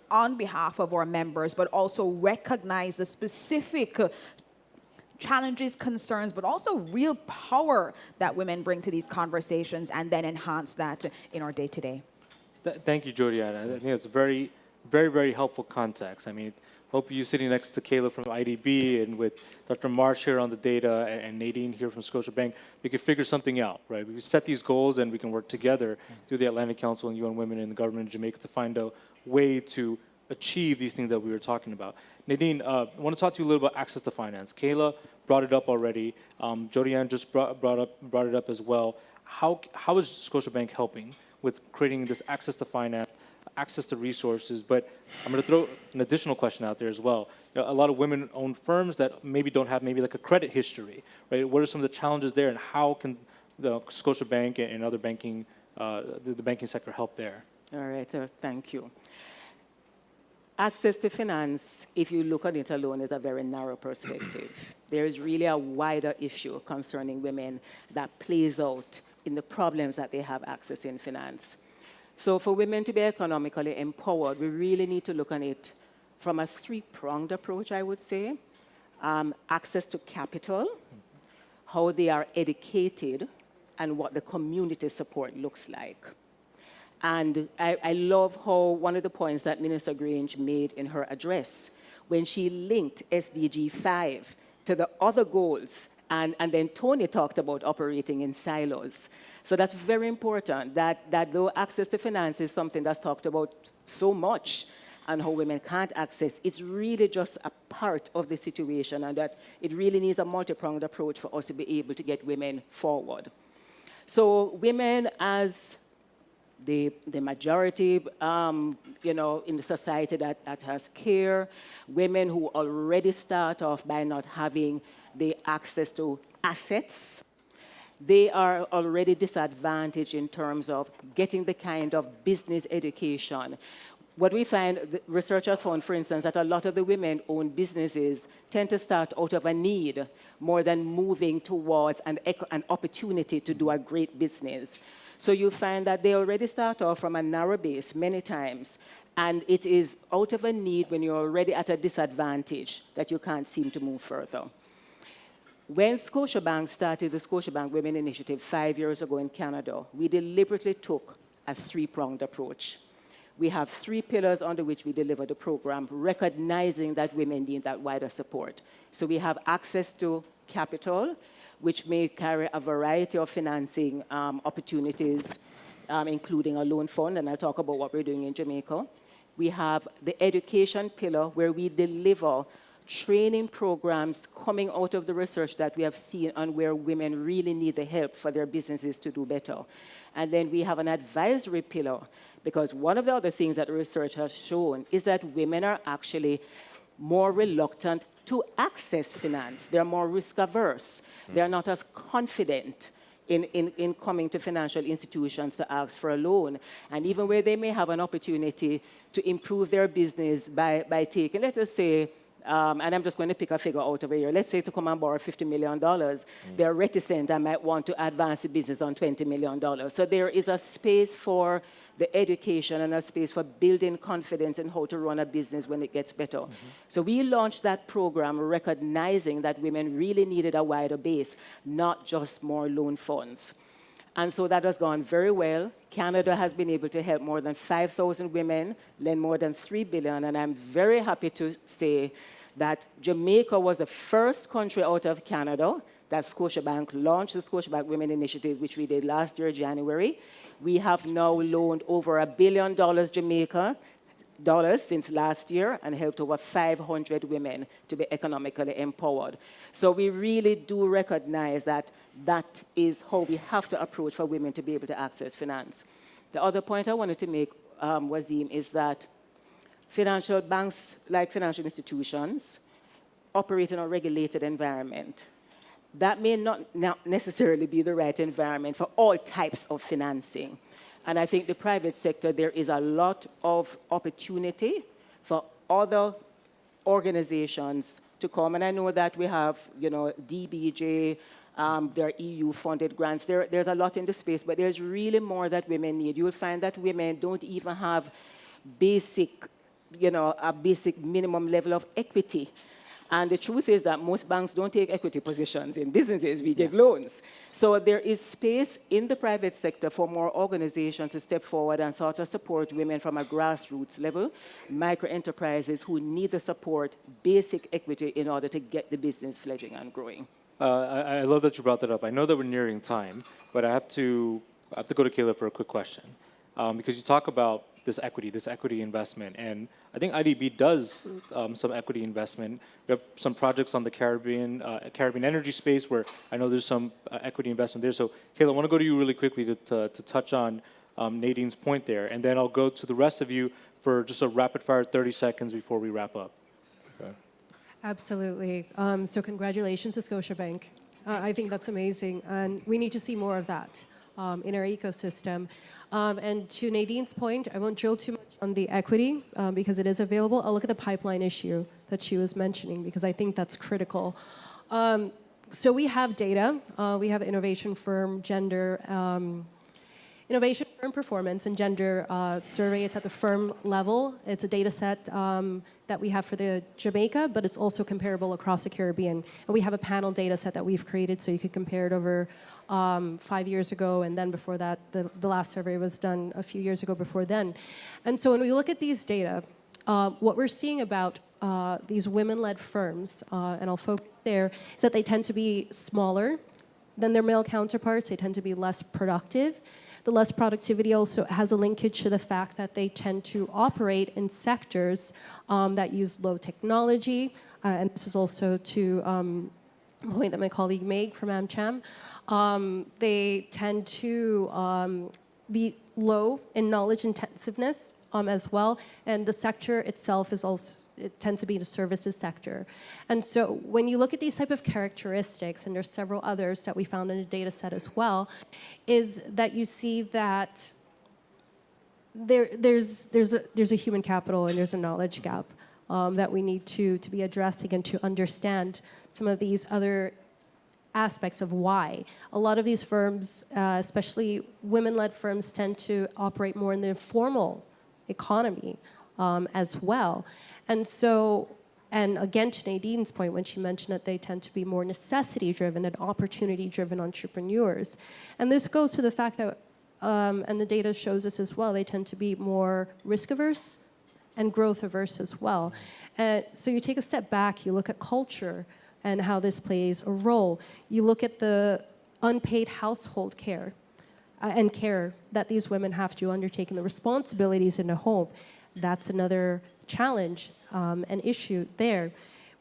on behalf of our members, but also recognize the specific challenges, concerns, but also real power that women bring to these conversations and then enhance that in our day-to-day. Thank you, Jodiana. I think it's a very, very, very helpful context. I mean, hope you sitting next to Kayla from IDB and with Dr. Marsh here on the data and Nadine here from Scotiabank, we could figure something out, right? We can set these goals and we can work together through the Atlantic Council and UN Women and the government of Jamaica to find a way to achieve these things that we were talking about. Nadine, I want to talk to you a little about access to finance. Kayla brought it up already. Jodianne just brought it up as well. How is Scotiabank helping with creating this access to finance, access to resources? But I'm going to throw an additional question out there as well. You know, a lot of women-owned firms that maybe don't have maybe like a credit history, right? What are some of the challenges there, and how can the Scotiabank and other banking, the banking sector help there? All right, thank you. Access to finance, if you look at it alone, is a very narrow perspective. There is really a wider issue concerning women that plays out in the problems that they have access in finance. So for women to be economically empowered, we really need to look at it from a three-pronged approach, I would say. Access to capital, how they are educated, and what the community support looks like. And I love how one of the points that Minister Grange made in her address, when she linked SDG 5 to the other goals, and then Tony talked about operating in silos. So that's very important, that though access to finance is something that's talked about so much, and how women can't access, it's really just a part of the situation, and that it really needs a multi-pronged approach for us to be able to get women forward. So women as the majority, you know, in the society that has care, women who already start off by not having the access to assets, they are already disadvantaged in terms of getting the kind of business education. What we find, the researchers found, for instance, that a lot of the women-owned businesses tend to start out of a need more than moving towards an opportunity to do a great business. So you find that they already start off from a narrow base many times, and it is out of a need when you're already at a disadvantage that you can't seem to move further. When Scotiabank started the Scotiabank Women Initiative 5 years ago in Canada, we deliberately took a three-pronged approach. We have 3 pillars under which we deliver the program, recognizing that women need that wider support. So we have access to capital, which may carry a variety of financing opportunities, including a loan fund, and I'll talk about what we're doing in Jamaica. We have the education pillar, where we deliver training programs coming out of the research that we have seen on where women really need the help for their businesses to do better. And then we have an advisory pillar, because one of the other things that the research has shown is that women are actually more reluctant to access finance. They're more risk averse. They're not as confident in coming to financial institutions to ask for a loan. And even where they may have an opportunity to improve their business by taking, let us say, and I'm just going to pick a figure out of here. Let's say to come and borrow $50 million, they're reticent and might want to advance the business on $20 million. So there is a space for the education and a space for building confidence in how to run a business when it gets better. So we launched that program recognizing that women really needed a wider base, not just more loan funds. And so that has gone very well. Canada has been able to help more than 5,000 women, lend more than $3 billion, and I'm very happy to say that Jamaica was the first country out of Canada that Scotiabank launched the Scotiabank Women Initiative, which we did last year, January. We have now loaned over $1 billion Jamaica dollars since last year and helped over 500 women to be economically empowered. So we really do recognize that that is how we have to approach for women to be able to access finance. The other point I wanted to make, Wazeem, is that financial banks, like financial institutions, operate in a regulated environment. That may not necessarily be the right environment for all types of financing. And I think the private sector, there is a lot of opportunity for other organizations to come. And I know that we have, you know, DBJ, there are EU-funded grants. There's a lot in the space, but there's really more that women need. You'll find that women don't even have basic, you know, a basic minimum level of equity. And the truth is that most banks don't take equity positions in businesses. We give loans. So there is space in the private sector for more organizations to step forward and sort of support women from a grassroots level, micro-enterprises who need the support, basic equity in order to get the business fledgling and growing. I love that you brought that up. I know that we're nearing time, but I have to go to Kayla for a quick question. Because you talk about this equity investment, and I think IDB does some equity investment. We have some projects on the Caribbean energy space where I know there's some equity investment there. So Kayla, I want to go to you really quickly to touch on Nadine's point there, and then I'll go to the rest of you for just a rapid fire 30 seconds before we wrap up. Okay. Absolutely. So congratulations to Scotiabank. I think that's amazing, and we need to see more of that in our ecosystem. And to Nadine's point, I won't drill too much on the equity because it is available. I'll look at the pipeline issue that she was mentioning because I think that's critical. So we have data. We have innovation firm performance and gender survey. It's at the firm level. It's a data set that we have for the Jamaica, but it's also comparable across the Caribbean. And we have a panel data set that we've created so you could compare it over 5 years ago, and then before that, the last survey was done a few years ago before then. And so when we look at these data, what we're seeing about these women-led firms, and I'll focus there, is that they tend to be smaller than their male counterparts. They tend to be less productive. The less productivity also has a linkage to the fact that they tend to operate in sectors that use low technology, and this is also to the point that my colleague Meg from AmCham. They tend to be low in knowledge intensiveness as well, and the sector itself is also, it tends to be the services sector. And so when you look at these type of characteristics, and there's several others that we found in the data set as well, is that you see that there's a human capital and there's a knowledge gap that we need to be addressing and to understand some of these other aspects of why. A lot of these firms, especially women-led firms, tend to operate more in the informal economy as well. And so, and again, to Nadine's point, when she mentioned that they tend to be more necessity-driven and opportunity-driven entrepreneurs. And this goes to the fact that, and the data shows this as well, they tend to be more risk-averse and growth-averse as well. So you take a step back, you look at culture and how this plays a role. You look at the unpaid household care and care that these women have to undertake and the responsibilities in the home. That's another challenge and issue there.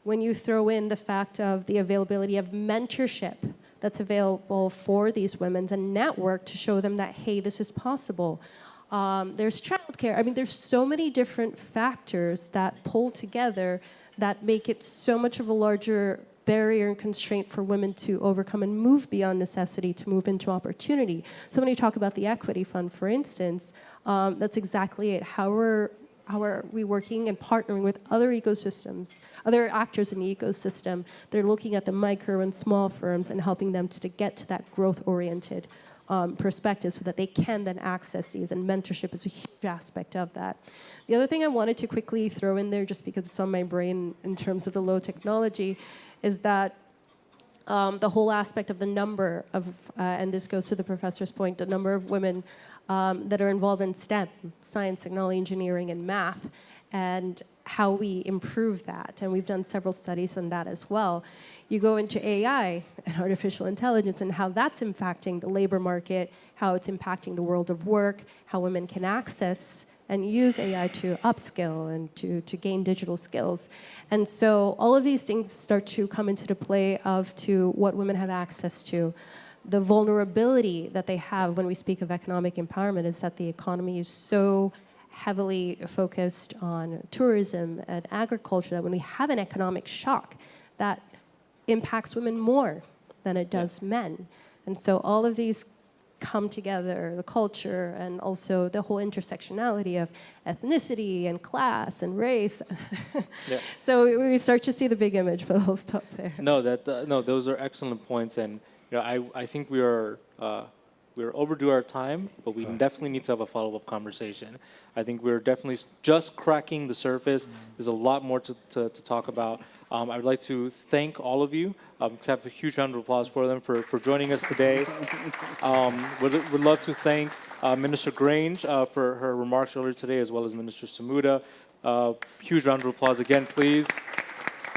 When you throw in the fact of the availability of mentorship that's available for these women and network to show them that, hey, this is possible. There's childcare. I mean, there's so many different factors that pull together that make it so much of a larger barrier and constraint for women to overcome and move beyond necessity to move into opportunity. So when you talk about the equity fund, for instance, that's exactly it. How are we working and partnering with other ecosystems, other actors in the ecosystem? They're looking at the micro and small firms and helping them to get to that growth-oriented perspective so that they can then access these, and mentorship is a huge aspect of that. The other thing I wanted to quickly throw in there, just because it's on my brain in terms of the low technology, is that the whole aspect of the number of, and this goes to the professor's point, the number of women that are involved in STEM, science, technology, engineering, and math, and how we improve that. And we've done several studies on that as well. You go into AI and artificial intelligence and how that's impacting the labor market, how it's impacting the world of work, how women can access and use AI to upskill and to gain digital skills. And so all of these things start to come into the play of to what women have access to. The vulnerability that they have when we speak of economic empowerment is that the economy is so heavily focused on tourism and agriculture that when we have an economic shock, that impacts women more than it does men. And so all of these come together, the culture and also the whole intersectionality of ethnicity and class and race. Yeah. So we start to see the big image, but I'll stop there. No, no, those are excellent points, and I think we're overdue our time, but we definitely need to have a follow-up conversation. I think we're definitely just cracking the surface. There's a lot more to talk about. I would like to thank all of you. Have a huge round of applause for them for joining us today. Would love to thank Minister Grange for her remarks earlier today, as well as Minister Samuda. Huge round of applause again, please.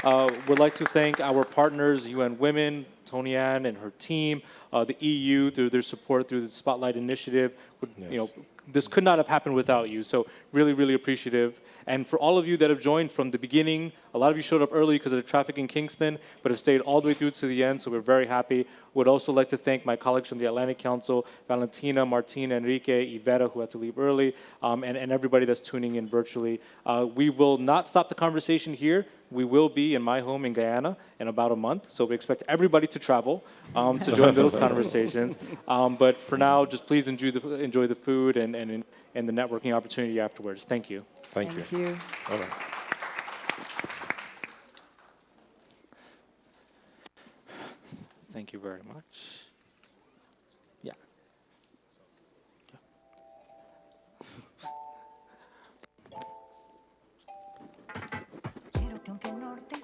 Would like to thank our partners, UN Women, Tony Ann and her team, the EU through their support through the Spotlight Initiative. This could not have happened without you. So really, really appreciative. And for all of you that have joined from the beginning, a lot of you showed up early because of the traffic in Kingston, but have stayed all the way through to the end. So we're very happy. Would also like to thank my colleagues from the Atlantic Council, Valentina, Martina, Enrique, Iveta, who had to leave early, and everybody that's tuning in virtually. We will not stop the conversation here. We will be in my home in Guyana in about a month, so we expect everybody to travel to join those conversations. But for now, just please enjoy the food and the networking opportunity afterwards. Thank you. Thank you. All right. Thank you very much. Yeah.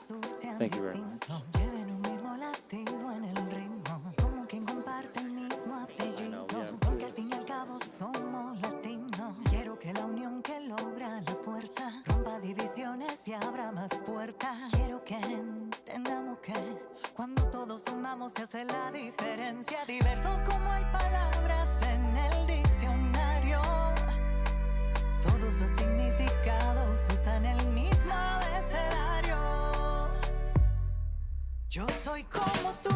Thank you very much. Lleven un mismo latido en el ritmo, como quien comparte el mismo apellido, porque al fin y al cabo somos latinos. Quiero que la unión que logra la fuerza rompa divisiones y abra más puertas. Quiero que entendamos que cuando todos sumamos se hace la diferencia. Diversos como hay palabras en el diccionario, todos los significados usan el mismo abecedario. Yo soy como tú.